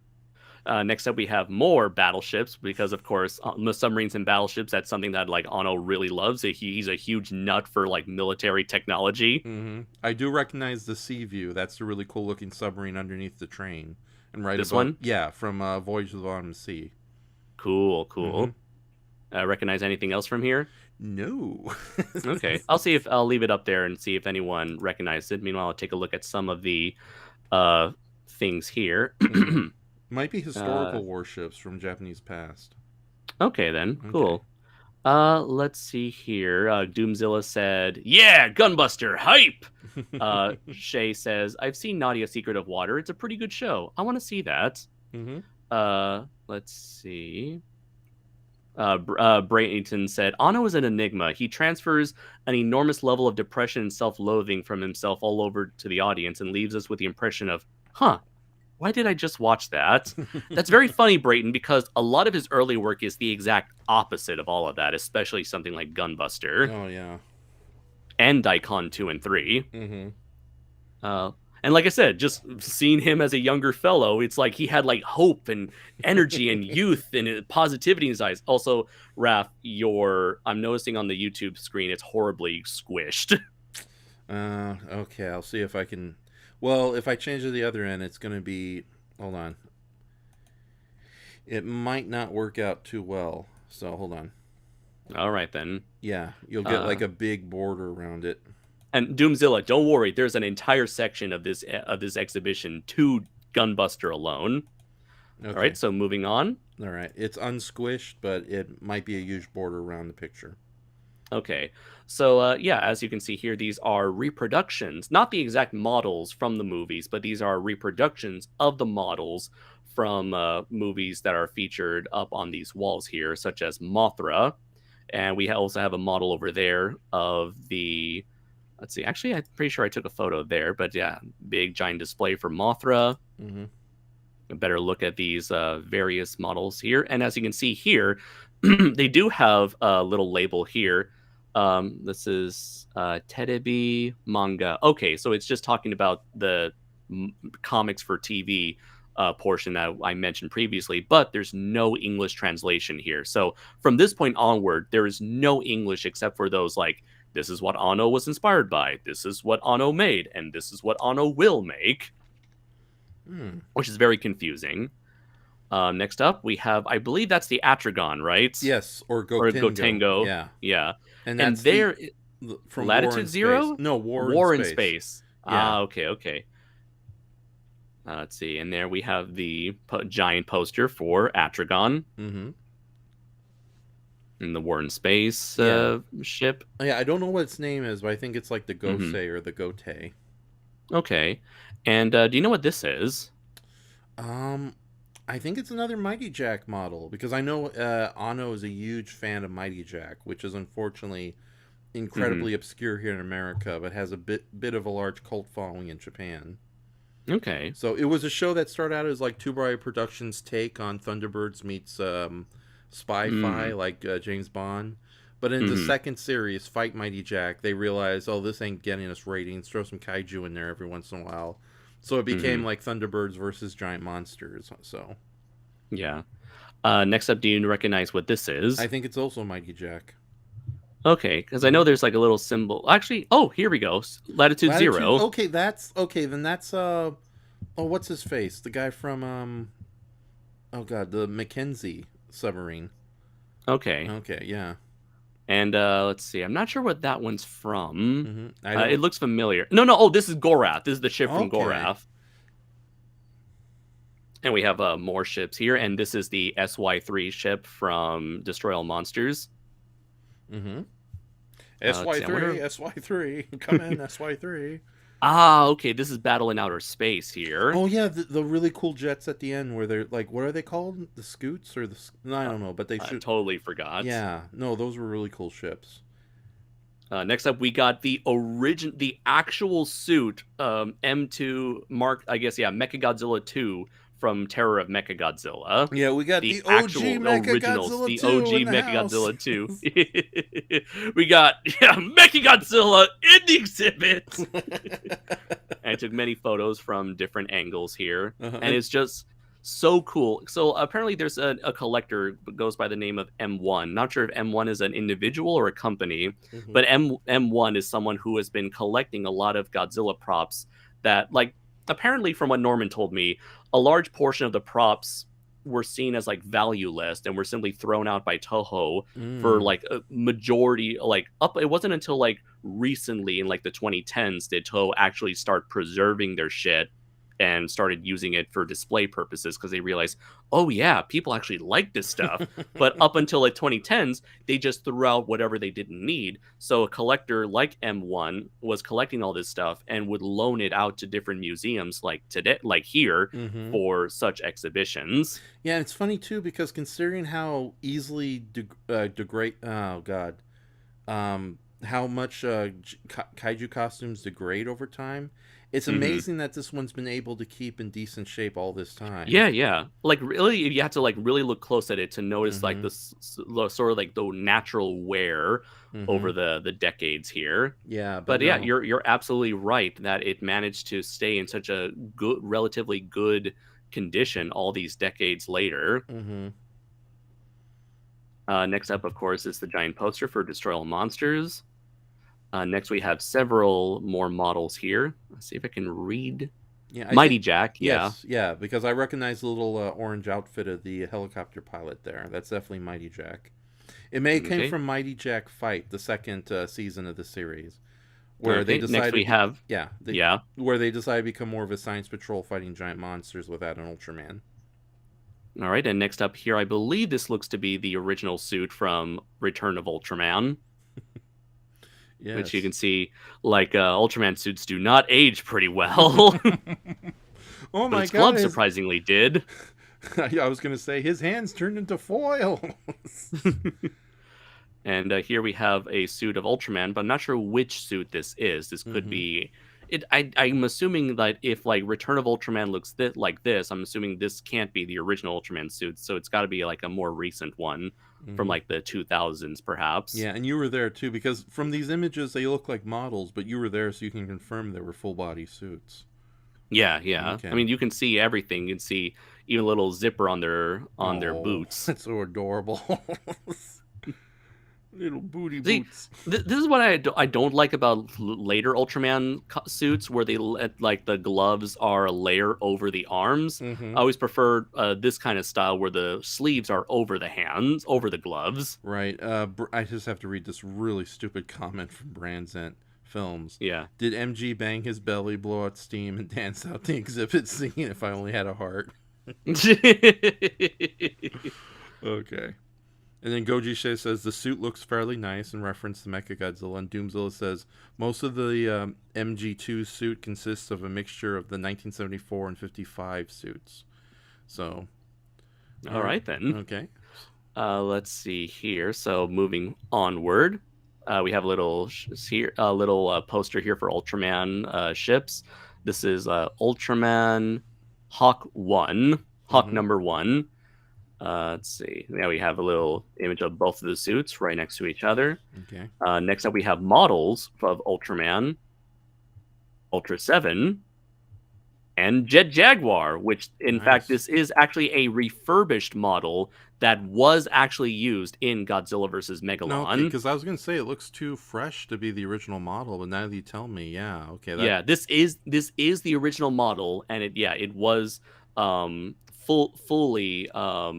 S8: Next up, we have more battleships because, of course, submarines and battleships, that's something that, like, Anno really loves. He's a huge nut for, like, military technology.
S7: I do recognize the Sea View. That's the really cool-looking submarine underneath the train. And right
S8: This
S7: above,
S8: one?
S7: Yeah, from Voyage to the Bottom of the Sea.
S8: Cool. Recognize anything else from here?
S7: No.
S8: Okay. I'll leave it up there and see if anyone recognized it. Meanwhile, I'll take a look at some of the things here.
S7: Might be historical warships from Japanese past.
S8: Okay, then. Cool. Let's see here. Doomzilla said, "Yeah, Gunbuster, hype!" Shay says, "I've seen Nadia Secret of Water. It's a pretty good show. I want to see that." Let's see. Brayton said, "Anno is an enigma. He transfers an enormous level of depression and self-loathing from himself all over to the audience and leaves us with the impression of, huh, why did I just watch that?" That's very funny, Brayton, because a lot of his early work is the exact opposite of all of that, especially something like Gunbuster.
S7: Oh, yeah.
S8: And Daikon 2 and 3. And like I said, just seeing him as a younger fellow, it's like he had like hope and energy and youth and positivity in his eyes. Also, Raph, I'm noticing on the YouTube screen, it's horribly squished.
S7: Okay, I'll see if I can... Well, if I change to the other end, it's going to be... Hold on. It might not work out too well, so hold on.
S8: All right, then.
S7: Yeah, you'll get like a big border around it.
S8: And Doomzilla, don't worry, there's an entire section of this exhibition to Gunbuster alone. Okay. All right, so moving on.
S7: All right, it's unsquished, but it might be a huge border around the picture.
S8: Okay, so yeah, as you can see here, these are reproductions, not the exact models from the movies, but these are reproductions of the models from movies that are featured up on these walls here, such as Mothra. And we also have a model over there of the... Let's see. Actually, I'm pretty sure I took a photo there. But yeah, big giant display for Mothra. A better look at these various models here. And as you can see here, they do have a little label here. This is Terebi manga. Okay, so it's just talking about the comics for TV portion that I mentioned previously, but there's no English translation here. So from this point onward, there is no English except for those like, this is what Anno was inspired by, this is what Anno made, and this is what Anno will make, which is very confusing. Next up, we have, I believe that's the Atragon, right?
S7: Yes, or Gotengo.
S8: Yeah.
S7: And that's
S8: there,
S7: from
S8: Latitude Zero?
S7: No, War in Space.
S8: Yeah. Okay. Let's see, and there we have the giant poster for Atragon. In the War in Space ship.
S7: Yeah, I don't know what its name is, but I think it's like the Gosei or the Gote.
S8: Okay. And do you know what this is?
S7: I think it's another Mighty Jack model, because I know Anno is a huge fan of Mighty Jack, which is unfortunately incredibly obscure here in America, but has a bit of a large cult following in Japan.
S8: Okay.
S7: So it was a show that started out as like Two Bright Productions' take on Thunderbirds meets Spy-Fi, like James Bond. But in the second series, Fight Mighty Jack, they realized, oh, this ain't getting us ratings. Throw some kaiju in there every once in a while. So it became like Thunderbirds versus Giant Monsters. So,
S8: yeah. Next up, do you recognize what this is?
S7: I think it's also Mighty Jack.
S8: Okay, because I know there's like a little symbol. Actually, oh, here we go. Latitude 0.
S7: Okay, then that's oh, what's his face? The guy from oh god, the Mackenzie submarine.
S8: Okay,
S7: yeah.
S8: And let's see. I'm not sure what that one's from. It looks familiar. No. Oh, this is Gorath. This is the ship from Gorath. And we have more ships here. And this is the SY3 ship from Destroy All Monsters.
S7: SY3. Come in, SY3.
S8: Okay. This is Battle in Outer Space here.
S7: Oh, yeah. The really cool jets at the end where they're like, what are they called? The Scoots? Or the... No, I don't know, but they shoot...
S8: I totally forgot.
S7: Yeah. No, those were really cool ships.
S8: Next up, we got the actual suit, M2 Mark, I guess, yeah, Mechagodzilla 2 from Terror of Mechagodzilla.
S7: Yeah, we got the OG Mechagodzilla 2.
S8: The OG Mechagodzilla 2. We got Mechagodzilla in the exhibit. And I took many photos from different angles here.
S7: Uh-huh.
S8: And it's just so cool. So apparently there's a collector that goes by the name of M1. Not sure if M1 is an individual or a company, but M1 is someone who has been collecting a lot of Godzilla props that, like, apparently from what Norman told me, a large portion of the props were seen as like valueless and were simply thrown out by Toho for like a majority, like it wasn't until like recently in like the 2010s did Toho actually start preserving their shit and started using it for display purposes because they realized, oh yeah, people actually like this stuff. But up until like 2010s, they just threw out whatever they didn't need. So a collector like M1 was collecting all this stuff and would loan it out to different museums like today, like here, for such exhibitions.
S7: Yeah, it's funny too because considering how easily degrade, how much kaiju costumes degrade over time. It's amazing that this one's been able to keep in decent shape all this time.
S8: Yeah. Like, really, you have to, like, really look close at it to notice, like, this sort of, like, the natural wear over the decades here.
S7: Yeah.
S8: But yeah, you're absolutely right that it managed to stay in such a good, relatively good condition all these decades later. Next up, of course, is the giant poster for Destroy All Monsters. Next, we have several more models here. Let's see if I can read.
S7: Yeah,
S8: Mighty Jack,
S7: yes, yeah, because I recognize the little orange outfit of the helicopter pilot there. That's definitely Mighty Jack. It came from Mighty Jack Fight, the second season of the series, where they decided.
S8: Next we have
S7: where they decided to become more of a science patrol fighting giant monsters without an Ultraman.
S8: All right, and next up here, I believe this looks to be the original suit from Return of Ultraman. Yes. Which you can see, like, Ultraman suits do not age pretty well.
S7: Oh my god!
S8: Gloves surprisingly did.
S7: I was going to say his hands turned into foil.
S8: And here we have a suit of Ultraman, but I'm not sure which suit this is. This could be it. I'm assuming that if like Return of Ultraman looks like this, I'm assuming this can't be the original Ultraman suit. So it's got to be like a more recent one. From like the 2000s, perhaps.
S7: Yeah, and you were there too, because from these images they look like models, but you were there, so you can confirm they were full body suits.
S8: Yeah. Okay. I mean, you can see everything. You can see even a little zipper on their boots.
S7: That's so adorable. Little booty boots.
S8: This is what I don't like about later Ultraman suits, where they let like the gloves are a layer over the arms. I always prefer this kind of style where the sleeves are over the hands, over the gloves.
S7: Right. I just have to read this really stupid comment from Brandzent Films.
S8: Yeah.
S7: Did MG bang his belly, blow out steam, and dance out the exhibit singing "If I Only Had a Heart"? Okay. And then Goji says the suit looks fairly nice in reference to Mechagodzilla. And Doomzilla says most of the MG2 suit consists of a mixture of the 1974 and 55 suits. So,
S8: all right then.
S7: Okay.
S8: Let's see here. So moving onward, we have a little poster here for Ultraman ships. This is Ultraman Hawk 1, Hawk number 1. Let's see. Now we have a little image of both of the suits right next to each other.
S7: Okay.
S8: Next up, we have models of Ultraman, Ultra 7, and Jet Jaguar, which, in fact, this is actually a refurbished model that was actually used in Godzilla vs. Megalon.
S7: Because I was going to say it looks too fresh to be the original model, but now that you tell me, yeah, okay.
S8: Yeah, this is the original model, and it was fully what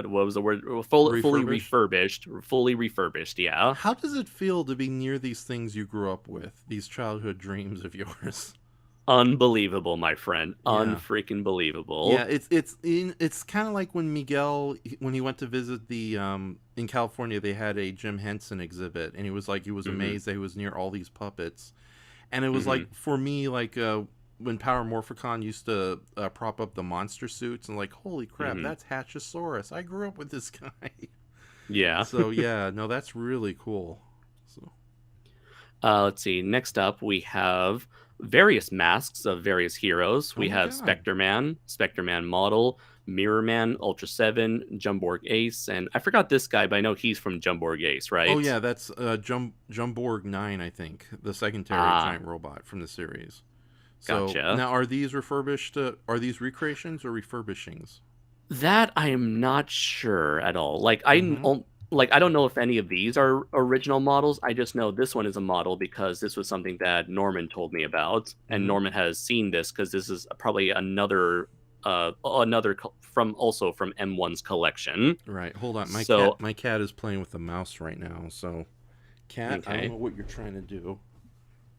S8: was the word? Fully refurbished. Yeah.
S7: How does it feel to be near these things you grew up with? These childhood dreams of yours.
S8: Unbelievable, my friend. Yeah. Unfreaking believable.
S7: Yeah, it's kind of like when Miguel, when he went to visit the in California, they had a Jim Henson exhibit, and he was amazed that he was near all these puppets, and it was like for me like when Power Morphicon used to prop up the monster suits, and like, holy crap, that's Hatchosaurus. I grew up with this guy.
S8: Yeah.
S7: So yeah, no, that's really cool. So
S8: let's see. Next up, we have various masks of various heroes. We
S7: my
S8: have
S7: God.
S8: Spectre Man Model, Mirror Man, Ultra 7, Jumborg Ace, and I forgot this guy, but I know he's from Jumborg Ace, right?
S7: Oh yeah, that's Jumborg 9, I think, the secondary giant robot from the series. So,
S8: Gotcha.
S7: Now, are these refurbished? Are these recreations or refurbishings?
S8: That I am not sure at all. Like I don't know if any of these are original models. I just know this one is a model because this was something that Norman told me about, and Norman has seen this because this is probably another from M1's collection.
S7: Right. Hold on. My cat is playing with the mouse right now. So, cat,
S8: Okay.
S7: I don't know what you're trying to do.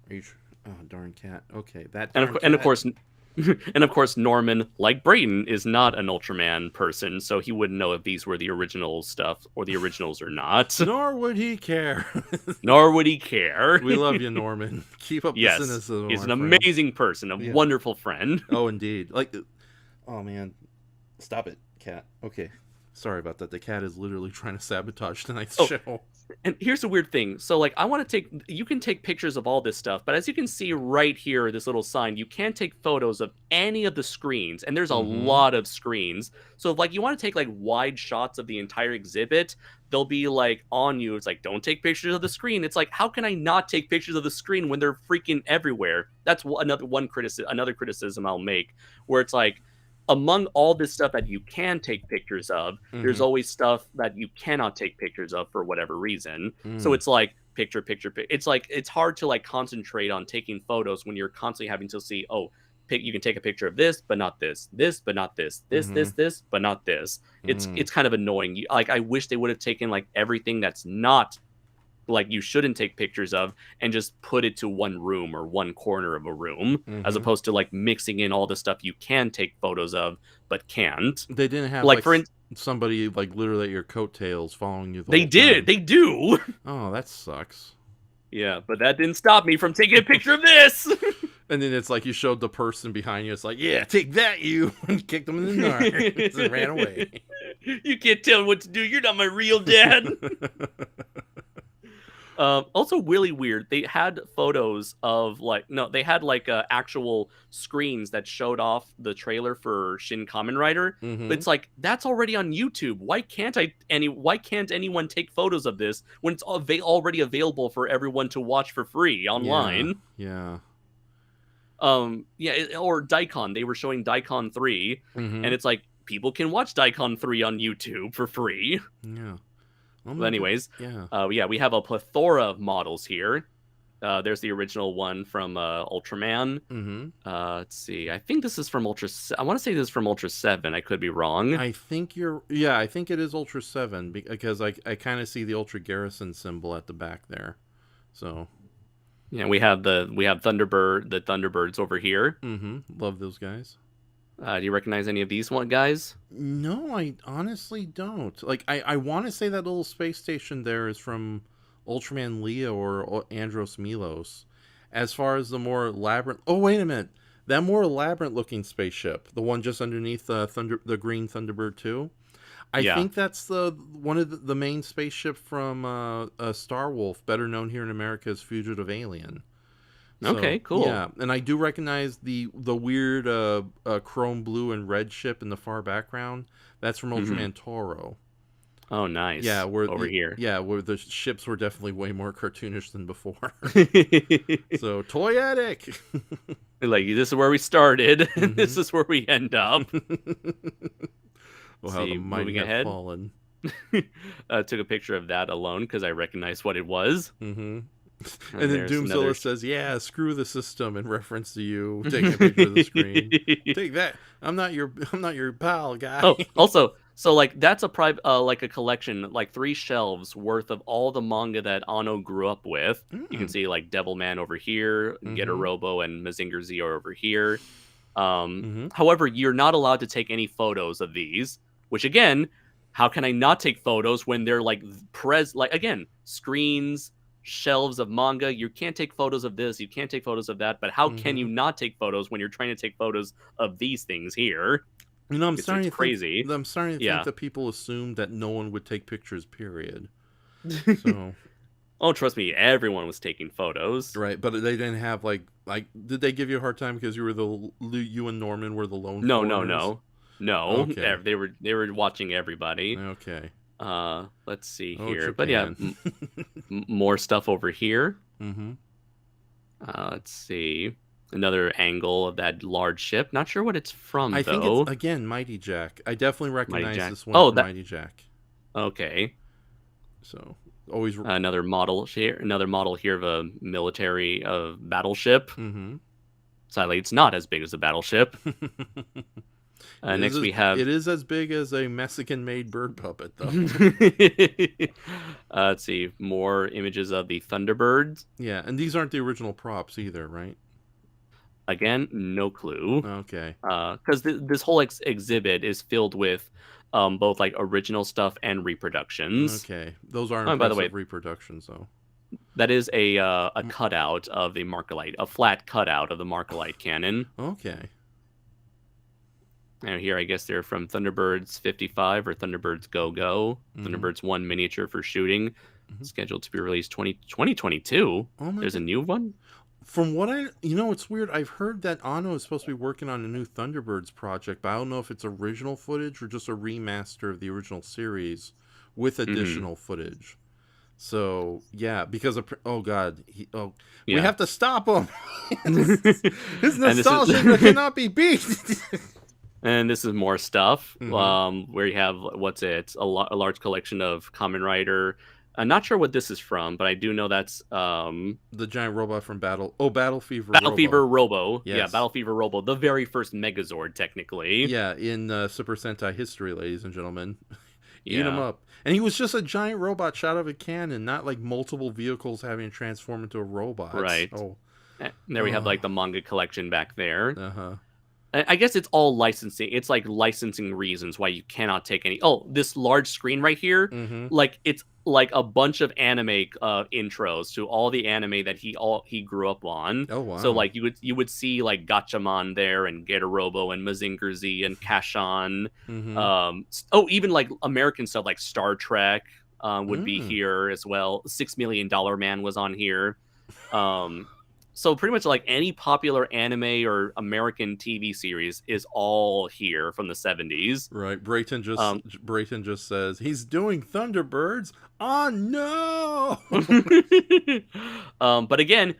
S7: Are you? Oh, darn cat. Okay,
S8: And of course, Norman, like Brayton, is not an Ultraman person, so he wouldn't know if these were the original stuff or the originals or not.
S7: Nor would he care.
S8: Nor would he care.
S7: We love you, Norman. Keep up the cynicism.
S8: He's an
S7: my friend.
S8: amazing person, a wonderful friend.
S7: Oh, indeed. Oh man, stop it, cat. Okay, sorry about that. The cat is literally trying to sabotage tonight's show.
S8: And here's the weird thing. So, like, you can take pictures of all this stuff, but as you can see right here, this little sign, you can't take photos of any of the screens, and there's a lot of screens. So, if, like, you want to take, like, wide shots of the entire exhibit, they'll be, like, on you. It's like, don't take pictures of the screen. It's like, how can I not take pictures of the screen when they're freaking everywhere? That's another criticism I'll make, where it's like, among all this stuff that you can take pictures of, there's always stuff that you cannot take pictures of for whatever reason. So it's like picture. It's like it's hard to like concentrate on taking photos when you're constantly having to see, you can take a picture of this, but not this, but not this, this, but not this. It's kind of annoying. Like I wish they would have taken like everything that's not like you shouldn't take pictures of and just put it to one room or one corner of a room, as opposed to like mixing in all the stuff you can take photos of but can't.
S7: They didn't have somebody like literally at your coattails following you.
S8: They do.
S7: Oh, that sucks.
S8: Yeah, but that didn't stop me from taking a picture of this.
S7: And then it's like you showed the person behind you. It's like, yeah, take that, you, and kicked them in the nards and ran away.
S8: You can't tell me what to do. You're not my real dad. Also really weird. They had photos of actual screens that showed off the trailer for Shin Kamen Rider. But it's like that's already on YouTube. Why can't anyone take photos of this when it's already available for everyone to watch for free online?
S7: Yeah.
S8: Or Daikon. They were showing Daikon 3, and it's like people can watch Daikon 3 on YouTube for free.
S7: Yeah.
S8: But anyways, we have a plethora of models here. There's the original one from Ultraman. Let's see. I think this is from I want to say this is from Ultra 7. I could be wrong.
S7: I think it is Ultra 7 because I kind of see the Ultra Garrison symbol at the back there. So
S8: yeah, we have the Thunderbirds over here.
S7: Love those guys.
S8: Do you recognize any of these guys?
S7: No, I honestly don't. Like, I want to say that little space station there is from Ultraman Leo or Andros Milos. As far as the more elaborate... Oh, wait a minute. That more elaborate-looking spaceship, the one just underneath the green Thunderbird 2, I think that's one of the main spaceship from Star Wolf, better known here in America as Fugitive Alien. So,
S8: okay, cool.
S7: Yeah, and I do recognize the weird chrome blue and red ship in the far background. That's from Ultraman Toro.
S8: Oh, nice.
S7: Yeah,
S8: here.
S7: Yeah, where the ships were definitely way more cartoonish than before. So, toyetic!
S8: Like, this is where we started, and this is where we end up.
S7: Well, how the mighty have fallen.
S8: Took a picture of that alone, because I recognized what it was.
S7: And then Doomzilla says, "Yeah, screw the system," in reference to you taking a picture of the screen. Take that! I'm not your pal, guy.
S8: Oh, also, so like that's a like a collection, like 3 shelves worth of all the manga that Anno grew up with. You can see like Devilman over here, Getter Robo, and Mazinger Z are over here. However, you're not allowed to take any photos of these. Which again, how can I not take photos when they're like again screens? Shelves of manga. You can't take photos of this, you can't take photos of that, but how can you not take photos when you're trying to take photos of these things here?
S7: You know, I'm starting to
S8: crazy.
S7: I'm starting to think that people assumed that no one would take pictures, period. So
S8: Oh, trust me, everyone was taking photos.
S7: Right, but they didn't have like did they give you a hard time because you and Norman were the lone foreigners?
S8: No.
S7: Okay.
S8: They were watching everybody.
S7: Okay.
S8: Let's see
S7: Oh,
S8: here.
S7: Japan.
S8: But yeah, more stuff over here.
S7: Mm-hmm.
S8: Let's see. Another angle of that large ship. Not sure what it's from,
S7: I
S8: though.
S7: think it's, again, Mighty Jack. I definitely recognize this one from Mighty Jack.
S8: Okay.
S7: So, always...
S8: Another model here of a military battleship.
S7: Mm-hmm.
S8: Sadly, it's not as big as a battleship. Next we have...
S7: It is as big as a Mexican-made bird puppet, though.
S8: Let's see. More images of the Thunderbirds.
S7: Yeah, and these aren't the original props either, right?
S8: Again, no clue.
S7: Okay.
S8: Because this whole exhibit is filled with both like original stuff and reproductions.
S7: Okay. Those are impressive
S8: by the way,
S7: reproductions, though.
S8: That is a cutout of the Markalite, a flat cutout of the Markalite cannon.
S7: Okay.
S8: And here, I guess they're from Thunderbirds 55 or Thunderbirds Go Go.
S7: Mm-hmm.
S8: Thunderbirds 1 miniature for shooting. Mm-hmm. Scheduled to be released 2022. There's a new one?
S7: From what it's weird. I've heard that Anno is supposed to be working on a new Thunderbirds project, but I don't know if it's original footage or just a remaster of the original series with additional footage. So, yeah, because of... Oh, God. We have to stop him. His nostalgia cannot be beat.
S8: And this is more stuff,
S7: Mm-hmm.
S8: where you have, a large collection of Kamen Rider. I'm not sure what this is from, but I do know that's...
S7: the giant robot from Battle Fever
S8: Robo.
S7: Yes.
S8: Yeah, Battle Fever Robo. The very first Megazord, technically.
S7: Yeah, in Super Sentai history, ladies and gentlemen. Eat
S8: Yeah.
S7: him up. And he was just a giant robot shot out of a cannon, not like multiple vehicles having to transform into a robot.
S8: Right.
S7: Oh.
S8: And there we have, like, the manga collection back there.
S7: Uh-huh.
S8: I guess it's all licensing. It's like licensing reasons why you cannot take any... Oh, this large screen right here, like it's like a bunch of anime intros to all the anime that he grew up on.
S7: Oh, wow.
S8: So like you would see like Gatchaman there and Getarobo and Mazinger Z and Kashan. Even like American stuff like Star Trek would be here as well. $6 Million Man was on here. So pretty much like any popular anime or American TV series is all here from the 70s.
S7: Right. Brayton just says he's doing Thunderbirds. Oh no!
S8: But again,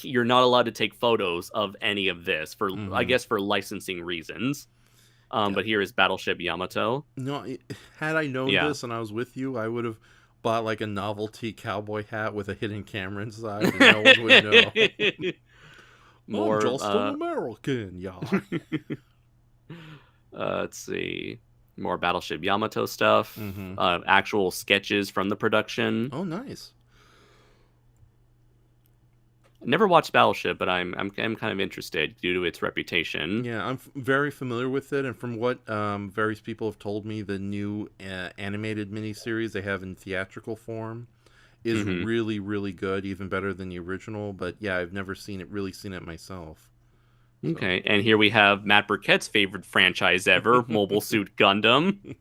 S8: you're not allowed to take photos of any of this for I guess for licensing reasons. But here is Battleship Yamato.
S7: No, had I known this and I was with you, I would have bought like a novelty cowboy hat with a hidden camera inside, and no one would know.
S8: More,
S7: I'm just an American, yeah.
S8: Let's see. More Battleship Yamato stuff. Actual sketches from the production.
S7: Oh, nice.
S8: Never watched Battleship, but I'm kind of interested due to its reputation.
S7: Yeah, I'm very familiar with it, and from what various people have told me, the new animated miniseries they have in theatrical form is really, really good, even better than the original. But yeah, I've never seen it myself. So.
S8: Okay, and here we have Matt Burkett's favorite franchise ever, Mobile Suit Gundam.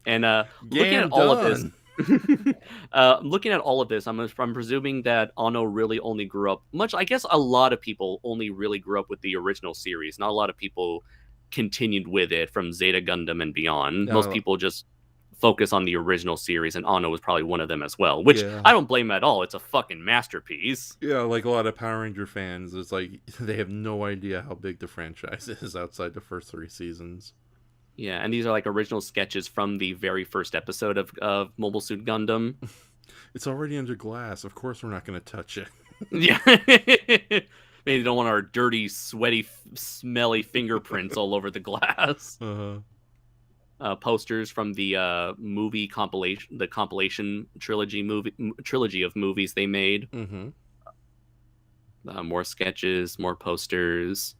S8: And looking at all of this... looking at all of this, I'm presuming that Anno really only grew up I guess a lot of people only really grew up with the original series. Not a lot of people continued with it from Zeta Gundam and beyond. Most people just focus on the original series, and Anno was probably one of them as well, which I don't blame at all. It's a fucking masterpiece.
S7: Yeah, like a lot of Power Ranger fans, it's like they have no idea how big the franchise is outside the first 3 seasons.
S8: Yeah, and these are like original sketches from the very first episode of Mobile Suit Gundam.
S7: It's already under glass. Of course we're not going to touch it.
S8: Yeah. Maybe they don't want our dirty, sweaty, smelly fingerprints all over the glass. Posters from the movie compilation, the compilation trilogy of movies they made. More sketches, more posters.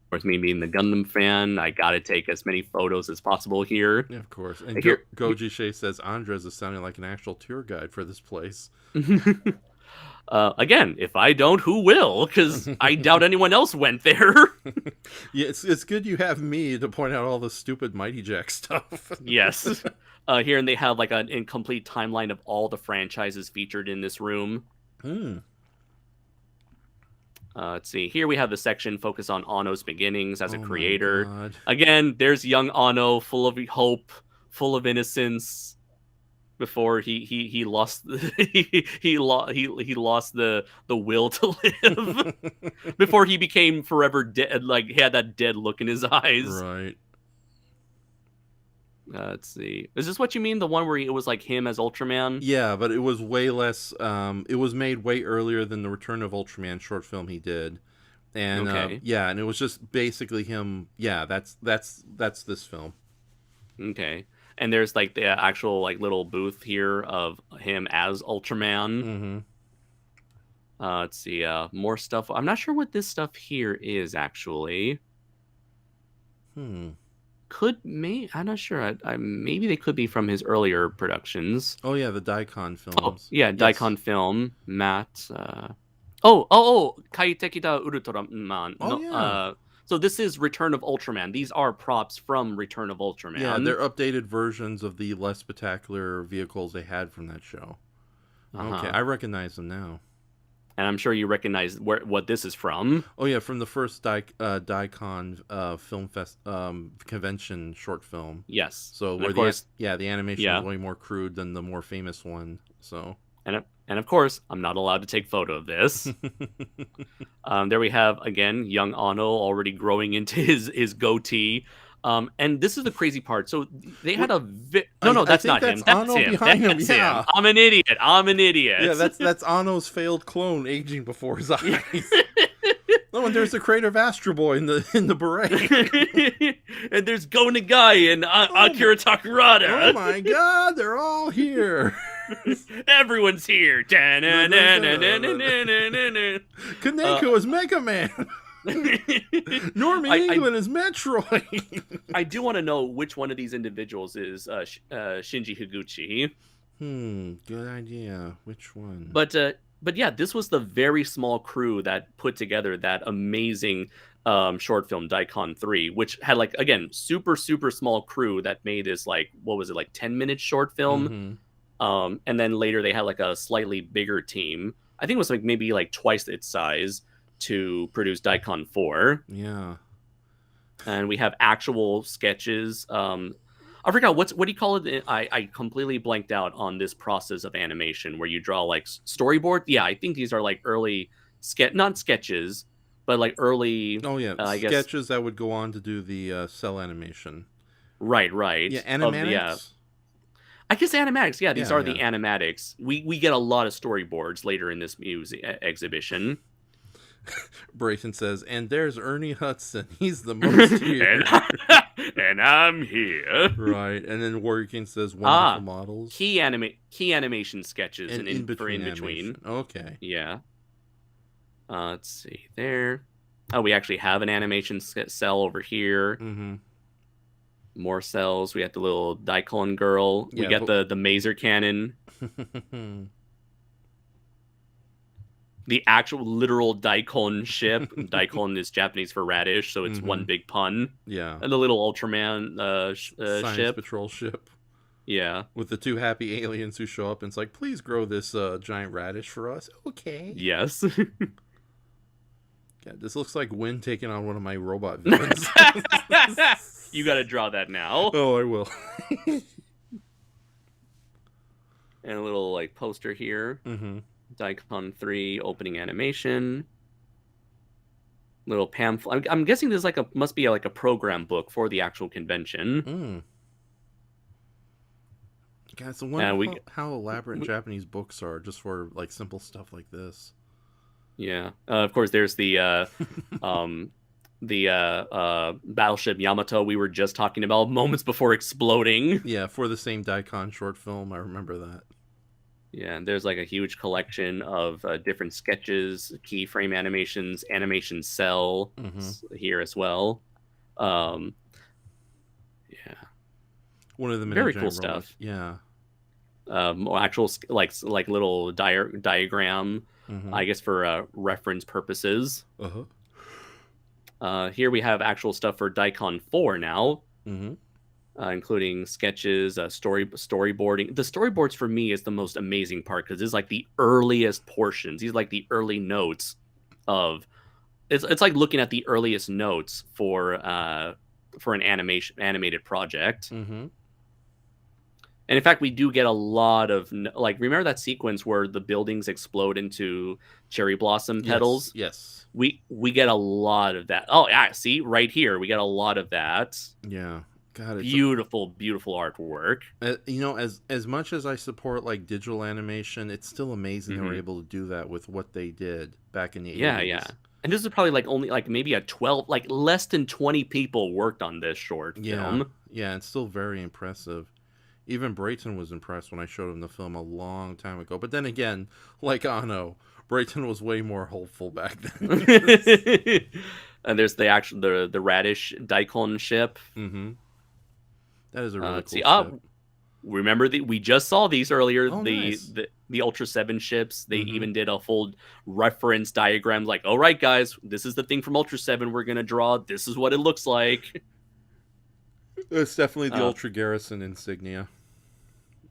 S8: Of course, me being the Gundam fan, I gotta take as many photos as possible here.
S7: Yeah, of course. And Goji Shea says Andres is sounding like an actual tour guide for this place.
S8: Again, if I don't, who will? Because I doubt anyone else went there.
S7: Yeah, it's good you have me to point out all the stupid Mighty Jack stuff.
S8: Yes. here, and they have like an incomplete timeline of all the franchises featured in this room. Let's see. Here we have the section focused on Anno's beginnings as a creator. Again, there's young Anno, full of hope, full of innocence. Before he lost he lost the will to live. Before he became forever dead, like he had that dead look in his eyes.
S7: Right.
S8: Let's see. Is this what you mean? The one where it was like him as Ultraman?
S7: Yeah, but it was way less. It was made way earlier than the Return of Ultraman short film he did, and yeah, and it was just basically him. Yeah, that's this film.
S8: Okay, and there's like the actual like little booth here of him as Ultraman. Let's see. More stuff. I'm not sure what this stuff here is actually. I'm not sure. Maybe they could be from his earlier productions.
S7: Oh yeah, the Daikon films.
S8: Oh yeah, Daikon film. Matt. Kaitekita Ultraman.
S7: Oh yeah.
S8: So this is Return of Ultraman. These are props from Return of Ultraman.
S7: Yeah, they're updated versions of the less spectacular vehicles they had from that show. Okay, I recognize them now.
S8: And I'm sure you recognize what this is from.
S7: Oh yeah, from the first Daikon film fest convention short film.
S8: Yes.
S7: So where the animation is way more crude than the more famous one. So
S8: and of course, I'm not allowed to take photo of this. There we have again young Anno already growing into his goatee. And this is the crazy part. So they had that's not him. That's him. That's him. I'm an idiot.
S7: Yeah, that's Anno's failed clone aging before his eyes. Oh, and there's the Crater of Astro Boy in the beret.
S8: And there's Go Nagai and Akira Takarada.
S7: Oh my God, they're all here.
S8: Everyone's here.
S7: Kaneko is Mega Man. Normie England is Metroid.
S8: I do want to know which one of these individuals is Shinji Higuchi.
S7: Good idea. Which one?
S8: But yeah, this was the very small crew that put together that amazing short film Daikon 3, which had like again super small crew that made this like 10-minute short film. And then later they had like a slightly bigger team. I think it was like maybe like twice its size to produce Daikon 4.
S7: Yeah.
S8: And we have actual sketches. I forgot what do you call it? I completely blanked out on this process of animation where you draw like storyboard. Yeah, I think these are like early not sketches, but like early.
S7: Oh yeah, sketches that would go on to do the cell animation.
S8: Right.
S7: Yeah, animatics.
S8: I guess animatics. Yeah, these are the animatics. We get a lot of storyboards later in this exhibition.
S7: Brayson says, and there's Ernie Hudson. He's the most here.
S8: and I'm here.
S7: Right. And then Warrior King says, wonderful models.
S8: Key animation sketches and in between.
S7: Okay.
S8: Yeah. Let's see there. Oh, we actually have an animation cell over here. More cells. We got the little Daikon girl. We got the Maser cannon. The actual literal Daikon ship. Daikon is Japanese for radish, so it's one big pun.
S7: Yeah.
S8: And the little Ultraman
S7: Science
S8: ship.
S7: Patrol ship.
S8: Yeah.
S7: With the two happy aliens who show up and it's like, please grow this giant radish for us. Okay.
S8: Yes.
S7: Yeah, this looks like Win taking on one of my robot villains.
S8: You gotta draw that now.
S7: Oh, I will.
S8: And a little like poster here. Daikon 3 opening animation. Little pamphlet. I'm guessing this is must be like a program book for the actual convention.
S7: God, it's wonderful how elaborate Japanese books are just for like simple stuff like this.
S8: Yeah. Of course, there's the battleship Yamato we were just talking about moments before exploding.
S7: Yeah, for the same Daikon short film. I remember that.
S8: Yeah, and there's like a huge collection of different sketches, keyframe animations, animation cell here as well. Yeah.
S7: One of them
S8: very cool stuff.
S7: Yeah.
S8: Actual like little diagram, I guess for reference purposes. Here we have actual stuff for Daikon 4 now. including sketches, storyboarding. The storyboards for me is the most amazing part because it's like the earliest portions. These are like the early notes of. It's like looking at the earliest notes for an animated project.
S7: Mm-hmm.
S8: And in fact, we do get a lot of like. Remember that sequence where the buildings explode into cherry blossom petals?
S7: Yes.
S8: We get a lot of that. Oh yeah, see right here, we get a lot of that.
S7: Yeah. God, it's
S8: beautiful artwork.
S7: As much as I support like digital animation, it's still amazing they were able to do that with what they did back in the 80s.
S8: Yeah. And this is probably like only like maybe less than 20 people worked on this short film.
S7: Yeah, it's still very impressive. Even Brayton was impressed when I showed him the film a long time ago. But then again, like Anno, Brayton was way more hopeful back then.
S8: And there's the radish daikon ship.
S7: Mm-hmm. That is a really cool ship.
S8: Remember we just saw these earlier.
S7: Oh, nice.
S8: The Ultra 7 ships. They even did a full reference diagram. Like, all right, guys, this is the thing from Ultra 7 we're gonna draw. This is what it looks like.
S7: It's definitely the Ultra Garrison insignia.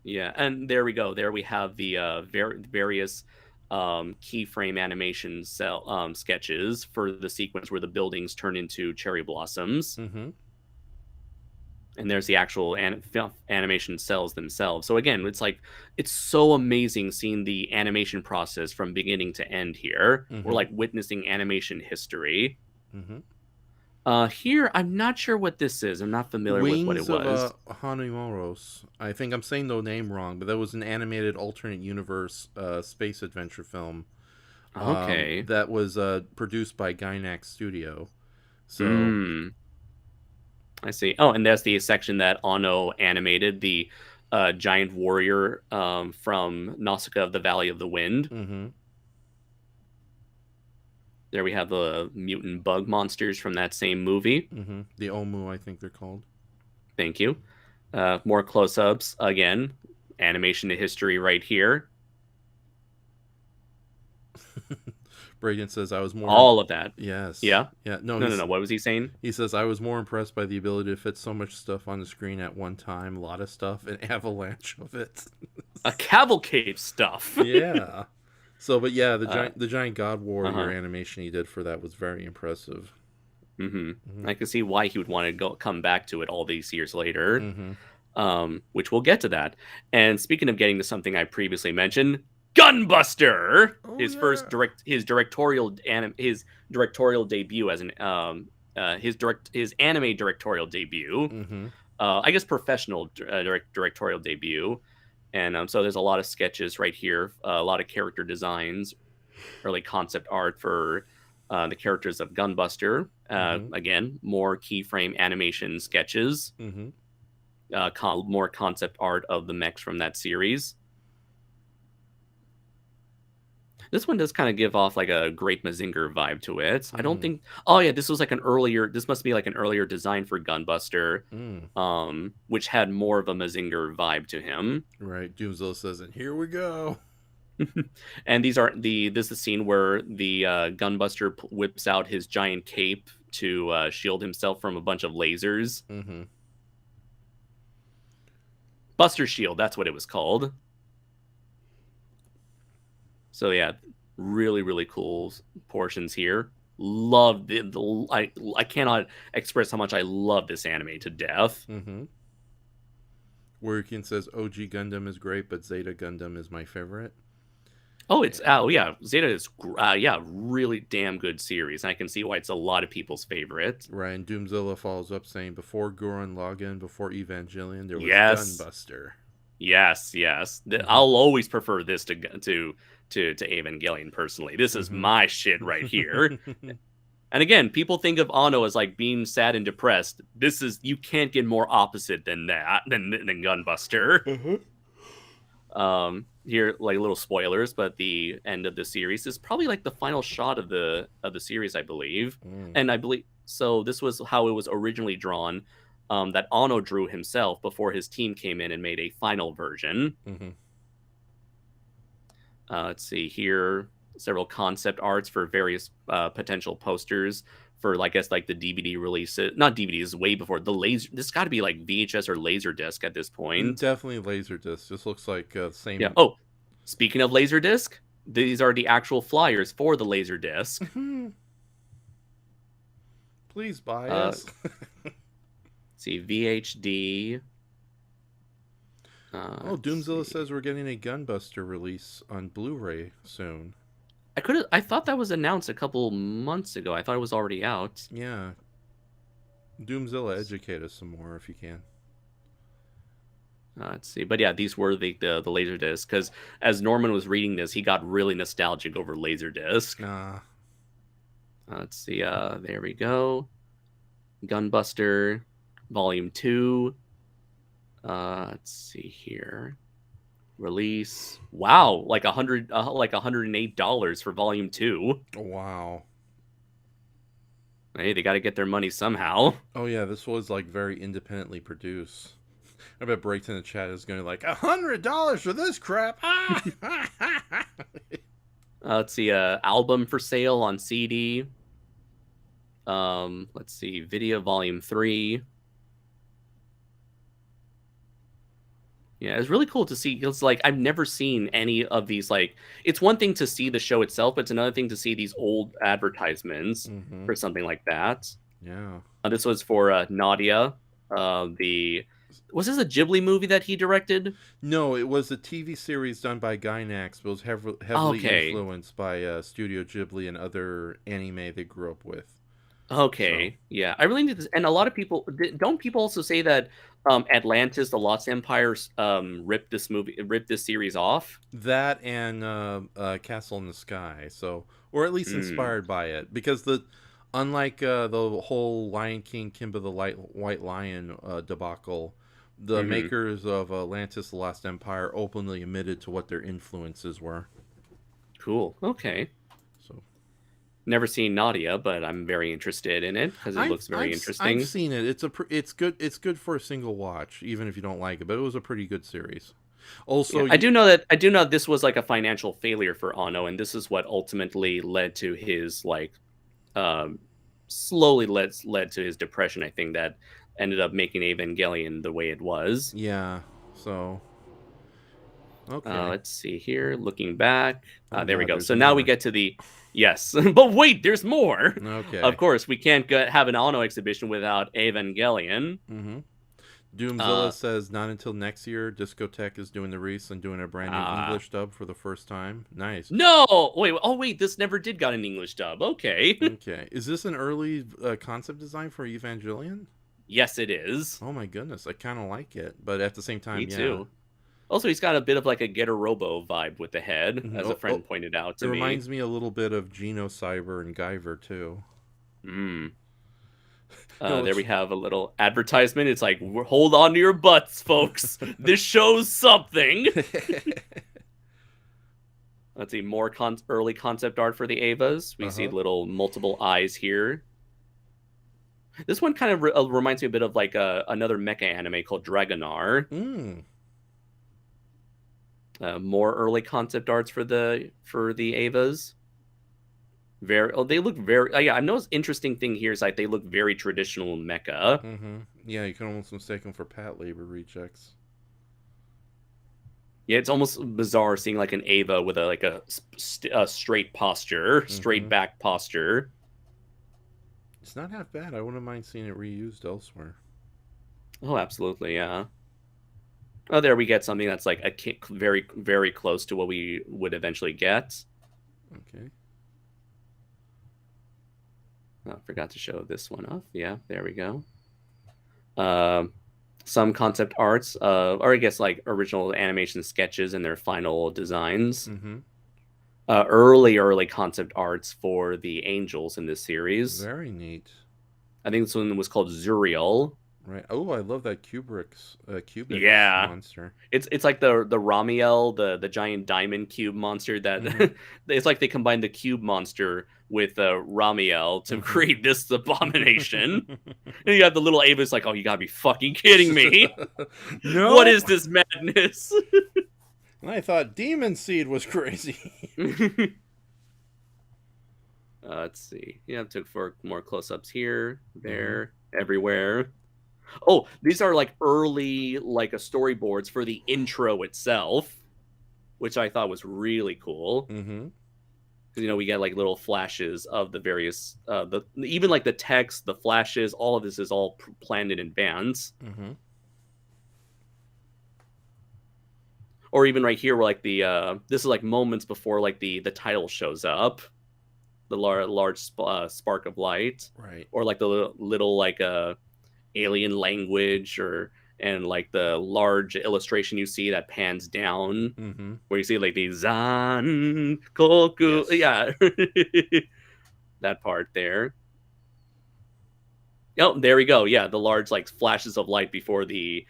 S8: Yeah, and there we go. There we have the various keyframe animation sketches for the sequence where the buildings turn into cherry blossoms.
S7: Mm-hmm.
S8: And there's the actual animation cells themselves. So again, it's so amazing seeing the animation process from beginning to end here.
S7: Mm-hmm.
S8: We're like witnessing animation history.
S7: Mm-hmm.
S8: Here, I'm not sure what this is. I'm not familiar with what it was.
S7: Wings of Hanimoros. I think I'm saying the name wrong, but that was an animated alternate universe space adventure film.
S8: Okay.
S7: That was produced by Gainax Studio. So...
S8: I see. Oh, and that's the section that Anno animated, the giant warrior from Nausicaa of the Valley of the Wind.
S7: Mm-hmm.
S8: There we have the mutant bug monsters from that same movie.
S7: Mm-hmm. The Omu, I think they're called.
S8: Thank you. More close-ups. Again, animation to history right here.
S7: Braden says, I was more...
S8: All of that.
S7: Yes.
S8: Yeah?
S7: Yeah.
S8: No. What was he saying?
S7: He says, I was more impressed by the ability to fit so much stuff on the screen at one time. A lot of stuff. An avalanche of it.
S8: A cavalcade stuff.
S7: Yeah. So, but yeah, the giant God Warrior animation he did for that was very impressive.
S8: Mm-hmm. I can see why he would want to come back to it all these years later. Which we'll get to that. And speaking of getting to something I previously mentioned... Gunbuster, his directorial debut as an his anime directorial debut. I guess professional directorial debut, and so there's a lot of sketches right here, a lot of character designs, early concept art for the characters of Gunbuster. Again, more keyframe animation sketches, more concept art of the mechs from that series. This one does kind of give off like a Great Mazinger vibe to it. I don't think... Oh yeah, this was like this must be like an earlier design for Gunbuster, which had more of a Mazinger vibe to him.
S7: Right, Doomsday says, and here we go.
S8: And this is the scene where the Gunbuster whips out his giant cape to shield himself from a bunch of lasers. Buster Shield, that's what it was called. So yeah, really, really cool portions here. Love I cannot express how much I love this anime to death.
S7: Workin says OG Gundam is great, but Zeta Gundam is my favorite.
S8: Yeah, Zeta is really damn good series. And I can see why it's a lot of people's favorite.
S7: Right, and Doomzilla follows up saying before Gurren Lagann, before Evangelion, there was Gunbuster.
S8: Yes. I'll always prefer this to Evangelion personally. This is my shit right here. And again, people think of Anno as like being sad and depressed. You can't get more opposite than that than Gunbuster. Here, like little spoilers, but the end of the series is probably like the final shot of the series, I believe. And I believe so. This was how it was originally drawn. That Anno drew himself before his team came in and made a final version. Let's see here. Several concept arts for various potential posters for I guess like the DVD release. Not DVDs, way before the laser. This got to be like VHS or Laserdisc at this point.
S7: Definitely Laserdisc. This looks like the same.
S8: Yeah. Oh, speaking of Laserdisc, these are the actual flyers for the Laserdisc.
S7: Please buy us.
S8: See VHD.
S7: Doomzilla says we're getting a Gunbuster release on Blu-ray soon.
S8: I thought that was announced a couple months ago. I thought it was already out.
S7: Yeah. Doomzilla, educate us some more if you can.
S8: Let's see. But yeah, these were the Laserdisc, because as Norman was reading this, he got really nostalgic over Laserdisc. Let's see. There we go. Gunbuster, Volume 2. Let's see here. Release. Wow, like $108 for Volume 2.
S7: Wow.
S8: Hey, they got to get their money somehow.
S7: Oh yeah, this was like very independently produced. I bet Breaks in the chat is going to like $100 for this crap.
S8: Let's see. Album for sale on CD. Let's see. Video Volume 3. Yeah, it's really cool to see. It's like I've never seen any of these. Like, it's one thing to see the show itself, but it's another thing to see these old advertisements for something like that.
S7: Yeah.
S8: This was for Nadia. Was this a Ghibli movie that he directed?
S7: No, it was a TV series done by Gainax, but it was heavily influenced by Studio Ghibli and other anime they grew up with.
S8: Okay, so. Yeah, I really need this. And a lot of people don't people also say that Atlantis, the Lost Empire, ripped this series off. That
S7: and Castle in the Sky, so or at least inspired by it, because unlike the whole Lion King, Kimba the White Lion debacle, the makers of Atlantis, the Lost Empire openly admitted to what their influences were.
S8: Cool. Okay.
S7: So,
S8: never seen Nadia, but I'm very interested in it because it looks very interesting.
S7: I've seen it. It's good. It's good for a single watch, even if you don't like it. But it was a pretty good series. Also,
S8: yeah, I do know this was like a financial failure for Anno, and this is what ultimately led to his slowly led to his depression. I think that ended up making Evangelion the way it was.
S7: Yeah. So. Okay.
S8: Let's see here. Looking back. There we go. So now we get to the... Yes. But wait, there's more.
S7: Okay.
S8: Of course, we can't have an Anno exhibition without Evangelion.
S7: Mm-hmm. Doomzilla says not until next year. Discotheque is doing the release and doing a brand new English dub for the first time. Nice.
S8: No! Wait. This never did got an English dub. Okay.
S7: Okay. Is this an early concept design for Evangelion?
S8: Yes, it is.
S7: Oh my goodness. I kind of like it. But at the same time,
S8: Me too. Also, he's got a bit of like a Getter Robo vibe with the head, as a friend pointed out to me.
S7: It reminds me a little bit of Geno Cyber and Guyver, too.
S8: There we have a little advertisement. It's like, hold on to your butts, folks. This shows something. Let's see, more early concept art for the Evas. We see little multiple eyes here. This one kind of reminds me a bit of like another mecha anime called Dragonar. More early concept arts for the Evas. They look very. Yeah, I know. Interesting thing here is like they look very traditional mecha.
S7: Yeah, you can almost mistake them for Pat Labor rejects.
S8: Yeah, it's almost bizarre seeing like an Eva with a straight posture, straight back posture.
S7: It's not half bad. I wouldn't mind seeing it reused elsewhere.
S8: Oh, absolutely, yeah. Oh, there we get something that's like very, very close to what we would eventually get.
S7: Okay.
S8: Oh, forgot to show this one off. Yeah, there we go. Some concept arts, or I guess like original animation sketches and their final designs. Early concept arts for the angels in this series.
S7: Very neat.
S8: I think this one was called Zuriel.
S7: Right. Oh, I love that Kubrick's monster.
S8: It's like the Ramiel, the giant diamond cube monster that it's like they combined the cube monster with Ramiel to create this abomination. And you have the little Ava's like, oh, you gotta be fucking kidding me.
S7: No.
S8: What is this madness?
S7: And I thought Demon Seed was crazy.
S8: Let's see. Yeah, took for more close-ups here, there, everywhere. Oh, these are like early storyboards for the intro itself, which I thought was really cool.
S7: Mm-hmm.
S8: Because we get like little flashes of the various, even like the text, the flashes. All of this is all planned in advance.
S7: Mm-hmm.
S8: Or even right here, where like this is like moments before like the title shows up. The large spark of light,
S7: right?
S8: Or like the little like alien language, and like the large illustration you see that pans down, where you see like the Zan Koku, yeah, that part there. Oh, there we go. Yeah, the large like flashes of light before the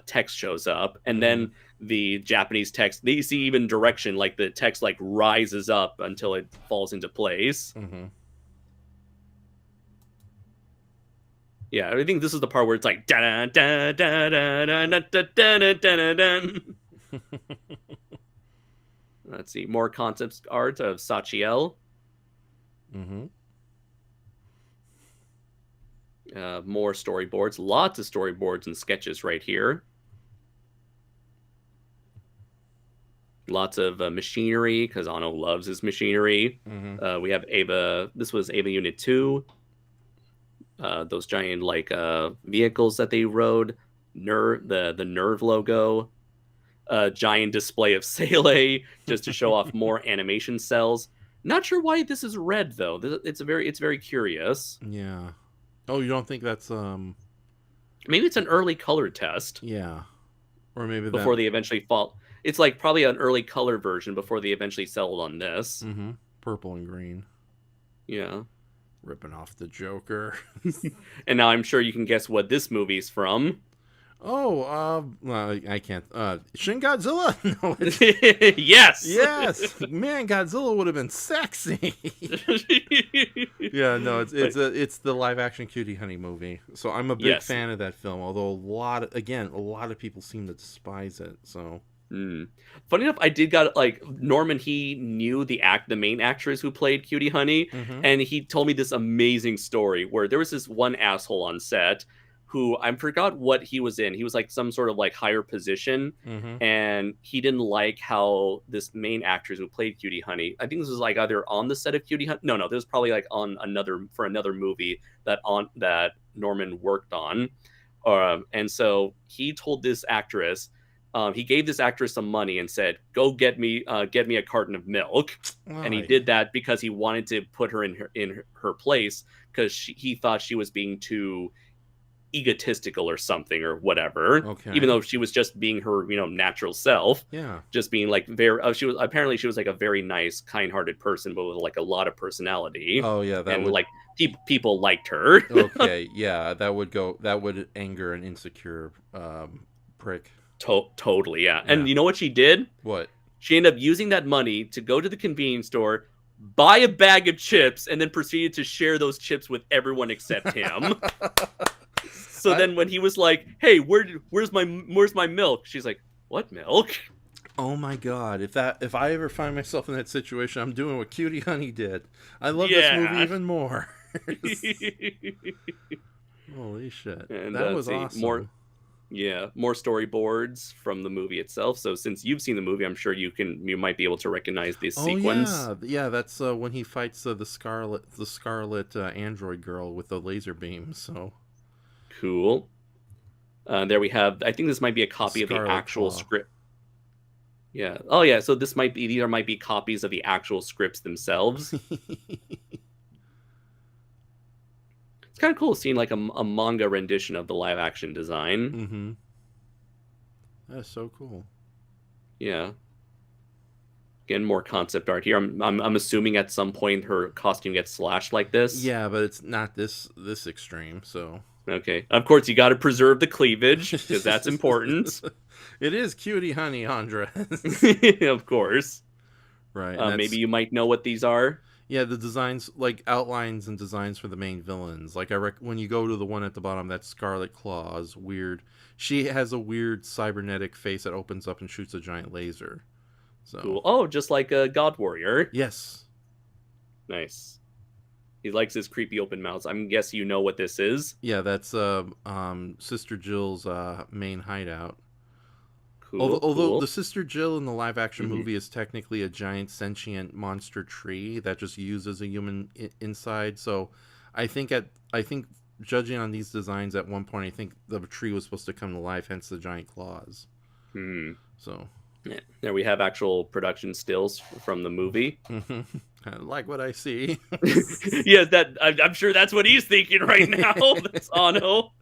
S8: text shows up, and then the Japanese text, you see even direction, like the text like rises up until it falls into place. Yeah, I think this is the part where it's like da da da da da da da da da da. Let's see, more concept art of Sachiel. More storyboards, lots of storyboards and sketches right here. Lots of machinery, because Anno loves his machinery. We have Ava. This was Ava Unit 2. Those giant like vehicles that they rode. The Nerve logo. Giant display of Sele just to show off more animation cells. Not sure why this is red though. It's very curious.
S7: Yeah. Oh, you don't think that's
S8: Maybe it's an early color test.
S7: Yeah. Or maybe
S8: before they eventually fall. It's like probably an early color version before they eventually settled on this.
S7: Purple and green.
S8: Yeah.
S7: Ripping off the Joker.
S8: And now I'm sure you can guess what this movie's from.
S7: Oh, I can't. Shin Godzilla? No, it's...
S8: Yes!
S7: Yes! Man, Godzilla would have been sexy. Yeah, no, it's the live-action Cutie Honey movie. So I'm a big fan of that film, although a lot of people seem to despise it, so...
S8: Funny enough, I did got like Norman. He knew the main actress who played Cutie Honey, and he told me this amazing story where there was this one asshole on set who I forgot what he was in. He was like some sort of like higher position, and he didn't like how this main actress who played Cutie Honey. I think this was like either on the set of Cutie Honey. No, this was probably like on another movie that Norman worked on, and so he told this actress. He gave this actress some money and said, "Go get me a carton of milk." And he did that because he wanted to put her in her place, because he thought she was being too egotistical or something or whatever. Even though she was just being her natural self.
S7: Yeah.
S8: Just being like very. She was like a very nice, kind-hearted person, but with like a lot of personality.
S7: Oh yeah,
S8: like people liked her.
S7: Okay, yeah, that would anger an insecure prick.
S8: Totally, yeah. And you know what she did?
S7: What?
S8: She ended up using that money to go to the convenience store, buy a bag of chips, and then proceeded to share those chips with everyone except him. So then when he was like, "Hey, where's my milk?" She's like, "What milk?"
S7: Oh my god, if I ever find myself in that situation, I'm doing what Cutie Honey did. I love this movie even more. Holy shit.
S8: And
S7: that was awesome.
S8: More storyboards from the movie itself. So since you've seen the movie, I'm sure you might be able to recognize this sequence.
S7: Yeah, that's when he fights the Scarlet android girl with the laser beam. So
S8: cool. There we have. I think this might be a copy of the actual script. Yeah. Oh yeah. So these might be copies of the actual scripts themselves. It's kind of cool seeing like a manga rendition of the live action design.
S7: That's so cool.
S8: Yeah. Again, more concept art here. I'm assuming at some point her costume gets slashed like this.
S7: Yeah, but it's not this extreme. So
S8: okay. Of course, you got to preserve the cleavage because that's important.
S7: It is Cutie Honey Andres.
S8: Of course.
S7: Right.
S8: Maybe you might know what these are.
S7: Yeah, the designs, like outlines and designs for the main villains. Like when you go to the one at the bottom, that Scarlet Claw's weird. She has a weird cybernetic face that opens up and shoots a giant laser. So
S8: cool. Oh, just like a God Warrior.
S7: Yes.
S8: Nice. He likes his creepy open mouths. I'm guessing you know what this is.
S7: Yeah, that's Sister Jill's main hideout.
S8: Cool.
S7: Although the Sister Jill in the live action movie is technically a giant sentient monster tree that just uses a human inside. So I think judging on these designs at one point, I think the tree was supposed to come to life, hence the giant claws. So
S8: yeah. There we have actual production stills from the movie.
S7: I like what I see.
S8: Yes, I'm sure that's what he's thinking right now. That's Anno.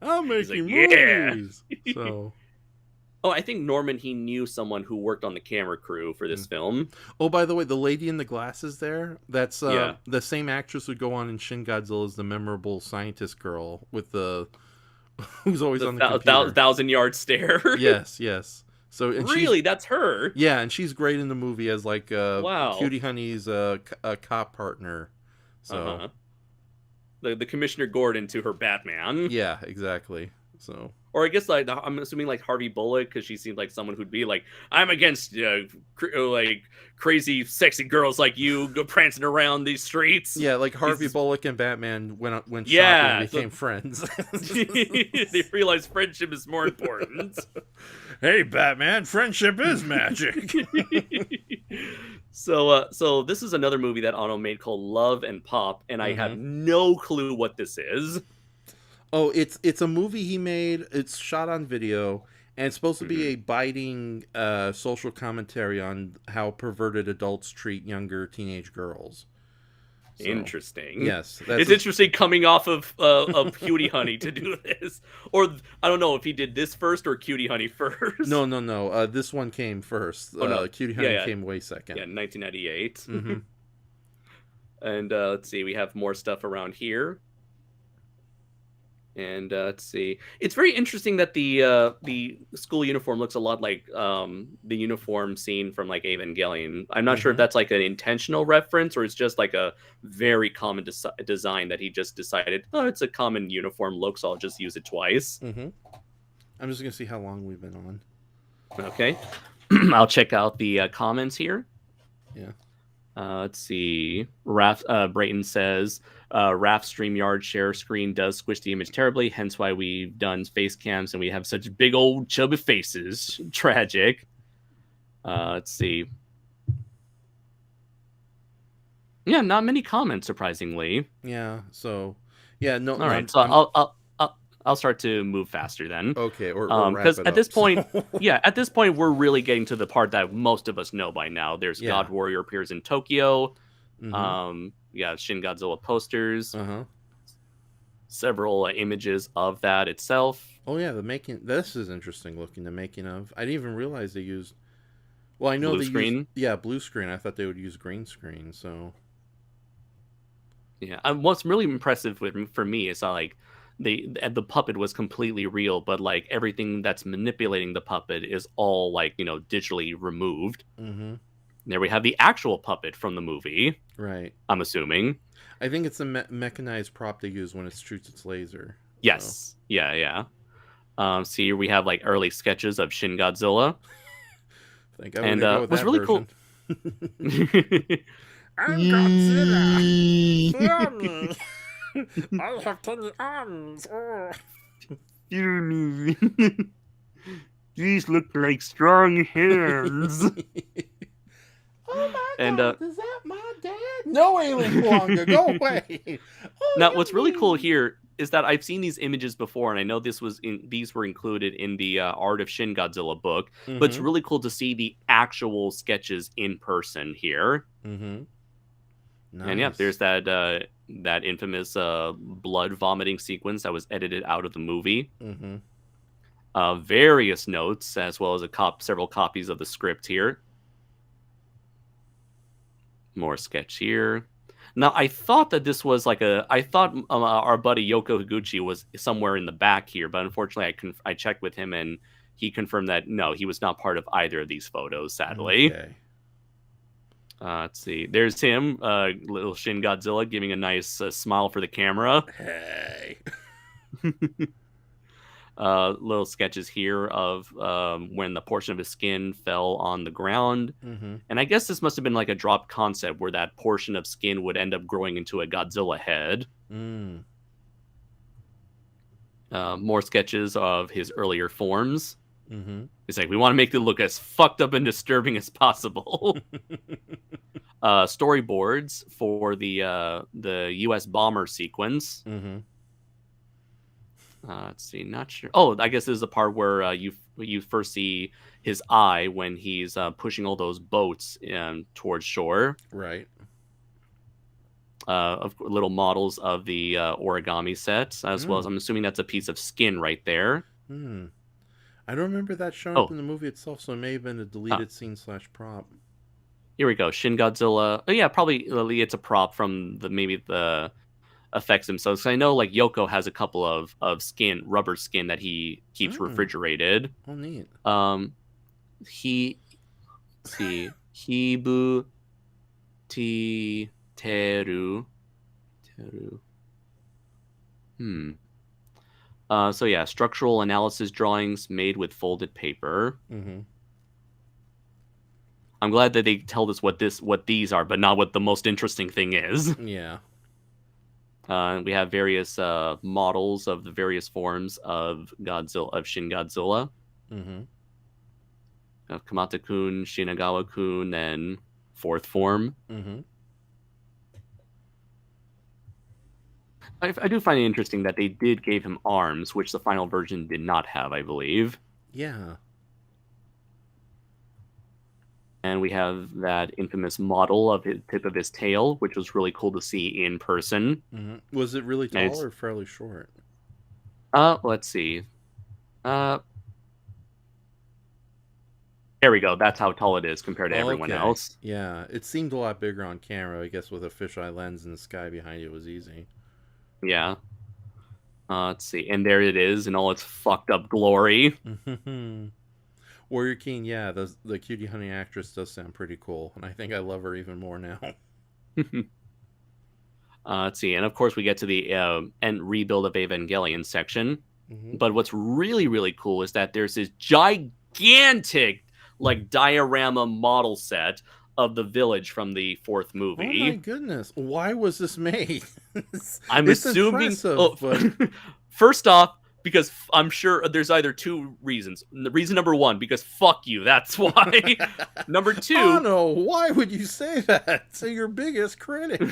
S7: I'm making movies. So.
S8: Oh, I think Norman, he knew someone who worked on the camera crew for this film.
S7: Oh, by the way, the lady in the glasses there, that's the same actress who go on in Shin Godzilla as the memorable scientist girl with who's always on the computer.
S8: 1,000-yard stare.
S7: Yes. So
S8: really, that's her?
S7: Yeah, and she's great in the movie as like Cutie Honey's a cop partner. So
S8: the Commissioner Gordon to her Batman.
S7: Yeah, exactly. So.
S8: Or I guess like I'm assuming like Harvey Bullock, because she seemed like someone who'd be like, I'm against like crazy sexy girls like you go prancing around these streets.
S7: Yeah, like Harvey Bullock and Batman went shopping and became friends.
S8: They realized friendship is more important.
S7: Hey Batman, friendship is magic.
S8: So this is another movie that Anno made called Love and Pop, and I have no clue what this is.
S7: Oh, it's a movie he made. It's shot on video, and it's supposed to be a biting social commentary on how perverted adults treat younger teenage girls. So,
S8: interesting.
S7: Yes.
S8: It's interesting coming off of Cutie Honey to do this. Or, I don't know if he did this first or Cutie Honey first.
S7: No. This one came first. Cutie Honey came way second.
S8: Yeah, 1998. And let's see, we have more stuff around here. And let's see. It's very interesting that the school uniform looks a lot like the uniform scene from like Evangelion. I'm not sure if that's like an intentional reference or it's just like a very common design that he just decided, oh, it's a common uniform look, so I'll just use it twice.
S7: I'm just gonna see how long we've been on.
S8: Okay. I'll check out the comments here.
S7: Yeah.
S8: Let's see. Brayton says, Raph's StreamYard share screen does squish the image terribly, hence why we've done face cams and we have such big old chubby faces. Tragic. Let's see. Yeah, not many comments, surprisingly.
S7: Yeah, so... Yeah, no...
S8: All right, so I'll start to move faster then.
S7: Okay, or
S8: because at this point, at this point, we're really getting to the part that most of us know by now. There's God Warrior appears in Tokyo. Shin Godzilla posters. Several images of that itself.
S7: Oh yeah, this is interesting looking. The making of. I didn't even realize they used. Well, I know blue screen. Blue screen. I thought they would use green screen. So.
S8: Yeah, what's really impressive for me is like. The puppet was completely real, but like everything that's manipulating the puppet is all like, digitally removed. There we have the actual puppet from the movie.
S7: Right.
S8: I'm assuming.
S7: I think it's a mechanized prop they use when it shoots its laser.
S8: Yes. So. Yeah. See, here we have like early sketches of Shin Godzilla.
S7: And what's really
S8: cool.
S7: I'm Godzilla. I have tiny arms.
S8: These look like strong hands.
S7: Oh my God! Is that my dad? No, alien longer. Go away.
S8: Now, what's really cool here is that I've seen these images before, and I know these were included in the Art of Shin Godzilla book. But it's really cool to see the actual sketches in person here.
S7: Nice.
S8: And there's that infamous blood vomiting sequence that was edited out of the movie. Various notes, as well as several copies of the script here. More sketch here. Now, I thought that this was like I thought our buddy Yoko Higuchi was somewhere in the back here, but unfortunately I checked with him and he confirmed that no, he was not part of either of these photos, sadly.
S7: Okay.
S8: Let's see. There's him, little Shin Godzilla, giving a nice smile for the camera.
S7: Hey.
S8: little sketches here of when the portion of his skin fell on the ground. And I guess this must have been like a drop concept where that portion of skin would end up growing into a Godzilla head. More sketches of his earlier forms. It's like, we want to make it look as fucked up and disturbing as possible. Storyboards for the U.S. bomber sequence. Let's see, not sure. Oh, I guess this is the part where you first see his eye when he's pushing all those boats towards shore.
S7: Right.
S8: Of little models of the origami sets, as well as, I'm assuming that's a piece of skin right there.
S7: I don't remember that showing up in the movie itself, so it may have been a deleted scene / prop.
S8: Here we go, Shin Godzilla. Oh yeah, probably it's a prop from maybe the effects themselves. So I know like Yoko has a couple of rubber skin that he keeps refrigerated.
S7: Oh, neat.
S8: Let's see, Hibu Teru. So yeah, structural analysis drawings made with folded paper. I'm glad that they tell us what these are, but not what the most interesting thing is.
S7: Yeah.
S8: We have various models of the various forms of Shin Godzilla. Kamata-kun, Shinagawa-kun, and fourth form. I do find it interesting that they did give him arms, which the final version did not have, I believe.
S7: Yeah.
S8: And we have that infamous model of the tip of his tail, which was really cool to see in person.
S7: Was it really tall or fairly short?
S8: Let's see. There we go. That's how tall it is compared to everyone else.
S7: Yeah, it seemed a lot bigger on camera. I guess with a fisheye lens and the sky behind it was easy.
S8: Yeah. Let's see. And there it is in all its fucked up glory.
S7: Warrior King, yeah, the Cutie Honey actress does sound pretty cool. And I think I love her even more now.
S8: Let's see. And of course, we get to the end rebuild of Evangelion section. But what's really, really cool is that there's this gigantic like diorama model set of the village from the fourth movie.
S7: Oh my goodness. Why was this made?
S8: I'm assuming... First off, because I'm sure there's either two reasons. The reason number one, because fuck you, that's why. Number two...
S7: Oh no, why would you say that to your biggest critic?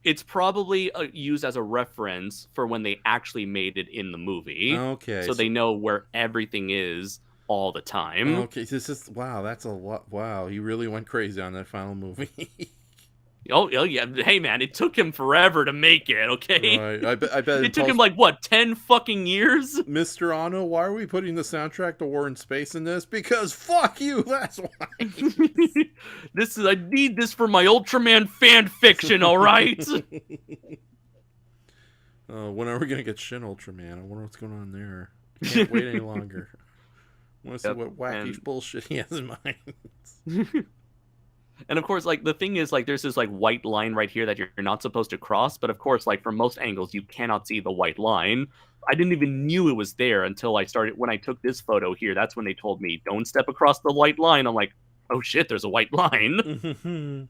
S8: It's probably used as a reference for when they actually made it in the movie.
S7: Okay.
S8: So they know where everything is all the time.
S7: Okay, this is that's a lot. Wow, he really went crazy on that final movie.
S8: oh yeah, hey man, it took him forever to make it. Okay,
S7: right. I bet
S8: it took him like what 10 fucking years.
S7: Mr. Anno, why are we putting the soundtrack to War in Space in this? Because fuck you. That's why.
S8: I need this for my Ultraman fan fiction. All right.
S7: When are we gonna get Shin Ultraman? I wonder what's going on there. I can't wait any longer. I want to see what wacky bullshit he has in mind.
S8: And of course, like the thing is, like there's this like white line right here that you're not supposed to cross. But of course, like from most angles, you cannot see the white line. I didn't even knew it was there until when I took this photo here. That's when they told me don't step across the white line. I'm like, oh shit, there's a white line.
S7: And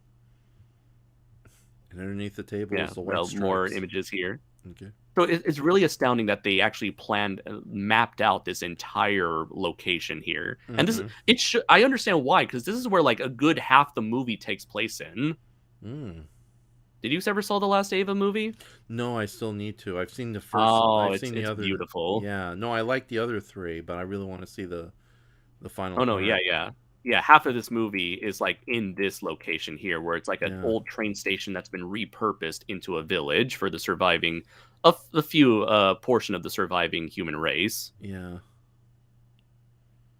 S7: underneath the table is the white stripes.
S8: More images here.
S7: Okay.
S8: So it's really astounding that they actually mapped out this entire location here. And I understand why, because this is where like a good half the movie takes place in. Did you ever saw the last Eva movie?
S7: No, I still need to. I've seen the first.
S8: Oh, it's beautiful.
S7: Yeah, no, I like the other three, but I really want to see the final.
S8: Oh no, yeah. Half of this movie is like in this location here, where it's like an old train station that's been repurposed into a village for the surviving. A few portion of the surviving human race.
S7: Yeah.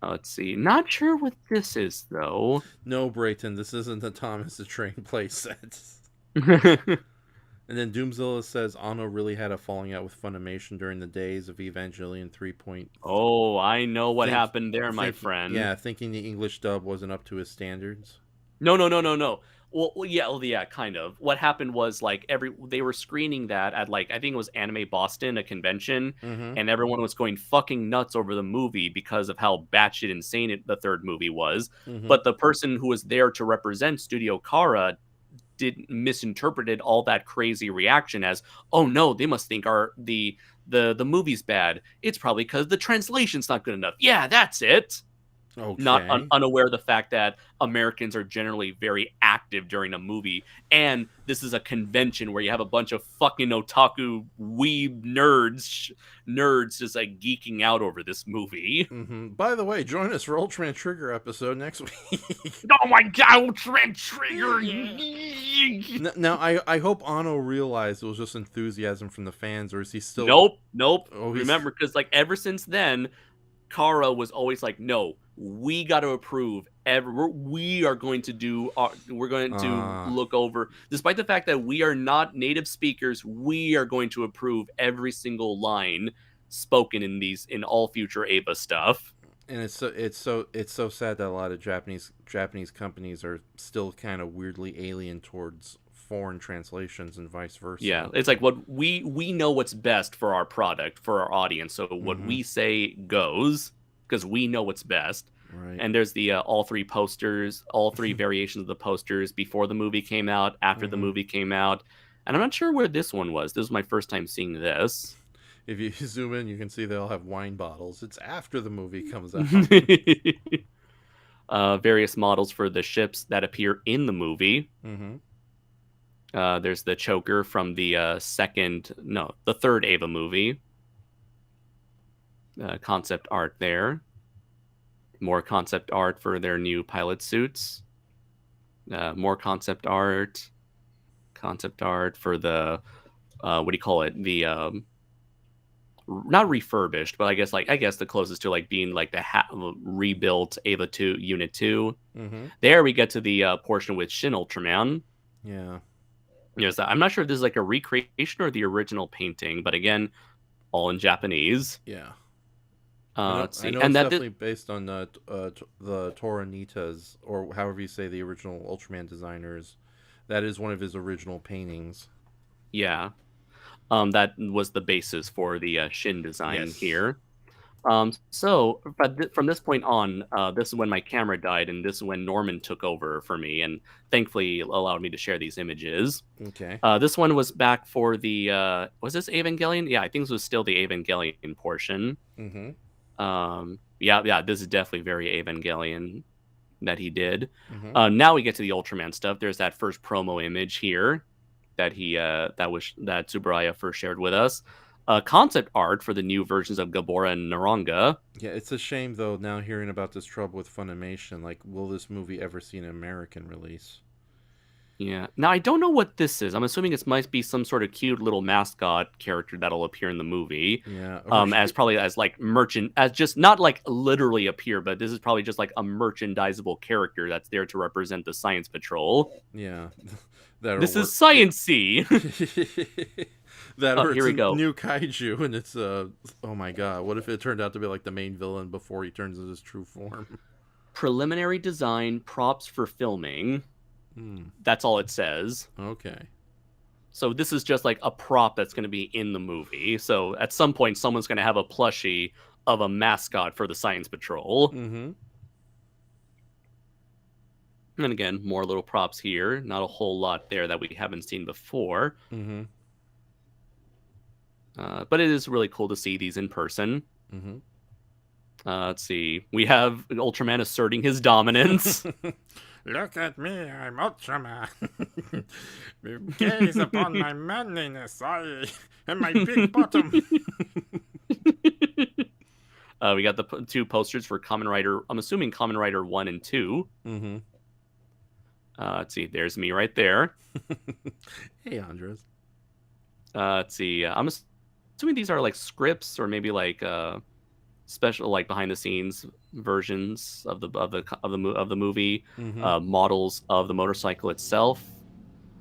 S8: Let's see. Not sure what this is, though.
S7: No, Brayton, this isn't the Thomas the Train playset. And then Doomzilla says Anno really had a falling out with Funimation during the days of Evangelion 3.
S8: Oh, I know what happened there, my friend.
S7: Yeah, thinking the English dub wasn't up to his standards.
S8: No. Yeah, kind of. What happened was like they were screening that at like I think it was Anime Boston, a convention, and everyone was going fucking nuts over the movie because of how batshit insane the third movie was. But the person who was there to represent Studio Kara misinterpreted all that crazy reaction as, oh no, they must think the movie's bad. It's probably because the translation's not good enough. Yeah, that's it.
S7: Okay.
S8: Not unaware of the fact that Americans are generally very active during a movie, and this is a convention where you have a bunch of fucking otaku weeb nerds just like geeking out over this movie.
S7: By the way, join us for Ultraman Trigger episode next week.
S8: Oh my god, Ultraman Trigger!
S7: Now, I hope Anno realized it was just enthusiasm from the fans, or is he still?
S8: Nope.
S7: Oh,
S8: Remember, because like ever since then, Kara was always like, no, we got to approve. We are going to do. We're going to look over, despite the fact that we are not native speakers. We are going to approve every single line spoken in all future Ava stuff.
S7: And it's so sad that a lot of Japanese companies are still kind of weirdly alien towards foreign translations and vice versa.
S8: Yeah, it's like what we know what's best for our product, for our audience. So what we say goes, because we know what's best.
S7: Right.
S8: And there's the all three posters, all three variations of the posters before the movie came out, after the movie came out. And I'm not sure where this one was. This was my first time seeing this.
S7: If you zoom in, you can see they all have wine bottles. It's after the movie comes out.
S8: Various models for the ships that appear in the movie. There's the choker from the third Ava movie. Concept art there. More concept art for their new pilot suits. More concept art. Concept art for the what do you call it? The not refurbished, but I guess the closest to like being like the rebuilt Ava 2 Unit 2. There we get to the portion with Shin Ultraman.
S7: Yeah.
S8: Yes, I'm not sure if this is like a recreation or the original painting, but again, all in Japanese.
S7: Yeah.
S8: Let's see.
S7: I know
S8: And
S7: it's definitely based on the Toranitas, or however you say the original Ultraman designers. That is one of his original paintings.
S8: Yeah. That was the basis for the Shin design here. But from this point on, this is when my camera died, and this is when Norman took over for me, and thankfully allowed me to share these images.
S7: Okay.
S8: This one was back for the was this Evangelion? Yeah, I think this was still the Evangelion portion. Yeah, this is definitely very Evangelion that he did. Now we get to the Ultraman stuff. There's that first promo image here that that Tsuburaya first shared with us. Concept art for the new versions of Gabora and Naranga.
S7: Yeah, it's a shame though now hearing about this trouble with Funimation. Like, will this movie ever see an American release?
S8: Yeah. Now I don't know what this is. I'm assuming it might be some sort of cute little mascot character that'll appear in the movie.
S7: Yeah.
S8: As like just not like literally appear, but this is probably just like a merchandisable character that's there to represent the Science Patrol.
S7: Yeah.
S8: This is Science-y.
S7: Here
S8: we go.
S7: New kaiju, and it's oh my god, what if it turned out to be like the main villain before he turns into his true form?
S8: Preliminary design, props for filming. That's all it says.
S7: Okay.
S8: So this is just like a prop that's going to be in the movie. So at some point, someone's going to have a plushie of a mascot for the Science Patrol. And again, more little props here. Not a whole lot there that we haven't seen before. But it is really cool to see these in person. Let's see. We have Ultraman asserting his dominance.
S12: Look at me, I'm Ultraman. Gaze upon my manliness, and my big bottom.
S8: We got the two posters for Kamen Rider. I'm assuming Kamen Rider 1 and 2. Let's see. There's me right there.
S7: Hey, Andres.
S8: Let's see. I'm assuming these are like scripts or maybe like special, like behind the scenes versions of the movie. Models of the motorcycle itself.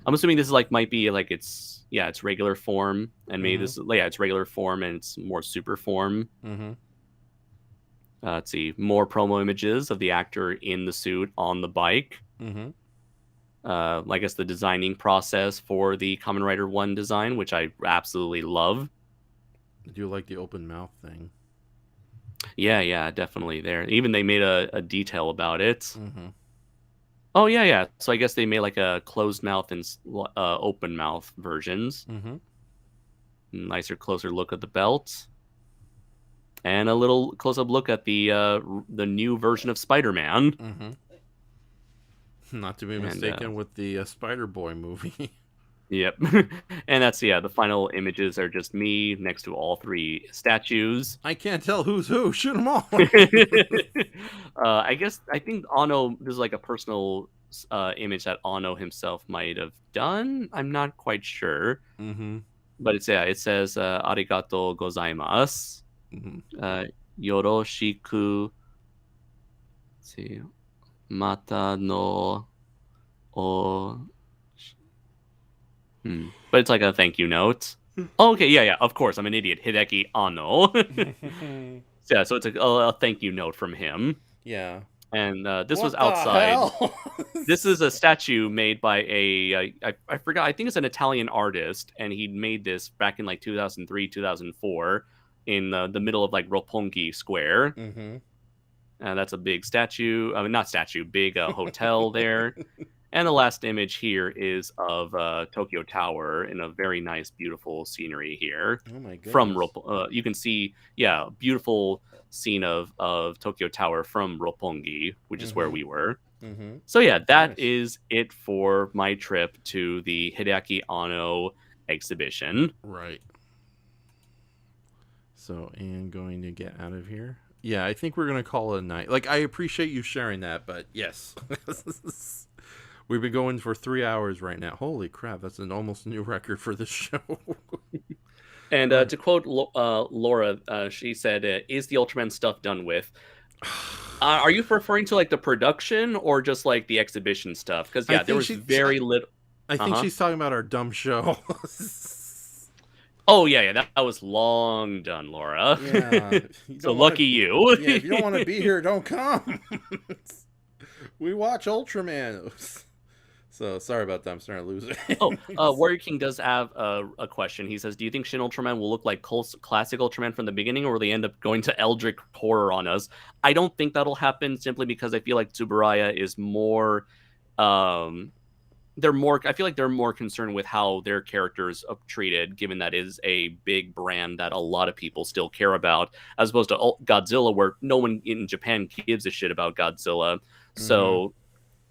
S8: I'm assuming this is like might be like it's regular form, and maybe it's regular form and it's more super form. Let's see, more promo images of the actor in the suit on the bike. I guess the designing process for the Kamen Rider 1 design, which I absolutely love.
S7: I do like the open mouth thing.
S8: Yeah, definitely there. Even they made a detail about it.
S7: Mm-hmm.
S8: Oh, yeah. So I guess they made like a closed mouth and open mouth versions.
S7: Mm-hmm.
S8: Nicer, closer look at the belt. And a little close-up look at the new version of Spider-Man.
S7: Mm-hmm. Not to be mistaken with the Spider-Boy movie.
S8: Yep. And that's, the final images are just me next to all 3 statues.
S7: I can't tell who's who. Shoot them all.
S8: I think Anno, there's like a personal image that Anno himself might have done. I'm not quite sure.
S7: Mm-hmm.
S8: But it says, arigato gozaimasu.
S7: Mm-hmm.
S8: Yoroshiku. Let's see. Mata no o. But it's like a thank you note. Oh, okay, yeah, of course. I'm an idiot. Hideaki Anno. So it's a thank you note from him.
S7: Yeah.
S8: And this was outside. This is a statue made by I forgot. I think it's an Italian artist, and he made this back in like 2003, 2004, in the middle of like Roppongi Square.
S7: Mm-hmm.
S8: That's a big statue. I mean, not statue, big hotel there. And the last image here is of Tokyo Tower in a very nice, beautiful scenery here.
S7: Oh my goodness.
S8: From you can see, beautiful scene of Tokyo Tower from Roppongi, which is where we were.
S7: Mm-hmm.
S8: So that is it for my trip to the Hideaki Anno exhibition.
S7: Right. So, and going to get out of here. Yeah, I think we're going to call it a night. Like, I appreciate you sharing that, but yes. We've been going for 3 hours right now. Holy crap, that's an almost new record for this show.
S8: And to quote Laura, she said, is the Ultraman stuff done with? Are you referring to like the production or just like the exhibition stuff? Because there was very little.
S7: I think she's talking about our dumb show.
S8: Oh yeah, that was long done, Laura.
S7: Yeah.
S8: So lucky you.
S7: Yeah, if you don't want to be here, don't come. We watch Ultraman. So sorry about that. I'm starting to lose it.
S8: Warrior King does have a question. He says, "Do you think Shin Ultraman will look like classic Ultraman from the beginning, or will they end up going to Eldritch horror on us?" I don't think that'll happen, simply because I feel like Tsuburaya is more. I feel like they're more concerned with how their characters are treated, given that is a big brand that a lot of people still care about, as opposed to Godzilla, where no one in Japan gives a shit about Godzilla. So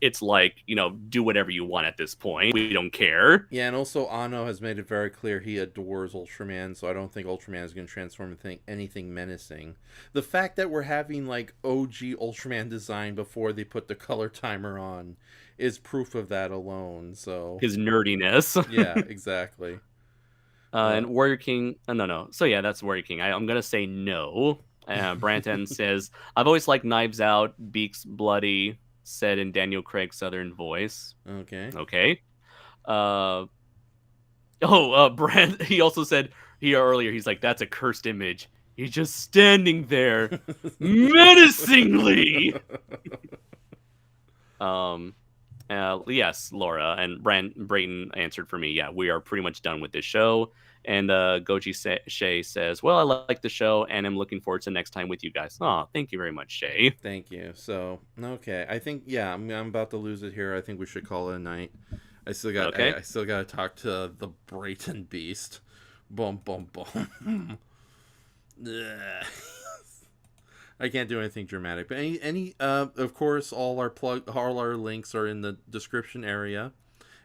S8: it's like, do whatever you want at this point. We don't care.
S7: Yeah, and also Anno has made it very clear he adores Ultraman, so I don't think Ultraman is going to transform into anything menacing. The fact that we're having like OG Ultraman design before they put the color timer on is proof of that alone. So
S8: his nerdiness.
S7: Yeah, exactly.
S8: And Warrior King, no. So yeah, that's Warrior King. I'm gonna say no. Branton says, "I've always liked Knives Out, Beaks Bloody," said in Daniel Craig's Southern voice.
S7: Okay.
S8: Brand. He also said here earlier. He's like, "That's a cursed image. He's just standing there, menacingly." Yes, Laura and Brayton answered for me. Yeah, we are pretty much done with this show. And Goji Shay says, "Well, I like the show and I'm looking forward to next time with you guys." Oh, thank you very much, Shay.
S7: Thank you. So, okay, I think I'm about to lose it here. I think we should call it a night. I still got to talk to the Brayton Beast. Boom, boom, boom. I can't do anything dramatic, but any of course, all our links are in the description area,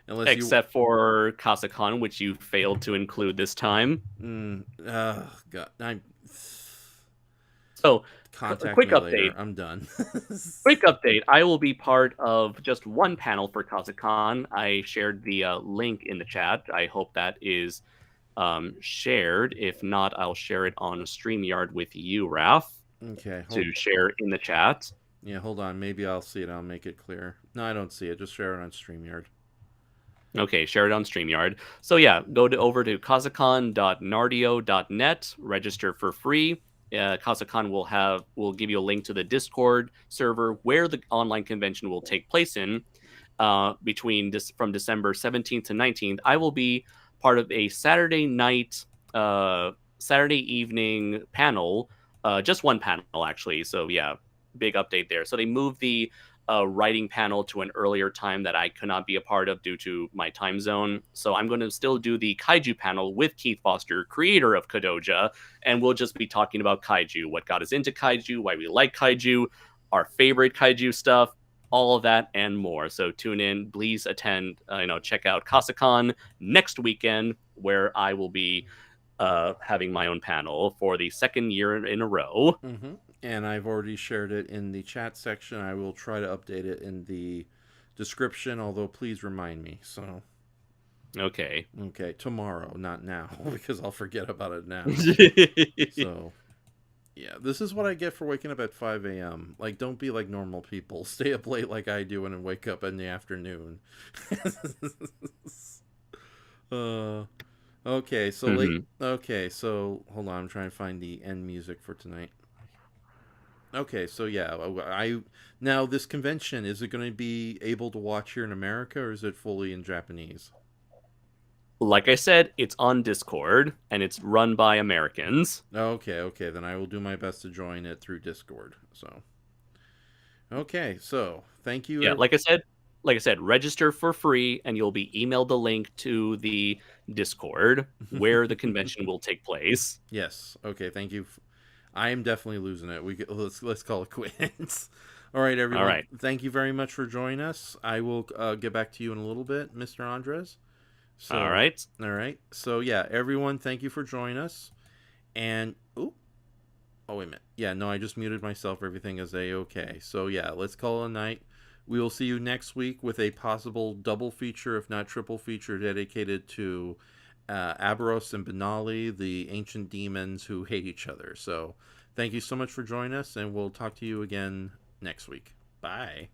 S8: except for Kasakan, which you failed to include this time.
S7: God,
S8: So, quick update.
S7: Later. I'm done.
S8: Quick update. I will be part of just one panel for Kasakan. I shared the link in the chat. I hope that is shared. If not, I'll share it on StreamYard with you, Raph.
S7: Okay.
S8: To share in the chat.
S7: Yeah, hold on. Maybe I'll see it. I'll make it clear. No, I don't see it. Just share it on StreamYard.
S8: Okay, share it on StreamYard. So yeah, go over to kazakan.nardio.net, register for free. Kazakan will give you a link to the Discord server where the online convention will take place in. from December 17th to 19th, I will be part of a Saturday evening panel, just one panel actually. So yeah, big update there. So they moved the writing panel to an earlier time that I could not be a part of due to my time zone. So I'm going to still do the kaiju panel with Keith Foster, creator of Kadoja, and we'll just be talking about kaiju, what got us into kaiju, why we like kaiju, our favorite kaiju stuff, all of that and more. So tune in, please attend, check out Kasacon next weekend, where I will be having my own panel for the second year in a row.
S7: Mm-hmm. And I've already shared it in the chat section. I will try to update it in the description, although please remind me. So,
S8: okay,
S7: tomorrow, not now, because I'll forget about it now. So, yeah, this is what I get for waking up at 5 a.m. Like, don't be like normal people. Stay up late like I do and then wake up in the afternoon. Okay, so late. Okay, so hold on. I'm trying to find the end music for tonight. Okay, so yeah, now this convention, is it going to be able to watch here in America, or is it fully in Japanese?
S8: Like I said, it's on Discord, and it's run by Americans.
S7: Okay, then I will do my best to join it through Discord. So, okay, so thank you.
S8: Yeah, like I said, register for free, and you'll be emailed the link to the Discord where the convention will take place.
S7: Yes. Okay. Thank you. I am definitely losing it. Let's call it quits. All right, everyone.
S8: All right.
S7: Thank you very much for joining us. I will get back to you in a little bit, Mr. Andres. So,
S8: all right.
S7: So yeah, everyone, thank you for joining us. And oh wait a minute. Yeah, no, I just muted myself. Everything is a-okay. So yeah, let's call it a night. We will see you next week with a possible double feature, if not triple feature, dedicated to Aberos and Benali, the ancient demons who hate each other. So thank you so much for joining us, and we'll talk to you again next week. Bye.